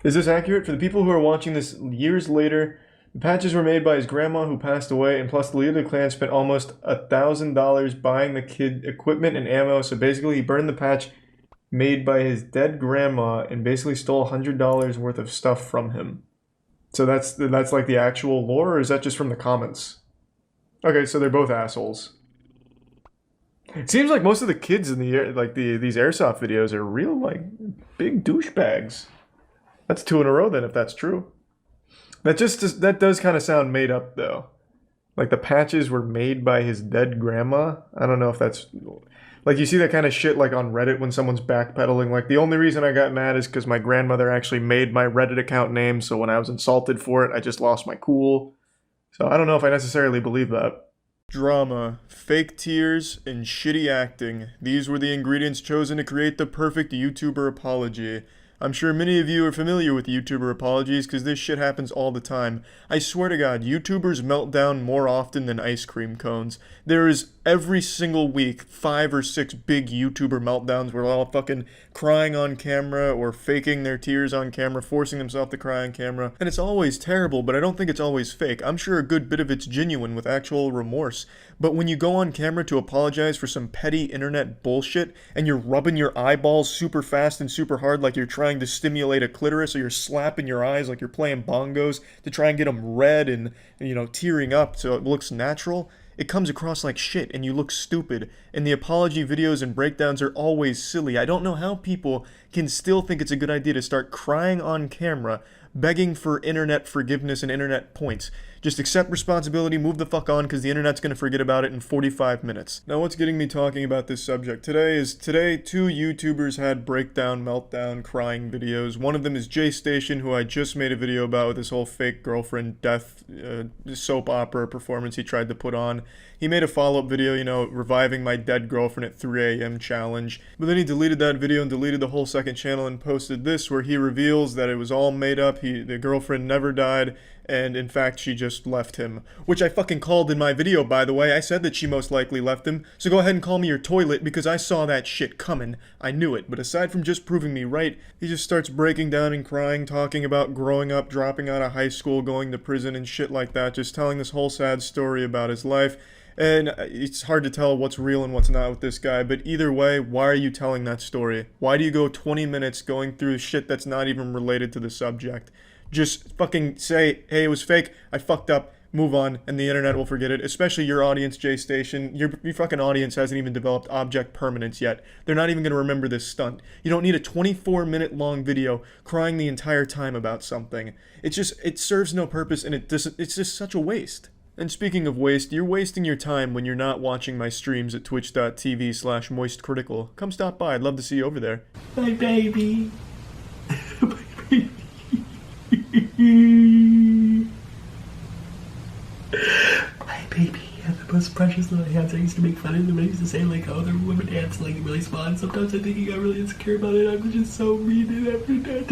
Is this accurate? For the people who are watching this years later, the patches were made by his grandma who passed away, and plus the leader of the clan spent almost $1,000 buying the kid equipment and ammo, so basically he burned the patch made by his dead grandma and basically stole $100 worth of stuff from him. So that's like the actual lore, or is that just from the comments? Okay, so they're both assholes. It seems like most of the kids in these Airsoft videos are real, like, big douchebags. That's 2 in a row then, if that's true. That does kind of sound made up, though. Like, the patches were made by his dead grandma? I don't know if that's... Like, you see that kind of shit, like, on Reddit when someone's backpedaling. Like, the only reason I got mad is because my grandmother actually made my Reddit account name, so when I was insulted for it, I just lost my cool. So I don't know if I necessarily believe that. Drama, fake tears, and shitty acting. These were the ingredients chosen to create the perfect YouTuber apology. I'm sure many of you are familiar with YouTuber apologies because this shit happens all the time. I swear to God, YouTubers melt down more often than ice cream cones. There is every single week 5 or 6 big YouTuber meltdowns where they're all fucking crying on camera or faking their tears on camera, forcing themselves to cry on camera. And it's always terrible, but I don't think it's always fake. I'm sure a good bit of it's genuine with actual remorse. But when you go on camera to apologize for some petty internet bullshit and you're rubbing your eyeballs super fast and super hard like you're trying to stimulate a clitoris, or you're slapping your eyes like you're playing bongos to try and get them red and, you know, tearing up so it looks natural, it comes across like shit and you look stupid. And the apology videos and breakdowns are always silly. I don't know how people can still think it's a good idea to start crying on camera, begging for internet forgiveness and internet points. Just accept responsibility, move the fuck on, because the internet's gonna forget about it in 45 minutes. Now what's getting me talking about this subject today, two YouTubers had breakdown, meltdown, crying videos. One of them is JStation, who I just made a video about with his whole fake girlfriend death soap opera performance he tried to put on. He made a follow-up video, you know, reviving my dead girlfriend at 3 a.m. challenge. But then he deleted that video and deleted the whole second channel and posted this, where he reveals that it was all made up. The girlfriend never died, and in fact she just left him. Which I fucking called in my video, by the way. I said that she most likely left him, so go ahead and call me your toilet, because I saw that shit coming. I knew it. But aside from just proving me right, he just starts breaking down and crying, talking about growing up, dropping out of high school, going to prison and shit like that, just telling this whole sad story about his life. And it's hard to tell what's real and what's not with this guy, but either way, why are you telling that story? Why do you go 20 minutes going through shit that's not even related to the subject? Just fucking say, hey, it was fake, I fucked up, move on, and the internet will forget it. Especially your audience, JStation. Your fucking audience hasn't even developed object permanence yet. They're not even going to remember this stunt. You don't need a 24-minute long video crying the entire time about something. It serves no purpose, and it's just such a waste. And speaking of waste, you're wasting your time when you're not watching my streams at twitch.tv/moistcritical. Come stop by, I'd love to see you over there. My baby. My baby had the most precious little hands. I used to make fun of him. I used to say, like, oh, they're women hands, like, really small. And sometimes I think he got really insecure about it. I'm just so mean and everything.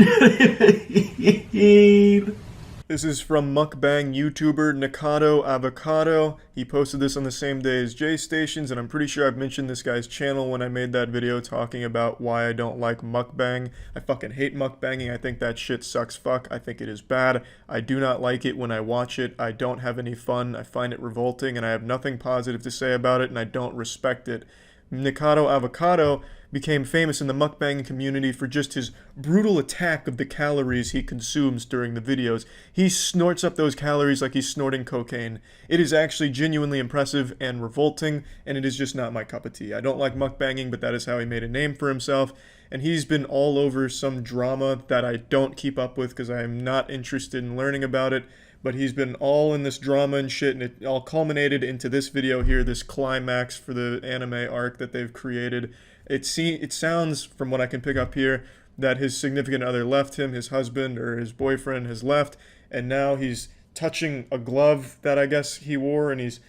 This is from mukbang YouTuber Nikado Avocado. He posted this on the same day as JStation's, and I'm pretty sure I've mentioned this guy's channel when I made that video talking about why I don't like mukbang. I fucking hate mukbanging. I think that shit sucks fuck. I think it is bad. I do not like it when I watch it. I don't have any fun. I find it revolting, and I have nothing positive to say about it, and I don't respect it. Nikado Avocado became famous in the mukbang community for just his brutal attack of the calories he consumes during the videos. He snorts up those calories like he's snorting cocaine. It is actually genuinely impressive and revolting, and it is just not my cup of tea. I don't like mukbanging, but that is how he made a name for himself, and he's been all over some drama that I don't keep up with because I am not interested in learning about it. But he's been all in this drama and shit, and it all culminated into this video here, this climax for the anime arc that they've created. It sounds, from what I can pick up here, that his significant other left him, his husband or his boyfriend has left, and now he's touching a glove that I guess he wore, and he's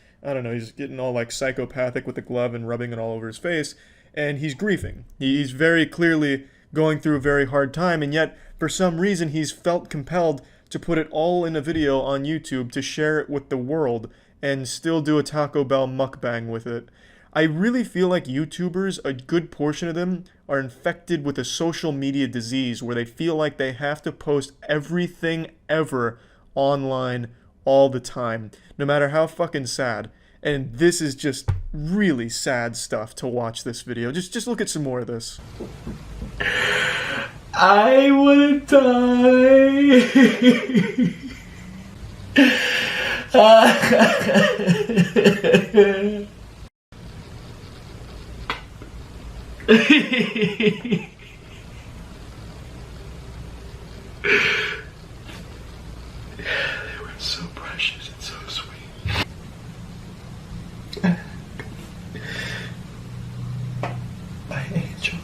getting all like psychopathic with the glove and rubbing it all over his face, and he's grieving. He's very clearly going through a very hard time, and yet, for some reason, he's felt compelled to put it all in a video on YouTube to share it with the world and still do a Taco Bell mukbang with it. I really feel like YouTubers, a good portion of them, are infected with a social media disease where they feel like they have to post everything ever online all the time, no matter how fucking sad. And this is just really sad stuff to watch this video. Just look at some more of this. I wanna die. They were so precious and so sweet. My angel.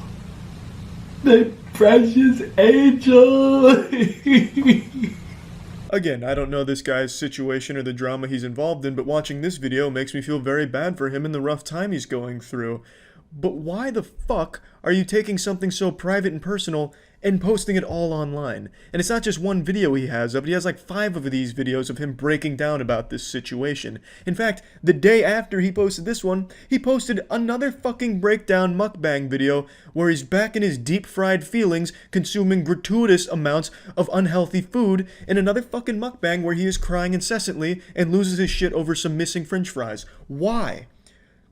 My precious angel. Again, I don't know this guy's situation or the drama he's involved in, but watching this video makes me feel very bad for him and the rough time he's going through. But why the fuck are you taking something so private and personal and posting it all online? And it's not just one video he has of it, he has like 5 of these videos of him breaking down about this situation. In fact, the day after he posted this one, he posted another fucking breakdown mukbang video where he's back in his deep-fried feelings, consuming gratuitous amounts of unhealthy food, in another fucking mukbang where he is crying incessantly and loses his shit over some missing french fries. Why?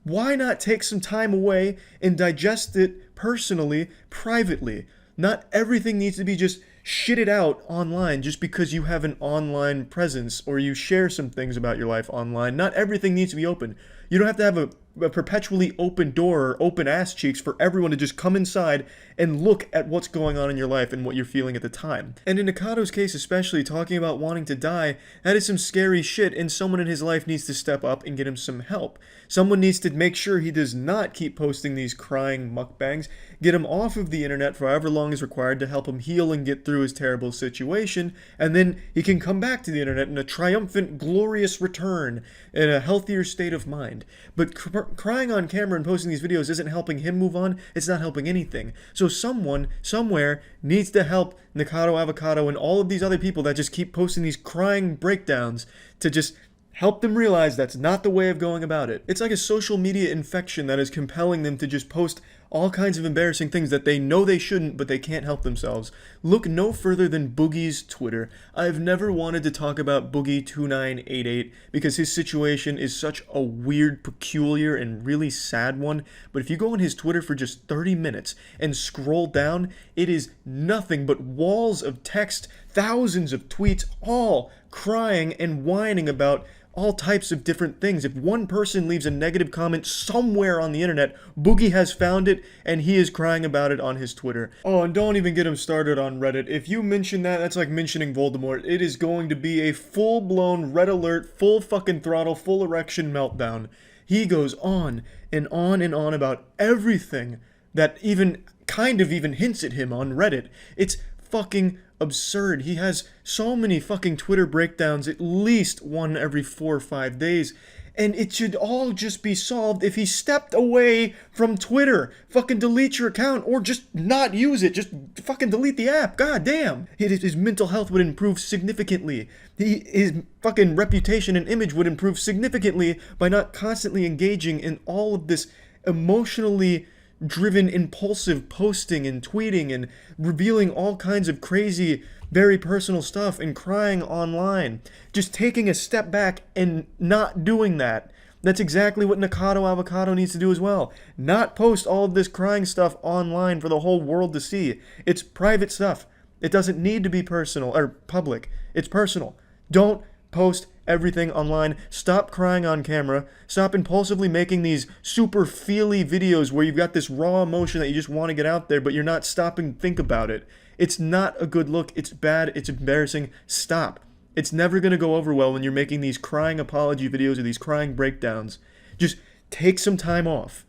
Why not take some time away and digest it personally, privately? Not everything needs to be just shitted out online just because you have an online presence or you share some things about your life online. Not everything needs to be open. You don't have to have a perpetually open door or open ass cheeks for everyone to just come inside and look at what's going on in your life and what you're feeling at the time. And in Nakado's case especially, talking about wanting to die, that is some scary shit, and someone in his life needs to step up and get him some help. Someone needs to make sure he does not keep posting these crying mukbangs, get him off of the internet for however long is required to help him heal and get through his terrible situation, and then he can come back to the internet in a triumphant, glorious return, in a healthier state of mind. But crying on camera and posting these videos isn't helping him move on, it's not helping anything. So someone, somewhere, needs to help Nakado Avocado and all of these other people that just keep posting these crying breakdowns to just help them realize that's not the way of going about it. It's like a social media infection that is compelling them to just post all kinds of embarrassing things that they know they shouldn't, but they can't help themselves. Look no further than Boogie's Twitter. I've never wanted to talk about Boogie2988 because his situation is such a weird, peculiar, and really sad one, but if you go on his Twitter for just 30 minutes and scroll down, it is nothing but walls of text, thousands of tweets, all crying and whining about all types of different things. If one person leaves a negative comment somewhere on the internet, Boogie has found it and he is crying about it on his Twitter. Oh, and don't even get him started on Reddit. If you mention that, that's like mentioning Voldemort. It is going to be a full-blown red alert, full fucking throttle, full erection meltdown. He goes on and on and on about everything that even kind of even hints at him on Reddit. It's fucking absurd. He has so many fucking Twitter breakdowns, at least one every 4 or 5 days, and it should all just be solved if he stepped away from Twitter. Fucking delete your account, or just not use it. Just fucking delete the app. God damn. His mental health would improve significantly. His fucking reputation and image would improve significantly by not constantly engaging in all of this emotionally driven, impulsive posting and tweeting and revealing all kinds of crazy, very personal stuff and crying online. Just taking a step back and not doing that. That's exactly what Nakado Avocado needs to do as well. Not post all of this crying stuff online for the whole world to see. It's private stuff. It doesn't need to be personal or public. It's personal. Don't post everything online. Stop crying on camera. Stop impulsively making these super feely videos where you've got this raw emotion that you just want to get out there, but you're not stopping to think about it. It's not a good look. It's bad. It's embarrassing. Stop. It's never going to go over well when you're making these crying apology videos or these crying breakdowns. Just take some time off.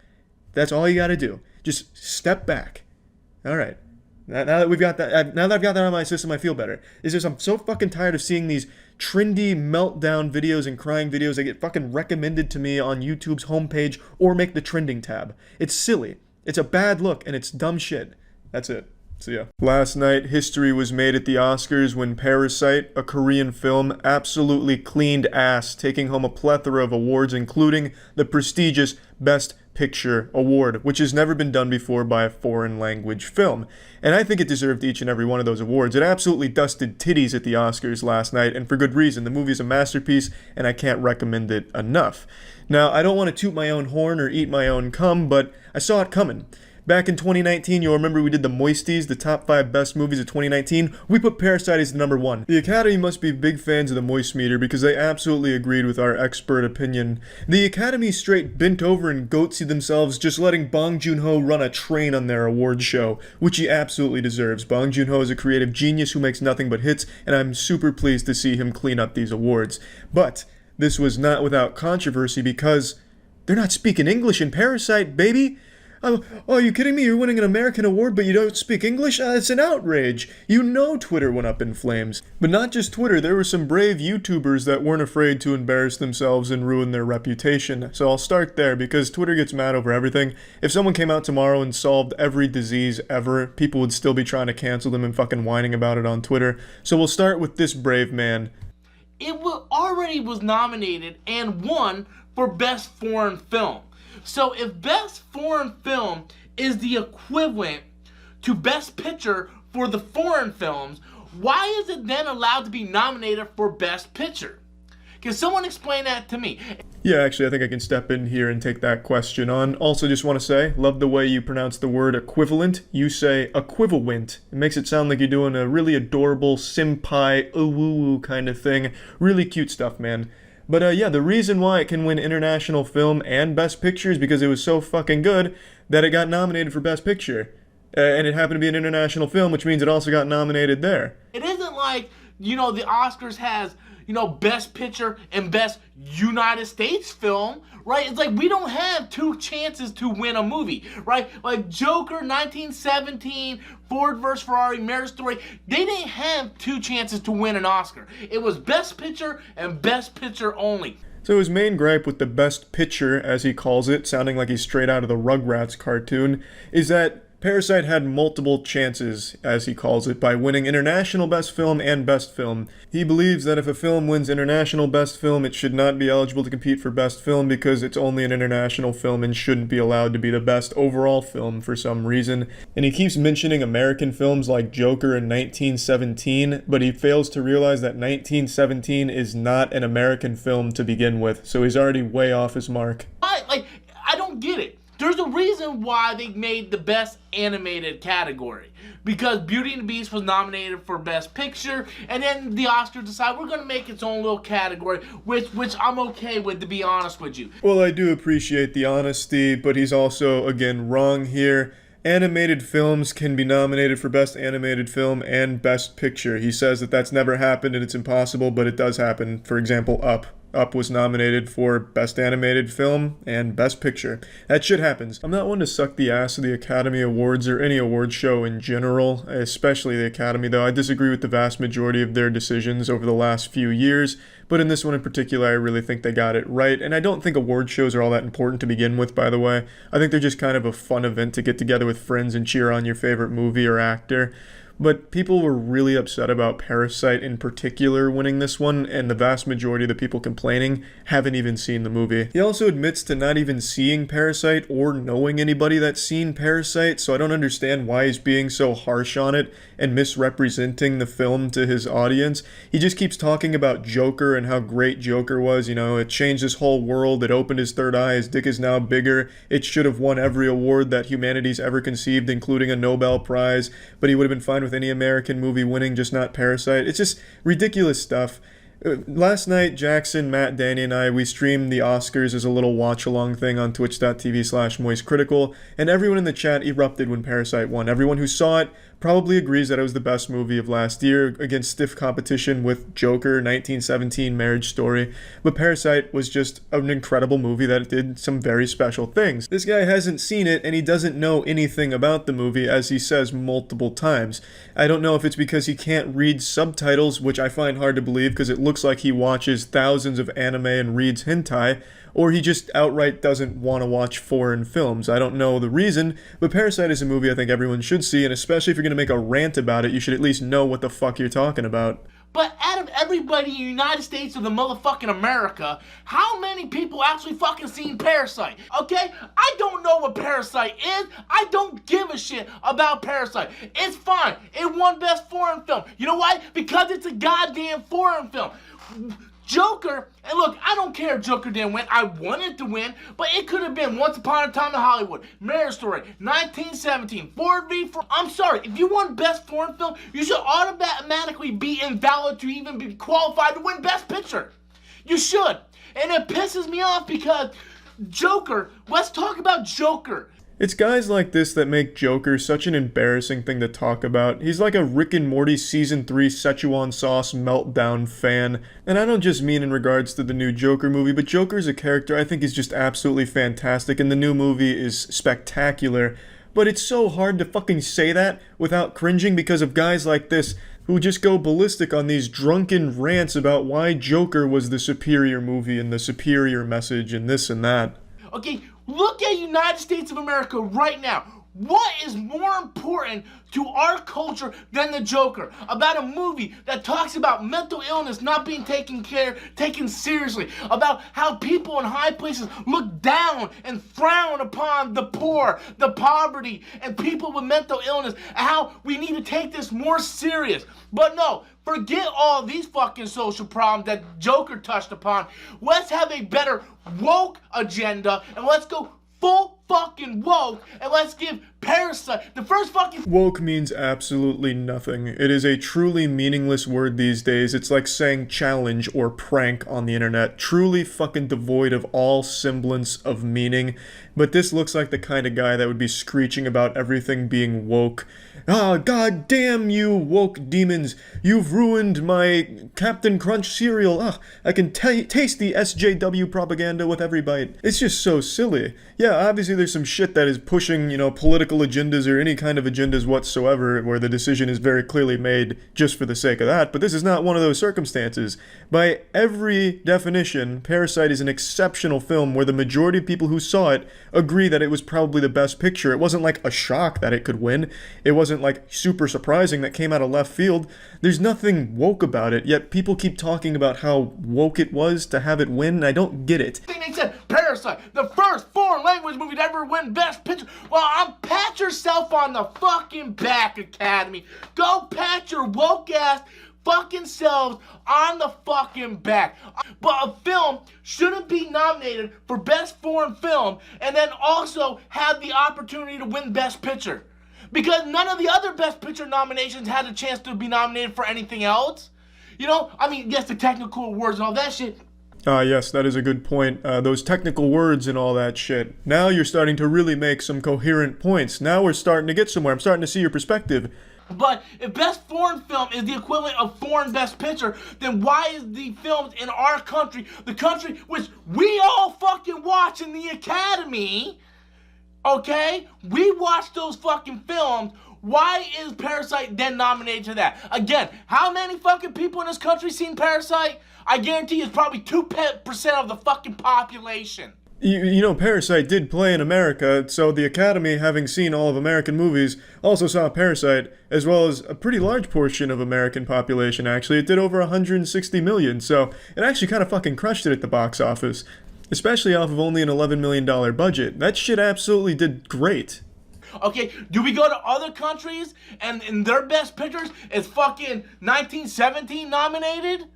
That's all you got to do. Just step back. All right. Now that we've got that, now that I've got that out of my system, I feel better. It's just I'm so fucking tired of seeing these trendy meltdown videos and crying videos that get fucking recommended to me on YouTube's homepage or make the trending tab. It's silly. It's a bad look and it's dumb shit. That's it. So yeah. Last night, history was made at the Oscars when Parasite, a Korean film, absolutely cleaned ass, taking home a plethora of awards, including the prestigious Best Picture Award, which has never been done before by a foreign language film. And I think it deserved each and every one of those awards. It absolutely dusted titties at the Oscars last night, and for good reason. The movie is a masterpiece, and I can't recommend it enough. Now, I don't want to toot my own horn or eat my own cum, but I saw it coming. Back in 2019, you'll remember we did the Moisties, the top 5 best movies of 2019. We put Parasite as number 1. The Academy must be big fans of the Moist Meter because they absolutely agreed with our expert opinion. The Academy straight bent over and goatsied themselves just letting Bong Joon-ho run a train on their awards show, which he absolutely deserves. Bong Joon-ho is a creative genius who makes nothing but hits, and I'm super pleased to see him clean up these awards. But this was not without controversy because they're not speaking English in Parasite, baby! Oh, are you kidding me? You're winning an American award, but you don't speak English? It's an outrage. You know Twitter went up in flames. But not just Twitter, there were some brave YouTubers that weren't afraid to embarrass themselves and ruin their reputation. So I'll start there, because Twitter gets mad over everything. If someone came out tomorrow and solved every disease ever, people would still be trying to cancel them and fucking whining about it on Twitter. So we'll start with this brave man. It already was nominated and won for Best Foreign Film. So if Best Foreign Film is the equivalent to Best Picture for the foreign films, why is it then allowed to be nominated for Best Picture? Can someone explain that to me? Yeah, actually, I think I can step in here and take that question on. Also, just want to say, love the way you pronounce the word equivalent. You say equivalent. It makes it sound like you're doing a really adorable senpai, ooh-woo-woo kind of thing. Really cute stuff, man. But yeah, the reason why it can win International Film and Best Picture is because it was so fucking good that it got nominated for Best Picture. And it happened to be an international film, which means it also got nominated there. It isn't like, you know, the Oscars has, you know, Best Picture and Best United States Film, right? It's like we don't have two chances to win a movie, right? Like Joker, 1917, Ford vs. Ferrari, Marriage Story, they didn't have two chances to win an Oscar. It was Best Picture and Best Picture only. So his main gripe with the Best Picture, as he calls it, sounding like he's straight out of the Rugrats cartoon, is that Parasite had multiple chances, as he calls it, by winning International Best Film and Best Film. He believes that if a film wins International Best Film, it should not be eligible to compete for Best Film because it's only an international film and shouldn't be allowed to be the best overall film for some reason. And he keeps mentioning American films like Joker in 1917, but he fails to realize that 1917 is not an American film to begin with, so he's already way off his mark. I don't get it. There's a reason why they made the Best Animated category. Because Beauty and the Beast was nominated for Best Picture, and then the Oscars decided we're going to make its own little category, which I'm okay with, to be honest with you. Well, I do appreciate the honesty, but he's also, again, wrong here. Animated films can be nominated for Best Animated Film and Best Picture. He says that that's never happened and it's impossible, but it does happen. For example, Up. Up was nominated for Best Animated Film and Best Picture. That shit happens. I'm not one to suck the ass of the Academy Awards or any award show in general, especially the Academy, though I disagree with the vast majority of their decisions over the last few years, but in this one in particular, I really think they got it right, and I don't think award shows are all that important to begin with, by the way. I think they're just kind of a fun event to get together with friends and cheer on your favorite movie or actor. But people were really upset about Parasite in particular winning this one, and the vast majority of the people complaining haven't even seen the movie. He also admits to not even seeing Parasite or knowing anybody that's seen Parasite, so I don't understand why he's being so harsh on it and misrepresenting the film to his audience. He just keeps talking about Joker and how great Joker was. You know, it changed his whole world, it opened his third eye, his dick is now bigger, it should have won every award that humanity's ever conceived, including a Nobel Prize, but he would have been fine with any American movie winning, just not Parasite. It's just ridiculous stuff. Last night, Jackson, Matt, Danny, and I, we streamed the Oscars as a little watch-along thing on twitch.tv/moistcritical, and everyone in the chat erupted when Parasite won. Everyone who saw it probably agrees that it was the best movie of last year, against stiff competition with Joker, 1917, Marriage Story, but Parasite was just an incredible movie that did some very special things. This guy hasn't seen it, and he doesn't know anything about the movie, as he says multiple times. I don't know if it's because he can't read subtitles, which I find hard to believe, because it looks like he watches thousands of anime and reads hentai, or he just outright doesn't want to watch foreign films. I don't know the reason, but Parasite is a movie I think everyone should see, and especially if you're going to make a rant about it, you should at least know what the fuck you're talking about. But out of everybody in the United States of the motherfucking America, how many people actually fucking seen Parasite? Okay? I don't know what Parasite is. I don't give a shit about Parasite. It's fine. It won Best Foreign Film. You know why? Because it's a goddamn foreign film. Joker, and look, I don't care if Joker didn't win. I wanted to win, but it could have been Once Upon a Time in Hollywood, Marriage Story, 1917, Ford v. Ferrari. I'm sorry, if you won Best Foreign Film, you should automatically be invalid to even be qualified to win Best Picture. You should. And it pisses me off because Joker, let's talk about Joker. It's guys like this that make Joker such an embarrassing thing to talk about. He's like a Rick and Morty Season 3 Szechuan Sauce Meltdown fan. And I don't just mean in regards to the new Joker movie, but Joker as a character I think is just absolutely fantastic, and the new movie is spectacular. But it's so hard to fucking say that without cringing because of guys like this who just go ballistic on these drunken rants about why Joker was the superior movie and the superior message and this and that. Okay, look at United States of America right now. What is more important to our culture than the Joker? About a movie that talks about mental illness not being taken seriously. About how people in high places look down and frown upon the poor, the poverty, and people with mental illness. And how we need to take this more serious. But no, forget all these fucking social problems that Joker touched upon. Let's have a better woke agenda and let's go full fucking woke and let's give Parasite the first fucking. Woke means absolutely nothing. It is a truly meaningless word these days. It's like saying challenge or prank on the internet. Truly fucking devoid of all semblance of meaning. But this looks like the kind of guy that would be screeching about everything being woke. Ah, god damn you, woke demons. You've ruined my Captain Crunch cereal. Ah, I can taste the SJW propaganda with every bite. It's just so silly. Yeah, obviously there's some shit that is pushing, political agendas or any kind of agendas whatsoever where the decision is very clearly made just for the sake of that, but this is not one of those circumstances. By every definition, Parasite is an exceptional film where the majority of people who saw it agree that it was probably the best picture. It wasn't like a shock that it could win. It wasn't like super surprising that came out of left field. There's nothing woke about it, yet people keep talking about how woke it was to have it win, and I don't get it. They said Parasite, the first foreign language movie to ever win Best Picture. Well, pat yourself on the fucking back, Academy. Go pat your woke ass fucking selves on the fucking back. But a film shouldn't be nominated for Best Foreign Film and then also have the opportunity to win Best Picture. Because none of the other Best Picture nominations had a chance to be nominated for anything else. Yes, the technical awards and all that shit. Yes, that is a good point. Those technical words and all that shit. Now you're starting to really make some coherent points. Now we're starting to get somewhere. I'm starting to see your perspective. But if Best Foreign Film is the equivalent of Foreign Best Picture, then why is the films in our country, the country which we all fucking watch in the Academy, okay? We watch those fucking films. Why is Parasite then nominated to that? Again, how many fucking people in this country seen Parasite? I guarantee it's probably 2% of the fucking population. Parasite did play in America, so the Academy, having seen all of American movies, also saw Parasite, as well as a pretty large portion of American population, actually. It did over 160 million, so it actually kind of fucking crushed it at the box office. Especially off of only an $11 million budget. That shit absolutely did great. Okay, do we go to other countries and in their Best Pictures is fucking 1917 nominated?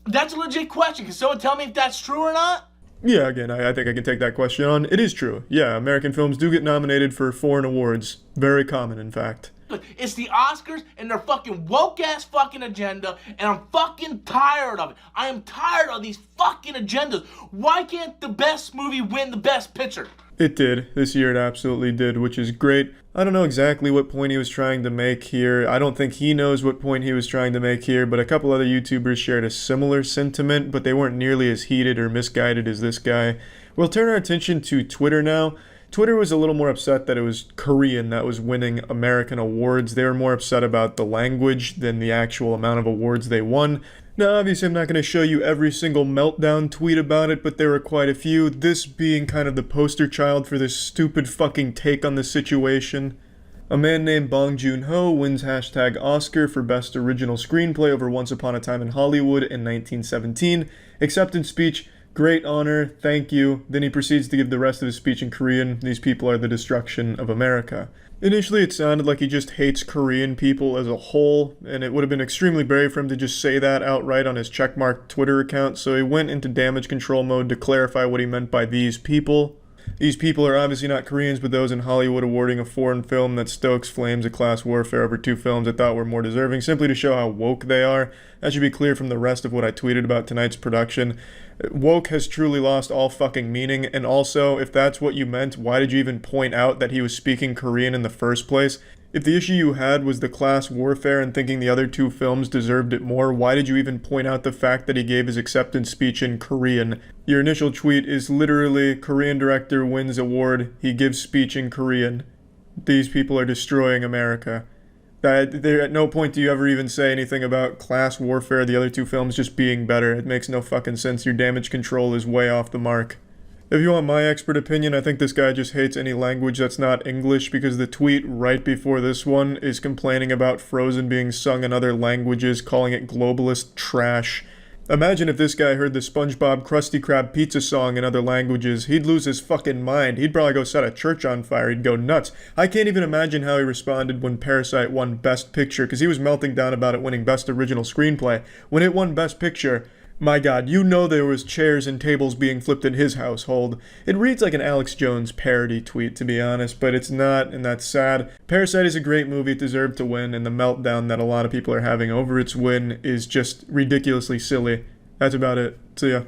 That's a legit question. Can someone tell me if that's true or not? Yeah, again, I think I can take that question on. It is true. Yeah, American films do get nominated for foreign awards. Very common, in fact. It's the Oscars and their fucking woke-ass fucking agenda, and I'm fucking tired of it. I am tired of these fucking agendas. Why can't the best movie win the Best Picture? It did. This year it absolutely did, which is great. I don't know exactly what point he was trying to make here. I don't think he knows what point he was trying to make here, but a couple other YouTubers shared a similar sentiment, but they weren't nearly as heated or misguided as this guy. We'll turn our attention to Twitter now. Twitter was a little more upset that it was Korean that was winning American awards. They were more upset about the language than the actual amount of awards they won. Now, obviously, I'm not going to show you every single meltdown tweet about it, but there were quite a few, this being kind of the poster child for this stupid fucking take on the situation. A man named Bong Joon-ho wins hashtag Oscar for Best Original Screenplay over Once Upon a Time in Hollywood in 1917. Acceptance speech, great honor, thank you. Then he proceeds to give the rest of his speech in Korean. These people are the destruction of America. Initially, it sounded like he just hates Korean people as a whole, and it would have been extremely brave for him to just say that outright on his checkmarked Twitter account, so he went into damage control mode to clarify what he meant by these people. These people are obviously not Koreans, but those in Hollywood awarding a foreign film that stokes flames of class warfare over two films I thought were more deserving, simply to show how woke they are. That should be clear from the rest of what I tweeted about tonight's production. Woke has truly lost all fucking meaning, and also, if that's what you meant, why did you even point out that he was speaking Korean in the first place? If the issue you had was the class warfare and thinking the other two films deserved it more, why did you even point out the fact that he gave his acceptance speech in Korean? Your initial tweet is literally, Korean director wins award, he gives speech in Korean. These people are destroying America. At no point do you ever even say anything about class warfare, the other two films just being better. It makes no fucking sense. Your damage control is way off the mark. If you want my expert opinion, I think this guy just hates any language that's not English, because the tweet right before this one is complaining about Frozen being sung in other languages, calling it globalist trash. Imagine if this guy heard the SpongeBob Krusty Krab pizza song in other languages. He'd lose his fucking mind. He'd probably go set a church on fire. He'd go nuts. I can't even imagine how he responded when Parasite won Best Picture, because he was melting down about it winning Best Original Screenplay. When it won Best Picture, My god, you know there was chairs and tables being flipped in his household. It reads like an Alex Jones parody tweet, to be honest, but it's not, and that's sad. Parasite is a great movie, it deserved to win, and the meltdown that a lot of people are having over its win is just ridiculously silly. That's about it. See ya.